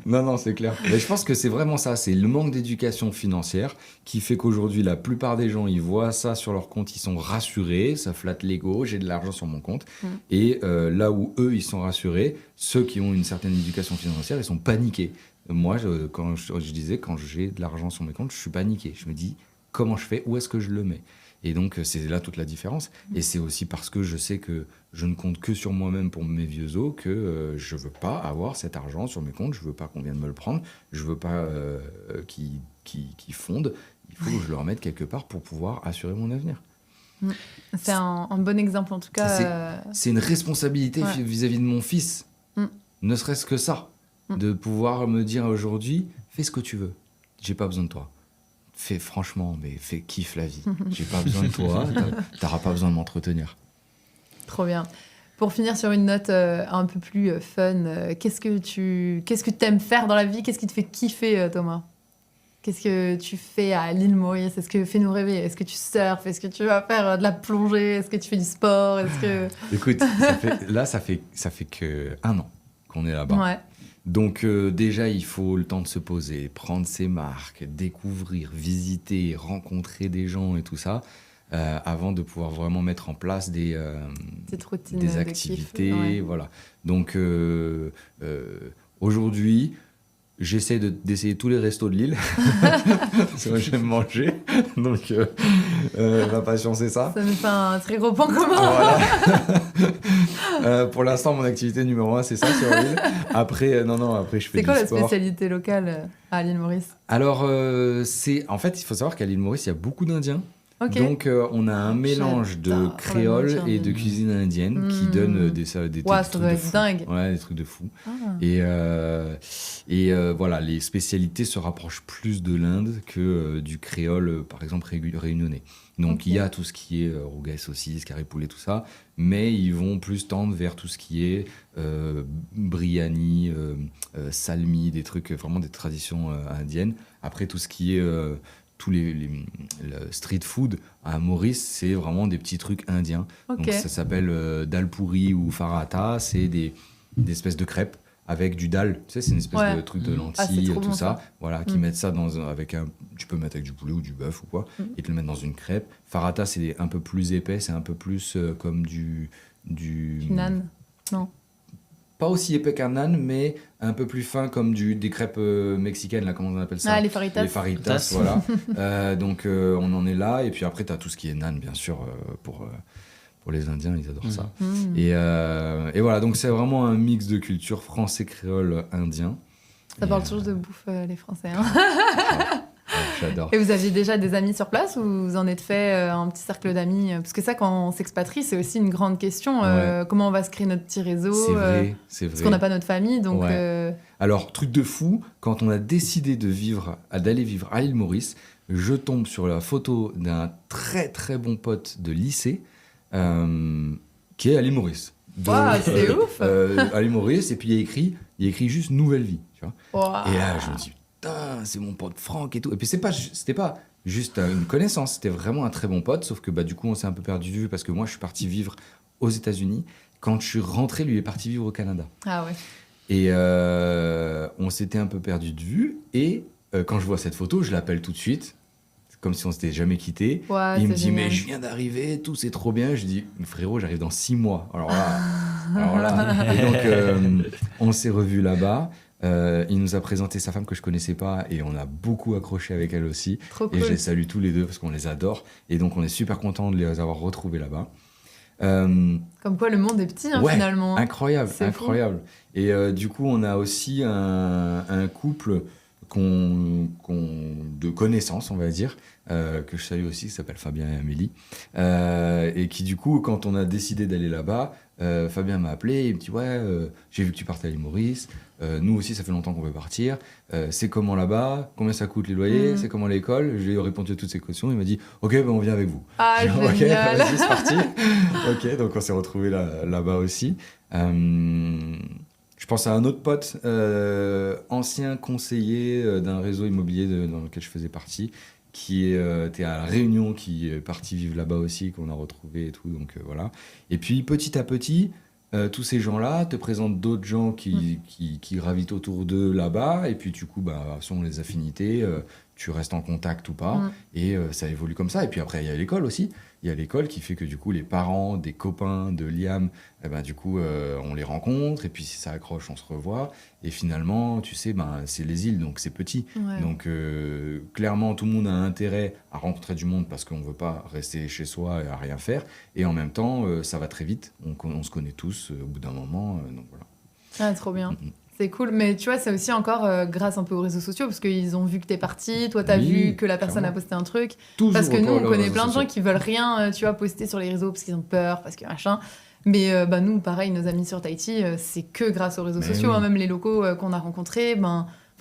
Non, c'est clair. Mais je pense que c'est vraiment ça. C'est le manque d'éducation financière qui fait qu'aujourd'hui, la plupart des gens, ils voient ça sur leur compte, ils sont rassurés, ça flatte l'ego, j'ai de l'argent sur mon compte. Et là où eux, ils sont rassurés, ceux qui ont une certaine éducation financière, ils sont paniqués. Moi, quand je disais, quand j'ai de l'argent sur mes comptes, je suis paniqué. Je me dis, comment je fais ? Où est-ce que je le mets ? Et donc, c'est là toute la différence. Et c'est aussi parce que je sais que je ne compte que sur moi-même pour mes vieux os que je ne veux pas avoir cet argent sur mes comptes. Je ne veux pas qu'on vienne me le prendre. Je ne veux pas qu'il fonde. Il faut que je le remette quelque part pour pouvoir assurer mon avenir. C'est un bon exemple, en tout cas. C'est une responsabilité vis-à-vis de mon fils. Ne serait-ce que ça. De pouvoir me dire aujourd'hui, fais ce que tu veux. J'ai pas besoin de toi. Kiffe la vie. J'ai pas besoin de toi, t'auras pas besoin de m'entretenir. Trop bien. Pour finir sur une note un peu plus fun, qu'est-ce que t'aimes faire dans la vie ? Qu'est-ce qui te fait kiffer, Thomas ? Qu'est-ce que tu fais à l'île Maurice ? Est-ce que fais-nous rêver ? Est-ce que tu surfes ? Est-ce que tu vas faire de la plongée ? Est-ce que tu fais du sport ? Écoute, ça fait que 1 an qu'on est là-bas. Ouais. Donc déjà, il faut le temps de se poser, prendre ses marques, découvrir, visiter, rencontrer des gens et tout ça, avant de pouvoir vraiment mettre en place des activités. De kiff, voilà. Donc aujourd'hui, j'essaie d'essayer tous les restos de l'île. Parce que moi, j'aime manger. Donc ma passion, c'est ça. Ça nous fait un très gros point commun. Voilà. Pour l'instant, mon activité numéro 1, c'est ça sur l'île. Après, après, je fais du sport. C'est quoi la spécialité locale à l'île Maurice ? Alors, en fait, il faut savoir qu'à l'île Maurice, il y a beaucoup d'Indiens. Ok. Donc, on a un mélange de J'adore la créole nourriture et de indienne. cuisine indienne qui donne des ça trucs doit de être fou. dingue. Ouais, des trucs de fou. Ah. Et voilà, les spécialités se rapprochent plus de l'Inde que du créole, par exemple, réunionnais. Donc, Ok. il y a tout ce qui est rougail, saucisse, carré poulet, tout ça, mais ils vont plus tendre vers tout ce qui est biryani, salmi, des trucs, vraiment des traditions indiennes. Après, tout ce qui est tous le street food à Maurice, c'est vraiment des petits trucs indiens. Ok. Donc ça s'appelle dal puri ou farata, c'est des espèces de crêpes avec du dal, tu sais, c'est une espèce Ouais. de truc de Ah, c'est lentilles, trop tout bon, ça. ça. Voilà, qui mettent ça avec tu peux mettre avec du poulet ou du bœuf ou quoi, et te le mettre dans une crêpe. Farata, c'est un peu plus épais, c'est un peu plus comme du Nan. Non. pas aussi épais qu'un naan, mais un peu plus fin comme des crêpes mexicaines, là, comment on appelle ça? Ah, les faritas. Les faritas, voilà. Donc, on en est là. Et puis après, tu as tout ce qui est naan, bien sûr, pour les Indiens, ils adorent ça. Mm. Et voilà, donc c'est vraiment un mix de culture français, créole, indien. Ça Et, parle toujours de bouffe, les Français. Hein. J'adore. Et vous aviez déjà des amis sur place ou vous en êtes fait un petit cercle d'amis? Parce que ça, quand on s'expatrie, c'est aussi une grande question. Ouais. Comment on va se créer notre petit réseau? C'est vrai, c'est vrai. Parce qu'on n'a pas notre famille, donc... Ouais. Alors, truc de fou, quand on a décidé d'aller vivre à l'île Maurice, je tombe sur la photo d'un très très bon pote de lycée qui est à l'île Maurice. Waouh, c'est ouf. À l'île Maurice, et puis il y a écrit juste Nouvelle Vie, tu vois. Waouh. Et là, je me dis, putain, c'est mon pote Franck et tout. Et puis c'était pas juste une connaissance, c'était vraiment un très bon pote, sauf que du coup, on s'est un peu perdu de vue parce que moi, je suis parti vivre aux États-Unis. Quand je suis rentré, lui est parti vivre au Canada. Ah ouais. Et on s'était un peu perdu de vue. Et quand je vois cette photo, je l'appelle tout de suite, comme si on s'était jamais quitté. Ouais, Il me c'est dit, génial. mais je viens d'arriver, tout c'est trop bien. Je dis, frérot, j'arrive dans 6 mois. Alors là. Et donc, on s'est revus là-bas. Il nous a présenté sa femme que je connaissais pas et on a beaucoup accroché avec elle aussi. Trop Et cool. je les salue tous les deux parce qu'on les adore. Et donc, on est super content de les avoir retrouvés là-bas. Comme quoi, le monde est petit, Ouais, finalement. incroyable, C'est fou. incroyable. Et du coup, on a aussi un couple de connaissances, on va dire, que je salue aussi, qui s'appelle Fabien et Amélie. Et qui, du coup, quand on a décidé d'aller là-bas, Fabien m'a appelé, il me dit « Ouais, j'ai vu que tu partais à l'île Maurice. Nous aussi, ça fait longtemps qu'on veut partir. C'est comment là-bas? Combien ça coûte les loyers? C'est comment l'école ?» Je lui ai répondu à toutes ces questions. Il m'a dit « Ok, on vient avec vous. » Ah, J'ai dit, Ok, génial. vas-y, c'est parti. Ok, donc on s'est retrouvés là-bas aussi. Je pense à un autre pote, ancien conseiller d'un réseau immobilier dans lequel je faisais partie, qui était à La Réunion, qui est parti vivre là-bas aussi, qu'on a retrouvé et tout. Donc voilà. Et puis petit à petit, tous ces gens-là te présentent d'autres gens qui gravitent autour d'eux là-bas. Et puis du coup, selon les affinités, tu restes en contact ou pas. Et ça évolue comme ça. Et puis après, il y a l'école aussi. Il y a l'école qui fait que du coup, les parents des copains de Liam, du coup, on les rencontre. Et puis si ça accroche, on se revoit. Et finalement, tu sais, c'est les îles, donc c'est petit. Ouais. Donc clairement, tout le monde a intérêt à rencontrer du monde parce qu'on ne veut pas rester chez soi et à rien faire. Et en même temps, ça va très vite. On se connaît tous au bout d'un moment. Donc voilà. Ah, trop bien. C'est cool, mais tu vois, c'est aussi encore grâce un peu aux réseaux sociaux, parce qu'ils ont vu que t'es parti, toi t'as Oui, vu que la personne clairement. a posté un truc. Toujours Parce que nous, encore on les connaît réseaux plein de gens sociaux. qui veulent rien, tu vois, poster sur les réseaux parce qu'ils ont peur, parce que machin. Mais nous, pareil, nos amis sur Tahiti, c'est que grâce aux réseaux Mais sociaux, oui. hein, même les locaux qu'on a rencontrés,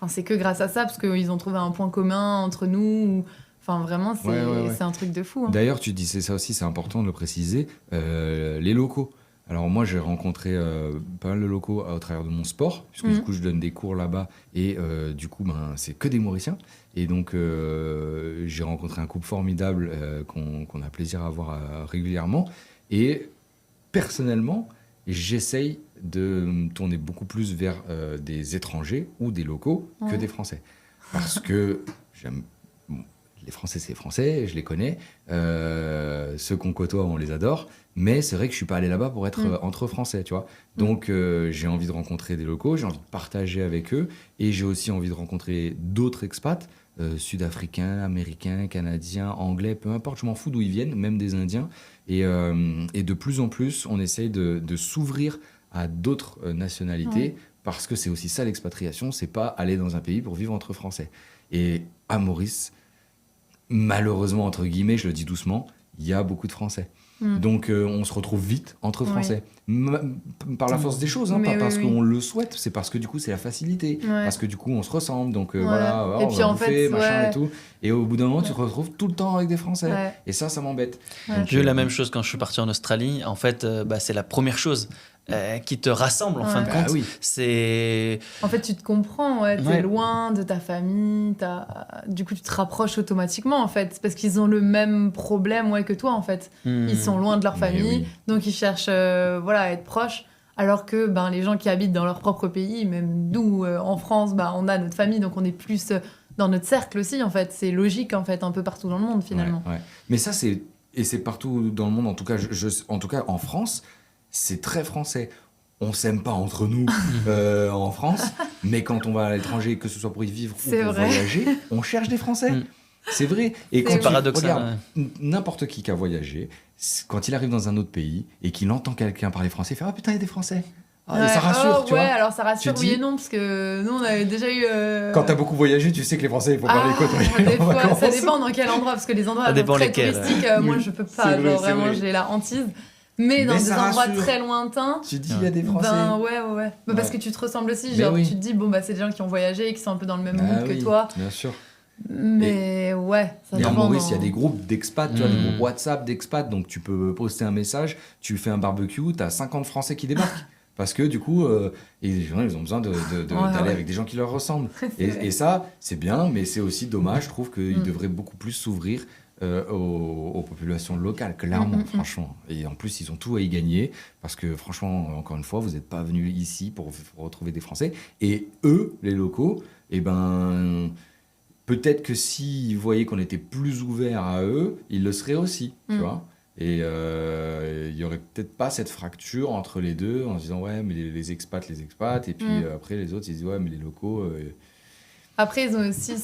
c'est que grâce à ça, parce qu'ils ont trouvé un point commun entre nous. Enfin, vraiment, c'est Ouais. c'est un truc de fou. Hein. D'ailleurs, tu disais ça aussi, c'est important de le préciser, les locaux. Alors moi, j'ai rencontré pas mal de locaux au travers de mon sport, puisque du coup, je donne des cours là-bas, et du coup, c'est que des Mauriciens. Et donc, j'ai rencontré un couple formidable qu'on a plaisir à voir régulièrement. Et personnellement, j'essaye de me tourner beaucoup plus vers des étrangers ou des locaux que des Français. Parce que j'aime... Les Français, c'est Français, je les connais. Ceux qu'on côtoie, on les adore. Mais c'est vrai que je suis pas allé là-bas pour être entre Français, tu vois. Donc, j'ai envie de rencontrer des locaux, j'ai envie de partager avec eux. Et j'ai aussi envie de rencontrer d'autres expats, sud-africains, américains, canadiens, anglais, peu importe, je m'en fous d'où ils viennent, même des Indiens. Et de plus en plus, on essaye de s'ouvrir à d'autres nationalités. Parce que c'est aussi ça l'expatriation, c'est pas aller dans un pays pour vivre entre Français. Et à Maurice... malheureusement, entre guillemets, je le dis doucement, il y a beaucoup de Français. Donc on se retrouve vite entre Français. Par la force des choses, pas parce qu'on le souhaite, c'est parce que du coup c'est la facilité, parce que du coup on se ressemble, donc voilà, et on puis va en bouffer, fait, machin et tout. Et au bout d'un moment tu te retrouves tout le temps avec des Français. Et ça m'embête. Donc, j'ai eu la même chose quand je suis parti en Australie. En fait, c'est la première chose qui te rassemble en fin de compte. C'est... En fait, tu te comprends, t'es loin de ta famille, du coup tu te rapproches automatiquement en fait, parce qu'ils ont le même problème que toi en fait. Ils sont loin de leur famille, donc ils cherchent à être proches, alors que les gens qui habitent dans leur propre pays, même nous en France, on a notre famille, donc on est plus dans notre cercle aussi en fait. C'est logique en fait, un peu partout dans le monde finalement. Mais ça c'est partout dans le monde, en tout cas, en tout cas en France, c'est très français. On s'aime pas entre nous en France, mais quand on va à l'étranger, que ce soit pour y vivre ou pour voyager, on cherche des Français. C'est vrai. Et quand tu regardes n'importe qui a voyagé, quand il arrive dans un autre pays et qu'il entend quelqu'un parler français, il fait « Ah putain, il y a des Français !» Et ça rassure, tu vois. Alors ça rassure, oui et non, parce que nous, on avait déjà eu... Quand t'as beaucoup voyagé, tu sais que les Français, il faut pas les côtoyer. Ça dépend dans quel endroit, parce que les endroits très touristiques, moi, je peux pas. Vraiment, j'ai la hantise. Mais dans des endroits très lointains... Tu dis, il y a des Français. Parce que tu te ressembles aussi. Tu te dis, c'est des gens qui ont voyagé et qui sont un peu dans le même mood que toi. Bien sûr. Mais ça dépend. En Maurice, il y a des groupes d'expats, tu vois, des groupes WhatsApp d'expats, donc tu peux poster un message, tu fais un barbecue, t'as 50 Français qui débarquent. Parce que du coup, les gens ils ont besoin d'aller avec des gens qui leur ressemblent. Et ça, c'est bien, mais c'est aussi dommage. Je trouve qu'ils devraient beaucoup plus s'ouvrir aux populations locales, clairement, franchement. Et en plus, ils ont tout à y gagner. Parce que franchement, encore une fois, vous n'êtes pas venus ici pour retrouver des Français. Et eux, les locaux, peut-être que s'ils voyaient qu'on était plus ouverts à eux, ils le seraient aussi, tu vois. Et il y aurait peut-être pas cette fracture entre les deux en se disant ouais mais les expats et puis après les autres ils disent ouais mais les locaux Après ils ont aussi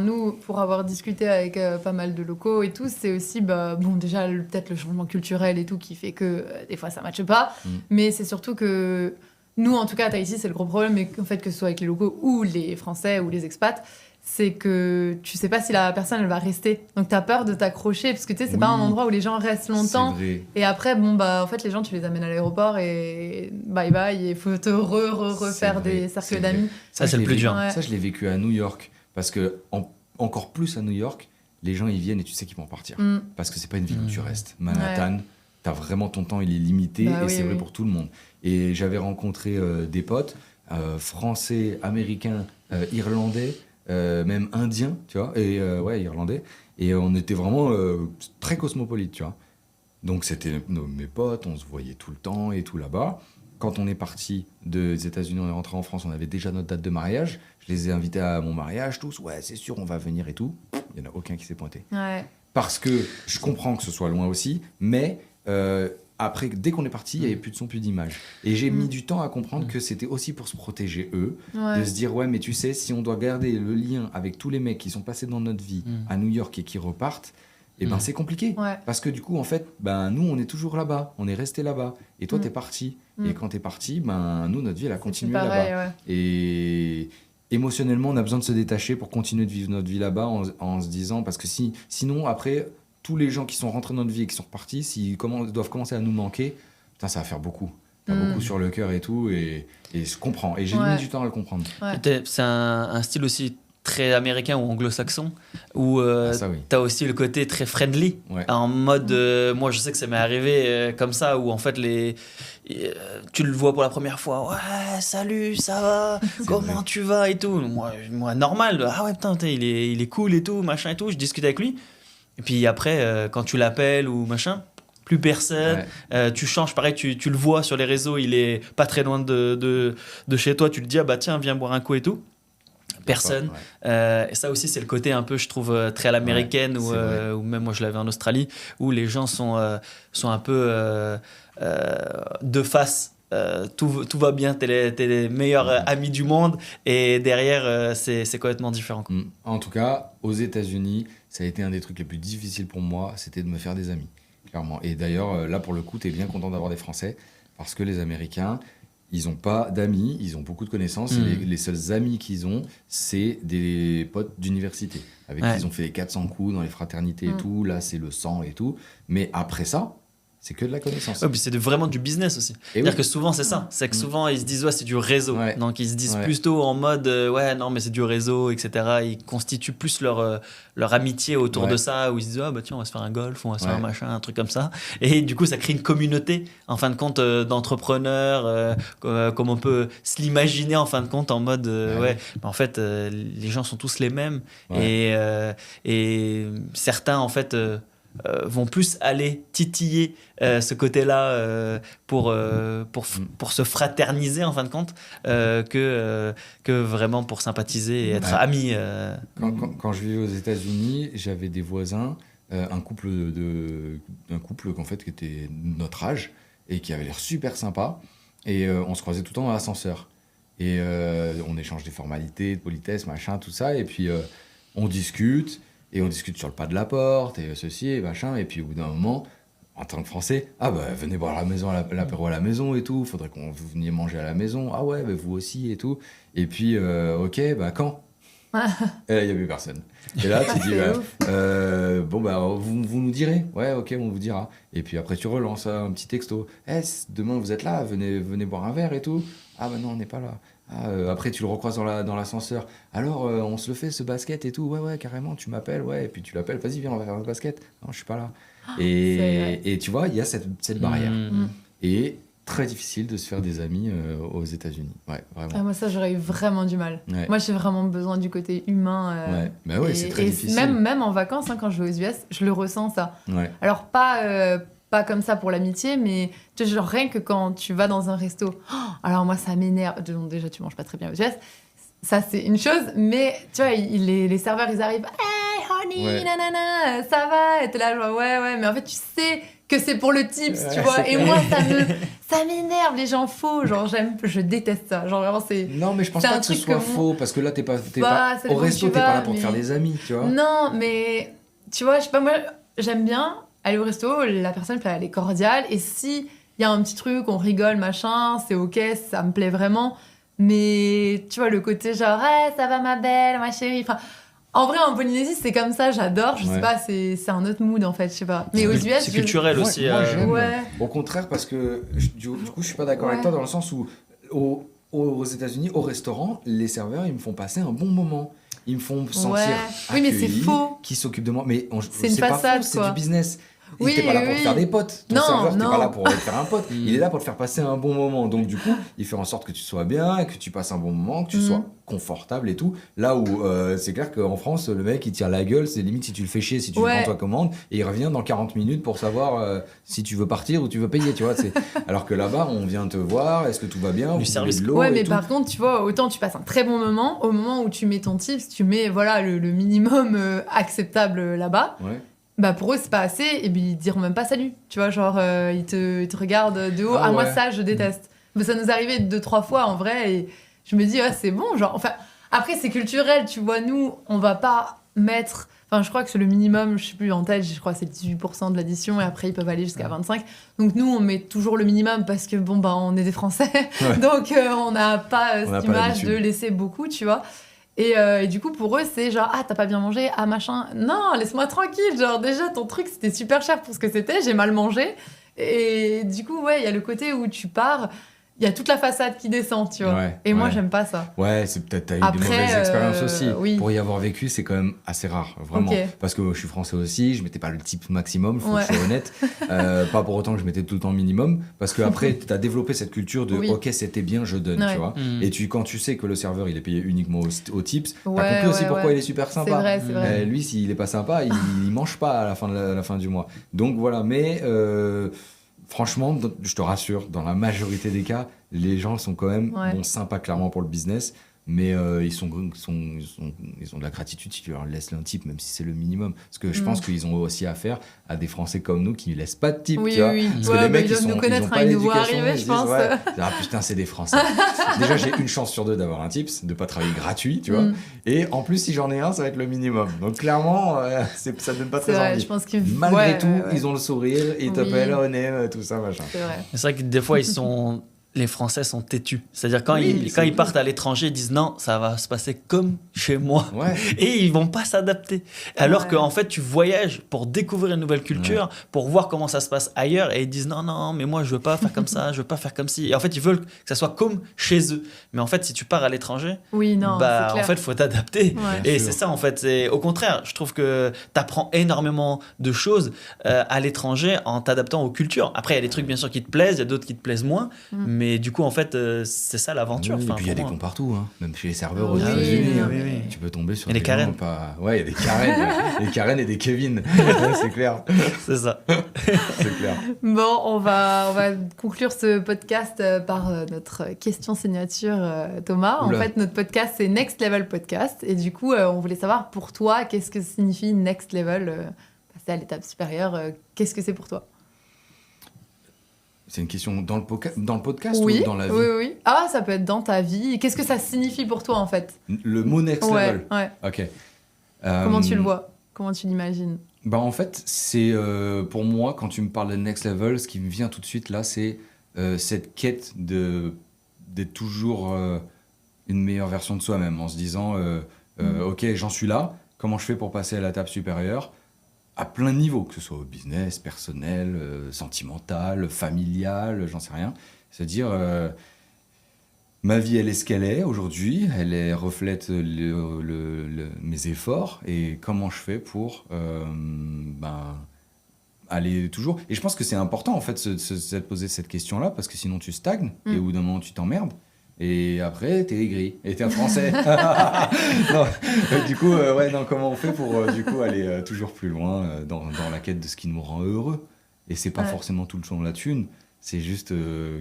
nous pour avoir discuté avec pas mal de locaux et tout, c'est aussi déjà peut-être le changement culturel et tout qui fait que des fois ça matche pas, mais c'est surtout que nous en tout cas à Tahiti c'est le gros problème, mais en fait que ce soit avec les locaux ou les Français ou les expats, c'est que tu sais pas si la personne elle va rester, donc t'as peur de t'accrocher parce que tu sais c'est pas un endroit où les gens restent longtemps, et après en fait les gens tu les amènes à l'aéroport et bye bye, et il faut te refaire des cercles d'amis. Ça c'est le plus dur. Ça je l'ai vécu à New York, parce que encore plus à New York, les gens ils viennent et tu sais qu'ils vont partir parce que c'est pas une ville où tu restes. Manhattan, t'as vraiment ton temps, il est limité, et c'est vrai pour tout le monde. Et j'avais rencontré des potes français, américains, irlandais, même indien, tu vois, et irlandais, et on était vraiment très cosmopolite, tu vois. Donc c'était mes potes, on se voyait tout le temps et tout là-bas. Quand on est parti des États-Unis, on est rentré en France, on avait déjà notre date de mariage. Je les ai invités à mon mariage, tous, ouais, c'est sûr, on va venir et tout. Il n'y en a aucun qui s'est pointé. Parce que je comprends que ce soit loin aussi, mais après, dès qu'on est parti, il n'y avait plus de son, plus d'image. Et j'ai mis du temps à comprendre que c'était aussi pour se protéger eux, de se dire, ouais, mais tu sais, si on doit garder le lien avec tous les mecs qui sont passés dans notre vie à New York et qui repartent, c'est compliqué. Parce que du coup, en fait, nous, on est toujours là-bas, on est resté là-bas. Et toi, t'es parti. Et quand t'es parti, nous, notre vie, elle a continué là-bas. Et émotionnellement, on a besoin de se détacher pour continuer de vivre notre vie là-bas en se disant, parce que sinon, après... tous les gens qui sont rentrés dans notre vie et qui sont repartis, s'ils doivent commencer à nous manquer, putain, ça va faire beaucoup. T'as beaucoup sur le cœur et tout, et je comprends. Et j'ai mis du temps à le comprendre. C'est un style aussi très américain ou anglo-saxon, où t'as aussi le côté très friendly, en mode, moi je sais que ça m'est arrivé comme ça, où en fait tu le vois pour la première fois, ouais, salut, ça va, comment tu vas et tout. Moi normal, ah ouais, putain, il est cool et tout, machin et tout, je discute avec lui. Et puis après, quand tu l'appelles ou machin, plus personne. Tu changes, pareil, tu le vois sur les réseaux, il est pas très loin de chez toi. Tu le dis, ah bah tiens, viens boire un coup et tout. Personne. Et ça aussi, c'est le côté un peu, je trouve, très à l'américaine, ou même moi, je l'avais en Australie, où les gens sont un peu de face. Tout va bien, t'es les meilleurs amis du monde, et derrière c'est complètement différent. En tout cas, aux États-Unis, ça a été un des trucs les plus difficiles pour moi, c'était de me faire des amis, clairement. Et d'ailleurs, là pour le coup, t'es bien content d'avoir des Français, parce que les Américains, ils n'ont pas d'amis, ils ont beaucoup de connaissances. Et les seuls amis qu'ils ont, c'est des potes d'université, avec qui ils ont fait les 400 coups dans les fraternités et tout. Là, c'est le sang et tout. Mais après ça, c'est que de la connaissance. Puis c'est vraiment du business aussi. C'est-à-dire que souvent, c'est ça. C'est que souvent, ils se disent, c'est du réseau. Donc, ils se disent plutôt en mode, non, mais c'est du réseau, etc. Ils constituent plus leur amitié autour de ça, où ils se disent, tiens, on va se faire un golf, on va se faire un machin, un truc comme ça. Et du coup, ça crée une communauté, en fin de compte, d'entrepreneurs, comme on peut se l'imaginer, en fin de compte, en mode, en fait, les gens sont tous les mêmes. Et certains, en fait... vont plus aller titiller ce côté-là pour se fraterniser en fin de compte que vraiment pour sympathiser et être amis. Quand je vivais aux États-Unis, j'avais des voisins, un couple en fait, qui était de notre âge et qui avait l'air super sympa, et on se croisait tout le temps dans l'ascenseur. Et on échange des formalités, de politesse, machin, tout ça, et puis on discute. Et on discute sur le pas de la porte, et ceci, et machin. Et puis au bout d'un moment, en tant que Français, venez boire à la maison, l'apéro à la maison et tout. Faudrait qu'on vous veniez manger à la maison. Ah ouais, vous aussi et tout. Et puis, ok, quand et là, il n'y a plus personne. Et là, tu dis, vous nous direz. Ouais, ok, on vous dira. Et puis après, tu relances un petit texto. Demain, vous êtes là, venez boire un verre et tout. Ah non, on n'est pas là. Après, tu le recroises dans l'ascenseur. Alors, on se le fait, ce basket et tout. Ouais, carrément, tu m'appelles. Ouais, et puis tu l'appelles. Vas-y, viens, on va faire un basket. Non, je suis pas là. Et tu vois, il y a cette barrière. Et très difficile de se faire des amis aux États-Unis. Ouais, vraiment. Moi, ça, j'aurais eu vraiment du mal. Ouais. Moi, j'ai vraiment besoin du côté humain. C'est très difficile. Même en vacances, quand je vais aux US, je le ressens, ça. Ouais. Alors, pas comme ça pour l'amitié, mais tu sais, genre rien que quand tu vas dans un resto. Alors moi, ça m'énerve. Déjà, tu manges pas très bien aux US. Ça, c'est une chose. Mais tu vois, les serveurs, ils arrivent. Hey, honey, nanana, ça va? Et t'es là, genre, ouais. Mais en fait, tu sais que c'est pour le tips, tu vois. Et moi, ça m'énerve, les gens faux. Genre, je déteste ça. Genre, vraiment, c'est... Non, mais je pense pas que ce soit faux, parce que là, t'es pas au resto, t'es pas là pour te faire des amis, tu vois. Non, mais tu vois, je sais pas, moi, j'aime bien aller au resto, la personne peut aller cordiale, et si il y a un petit truc, on rigole, machin, c'est ok, ça me plaît vraiment, mais tu vois, le côté genre, hey, ça va ma belle, ma chérie, enfin, en vrai, en Polynésie, c'est comme ça, j'adore, je sais pas, c'est un autre mood, en fait, je sais pas. Mais aux US, c'est culturel aussi. Moi, j'aime. Au contraire, parce que, du coup, je suis pas d'accord avec toi, dans le sens où, aux États-Unis, au restaurant, les serveurs, ils me font passer un bon moment. Ils me font sentir oui, mais c'est faux. Qui s'occupent de moi. Mais c'est une façade, c'est du business. Oui, t'es pas là pour te faire des potes. Ton serveur, t'es pas là pour te faire un pote. Mm. Il est là pour te faire passer un bon moment. Donc, du coup, il fait en sorte que tu sois bien, que tu passes un bon moment, que tu sois confortable et tout. Là où c'est clair qu'en France, le mec, il tire la gueule. C'est limite si tu le fais chier, si tu prends ta commande. Et il revient dans 40 minutes pour savoir si tu veux partir ou tu veux payer. Tu vois, alors que là-bas, on vient te voir. Est-ce que tout va bien? Du service. De l'eau ouais, mais tout. par contre, tu vois, autant tu passes un très bon moment. Au moment où tu mets ton tips, tu mets le minimum acceptable là-bas. Ouais. Bah pour eux c'est pas assez, et puis ils diront même pas salut, tu vois, genre ils te regardent de haut. Moi ça je déteste, mais ça nous arrivait 2-3 fois en vrai, et je me dis c'est bon, genre, enfin après c'est culturel, tu vois, nous on va pas mettre, enfin je crois que c'est le minimum, je sais plus en tête, je crois que c'est 18% de l'addition, et après ils peuvent aller jusqu'à 25%, donc nous on met toujours le minimum parce que on est des Français, donc on n'a pas cette image de laisser beaucoup, tu vois. Et du coup, pour eux, c'est genre, t'as pas bien mangé, machin. Non, laisse-moi tranquille. Genre, déjà, ton truc, c'était super cher pour ce que c'était. J'ai mal mangé. Et du coup, il y a le côté où tu pars. Il y a toute la façade qui descend, tu vois. Et moi, j'aime pas ça. Ouais, c'est peut-être t'as eu des mauvaises expériences aussi. Oui. Pour y avoir vécu, c'est quand même assez rare, vraiment. Parce que je suis français aussi, je mettais pas le type maximum, faut que je sois honnête. Pas pour autant que je mettais tout le temps le minimum. Parce que après, t'as développé cette culture de ok, c'était bien, je donne, tu vois. Et quand tu sais que le serveur, il est payé uniquement au tips, t'as compris aussi pourquoi il est super sympa. C'est vrai. Lui, s'il est pas sympa, il mange pas à la fin du mois. Donc voilà, mais... franchement, je te rassure, dans la majorité des cas, les gens sont quand même sympas clairement pour le business, mais ils ont de la gratitude si tu leur laisses un tip, même si c'est le minimum. Parce que je pense qu'ils ont aussi affaire à des Français comme nous qui ne laissent pas de tip, tu vois. Parce que les mecs, ils nous connaître, ils nous voient arriver, je pense. Ah putain, c'est des Français. Déjà, j'ai une chance sur 2 d'avoir un tips, de ne pas travailler gratuit, tu vois. Et en plus, si j'en ai un, ça va être le minimum. Donc clairement, ça ne donne pas très envie. Je pense Malgré tout, ils ont le sourire, ils t'appellent, on aime, tout ça, machin. C'est vrai que des fois, ils sont les Français sont têtus. C'est-à-dire quand ils partent à l'étranger, ils disent non, ça va se passer comme chez moi. Ouais. Et ils vont pas s'adapter. Alors qu'en fait, tu voyages pour découvrir une nouvelle culture, pour voir comment ça se passe ailleurs, et ils disent non, mais moi je veux pas faire comme ça, je veux pas faire comme ci. Et en fait, ils veulent que ça soit comme chez eux. Mais en fait, si tu pars à l'étranger, en fait, faut t'adapter. Et c'est ça, en fait. Au contraire, je trouve que tu apprends énormément de choses à l'étranger en t'adaptant aux cultures. Après, il y a des trucs, bien sûr, qui te plaisent, il y a d'autres qui te plaisent moins. Mais du coup, en fait, c'est ça l'aventure. Oui, et puis il y a des cons partout, hein. Même chez les serveurs aux Oui, États-Unis. oui. Tu peux tomber sur des Karen. Ouais, il y a des Karen, des Karen et des Kevin. C'est clair. C'est ça. C'est clair. Bon, on va conclure ce podcast par notre question signature, Thomas. Oula. En fait, notre podcast, c'est Next Level Podcast. Et du coup, on voulait savoir pour toi, qu'est-ce que signifie Next Level, passer à l'étape supérieure, qu'est-ce que c'est pour toi? C'est une question dans le podcast Oui, ou dans la vie? oui. Ah, ça peut être dans ta vie. Qu'est-ce que ça signifie pour toi, en fait? Le mot next level. Ouais. Ok. Comment tu le vois? Comment tu l'imagines? Bah en fait, c'est pour moi, quand tu me parles de next level, ce qui me vient tout de suite là, c'est cette quête d'être toujours une meilleure version de soi-même, en se disant ok, j'en suis là, comment je fais pour passer à la table supérieure à plein de niveaux, que ce soit au business, personnel, sentimental, familial, j'en sais rien. C'est-à-dire, ma vie, elle est ce qu'elle est aujourd'hui, reflète mes efforts, et comment je fais pour aller toujours... Et je pense que c'est important, en fait, de poser cette question-là, parce que sinon tu stagnes, et au bout d'un moment, tu t'emmerdes. Et après, t'es aigri. Et t'es un Français. Non. Du coup, comment on fait pour du coup aller toujours plus loin dans la quête de ce qui nous rend heureux? Et c'est pas forcément tout le temps la thune. C'est juste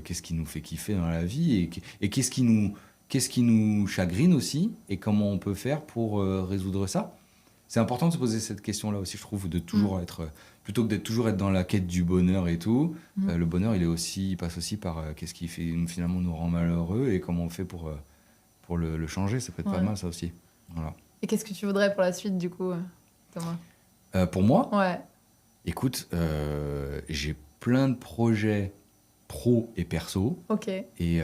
qu'est-ce qui nous fait kiffer dans la vie et qu'est-ce qui nous chagrine aussi et comment on peut faire pour résoudre ça. C'est important de se poser cette question-là aussi, je trouve, de toujours être... Plutôt que d'être toujours dans la quête du bonheur et tout, le bonheur, il passe aussi par qu'est-ce qui finalement nous rend malheureux et comment on fait pour le changer. Ça peut être pas mal, ça aussi. Voilà. Et qu'est-ce que tu voudrais pour la suite, du coup, Thomas? Pour moi, Ouais. écoute, j'ai plein de projets pro et perso. Ok. Et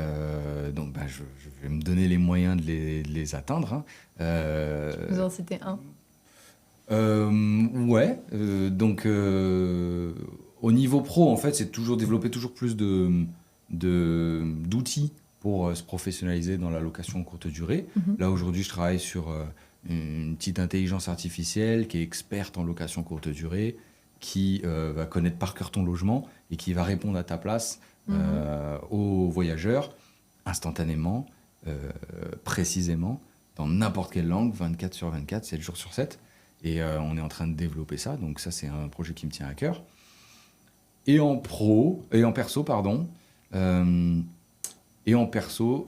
donc, je vais me donner les moyens de les atteindre. Hein. Vous en citez un? Donc au niveau pro, en fait, c'est toujours développer toujours plus d'outils pour se professionnaliser dans la location courte durée. Là, aujourd'hui, je travaille sur une petite intelligence artificielle qui est experte en location courte durée, qui va connaître par cœur ton logement et qui va répondre à ta place aux voyageurs instantanément, précisément, dans n'importe quelle langue, 24 sur 24, 7 jours sur 7. Et on est en train de développer ça, donc ça c'est un projet qui me tient à cœur. Et en perso,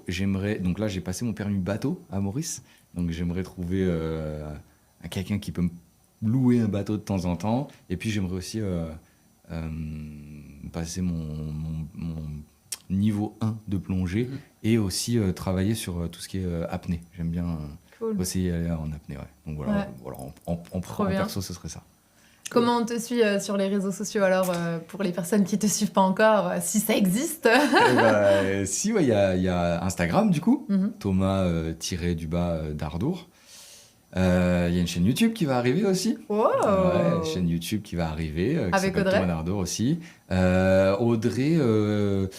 j'aimerais... Donc là j'ai passé mon permis bateau à Maurice, donc j'aimerais trouver quelqu'un qui peut me louer un bateau de temps en temps. Et puis j'aimerais aussi passer mon niveau 1 de plongée et aussi travailler sur tout ce qui est apnée. J'aime bien... aussi aller en apnée, ouais. Donc voilà, en perso, ce serait ça. Comment on te suit sur les réseaux sociaux alors, pour les personnes qui te suivent pas encore, si ça existe? Si, il y a Instagram du coup, Thomas-Dardour. Il y a une chaîne YouTube qui va arriver aussi. Wow. Une chaîne YouTube qui va arriver. Avec Audrey. Thomas Dardour aussi. Audrey.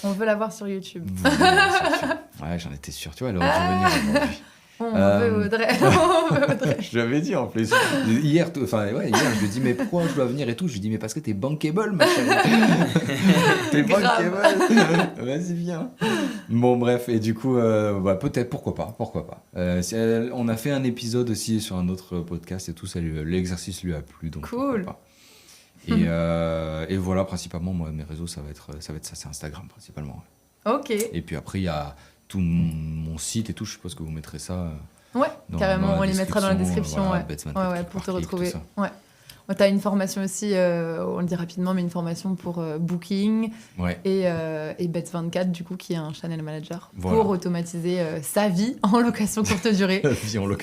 On veut la voir sur YouTube. Ouais, j'en étais sûr, tu vois, elle aurait dû venir aujourd'hui. On veut Audrey. Je l'avais dit en plus. Hier, je lui ai dit, mais pourquoi je dois venir et tout? Je lui ai dit, mais parce que t'es bankable, ma chérie. T'es bankable. Vas-y, viens. Bon, bref, et du coup, peut-être, pourquoi pas. On a fait un épisode aussi sur un autre podcast et tout, l'exercice lui a plu. Donc cool. Pas. Et voilà, principalement, moi, mes réseaux, ça va être ça, c'est Instagram principalement. Ok. Et puis après, il y a tout mon site et tout, je suppose que vous mettrez ça. Ouais, carrément, on les mettra dans la description. Voilà, pour te retrouver. Ouais. Tu as une formation aussi, on le dit rapidement, mais une formation pour Booking et Bet24, du coup, qui est un channel manager pour automatiser sa vie en location courte durée.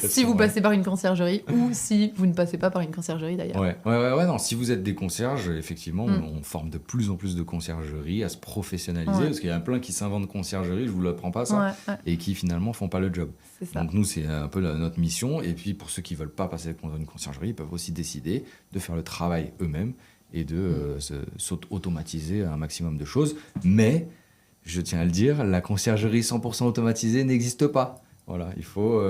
Si vous passez par une conciergerie ou si vous ne passez pas par une conciergerie d'ailleurs. Non, si vous êtes des concierges, effectivement, on forme de plus en plus de conciergeries à se professionnaliser parce qu'il y a plein qui s'inventent conciergerie, je vous l'apprends pas ça, et qui finalement font pas le job. Donc nous, c'est un peu notre mission. Et puis pour ceux qui veulent pas passer dans une conciergerie, ils peuvent aussi décider de faire le travail eux-mêmes et de s'automatiser un maximum de choses. Mais, je tiens à le dire, la conciergerie 100% automatisée n'existe pas. Voilà, il faut...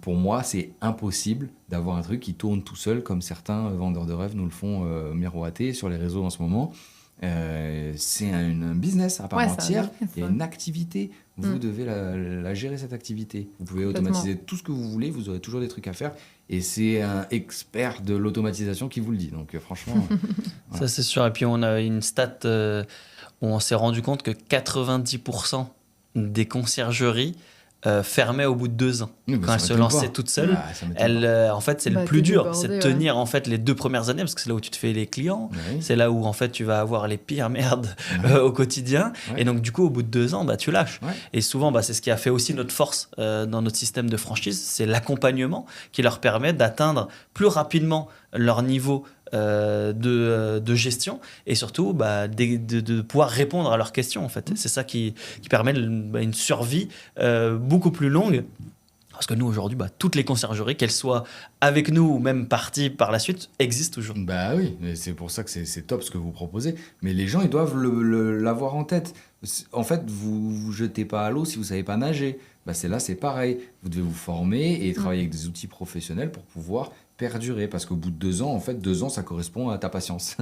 pour moi, c'est impossible d'avoir un truc qui tourne tout seul comme certains vendeurs de rêves nous le font miroiter sur les réseaux en ce moment. C'est un business à part entière, il y a une activité, vous devez la gérer cette activité. Vous pouvez automatiser tout ce que vous voulez, vous aurez toujours des trucs à faire et c'est un expert de l'automatisation qui vous le dit, donc franchement ça c'est sûr. Et puis on a une stat où on s'est rendu compte que 90% des conciergeries fermait au bout de 2 ans. Quand elle se lançait toute seule, en fait, c'est le plus dur, c'est de tenir en fait, les 2 premières années, parce que c'est là où tu te fais les clients, c'est là où en fait, tu vas avoir les pires merdes au quotidien. Et donc, du coup, au bout de 2 ans, tu lâches. Et souvent, c'est ce qui a fait aussi notre force dans notre système de franchise, c'est l'accompagnement qui leur permet d'atteindre plus rapidement leur niveau de gestion et surtout de pouvoir répondre à leurs questions en fait. C'est ça qui permet une survie beaucoup plus longue parce que nous aujourd'hui toutes les conciergeries, qu'elles soient avec nous ou même parties par la suite, existent toujours. Oui, c'est pour ça que c'est top ce que vous proposez, mais les gens ils doivent l'avoir en tête. En fait, vous jetez pas à l'eau si vous savez pas nager. C'est pareil, vous devez vous former et travailler avec des outils professionnels pour pouvoir perdurer, parce qu'au bout de 2 ans, en fait, 2 ans, ça correspond à ta patience.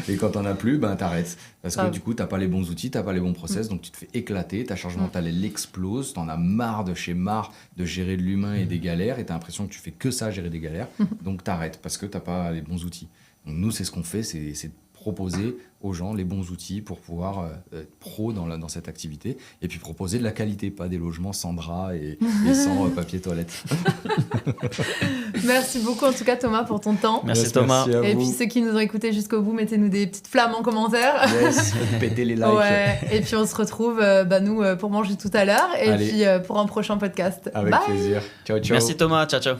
Et quand t'en as plus, t'arrêtes. Parce que du coup, t'as pas les bons outils, t'as pas les bons process, donc tu te fais éclater, ta charge mentale, elle explose, t'en as marre de gérer de l'humain et des galères, et t'as l'impression que tu fais que ça, gérer des galères, donc t'arrêtes, parce que t'as pas les bons outils. Donc nous, c'est ce qu'on fait, c'est proposer aux gens les bons outils pour pouvoir être pro dans cette activité et puis proposer de la qualité, pas des logements sans drap et sans papier toilette. Merci beaucoup en tout cas Thomas pour ton temps. Merci Thomas. Merci et puis ceux qui nous ont écoutés jusqu'au bout, mettez-nous des petites flammes en commentaire. Yes, pétez les likes. Et puis on se retrouve nous pour manger tout à l'heure et puis pour un prochain podcast. Avec plaisir. Ciao, ciao. Merci Thomas, ciao ciao.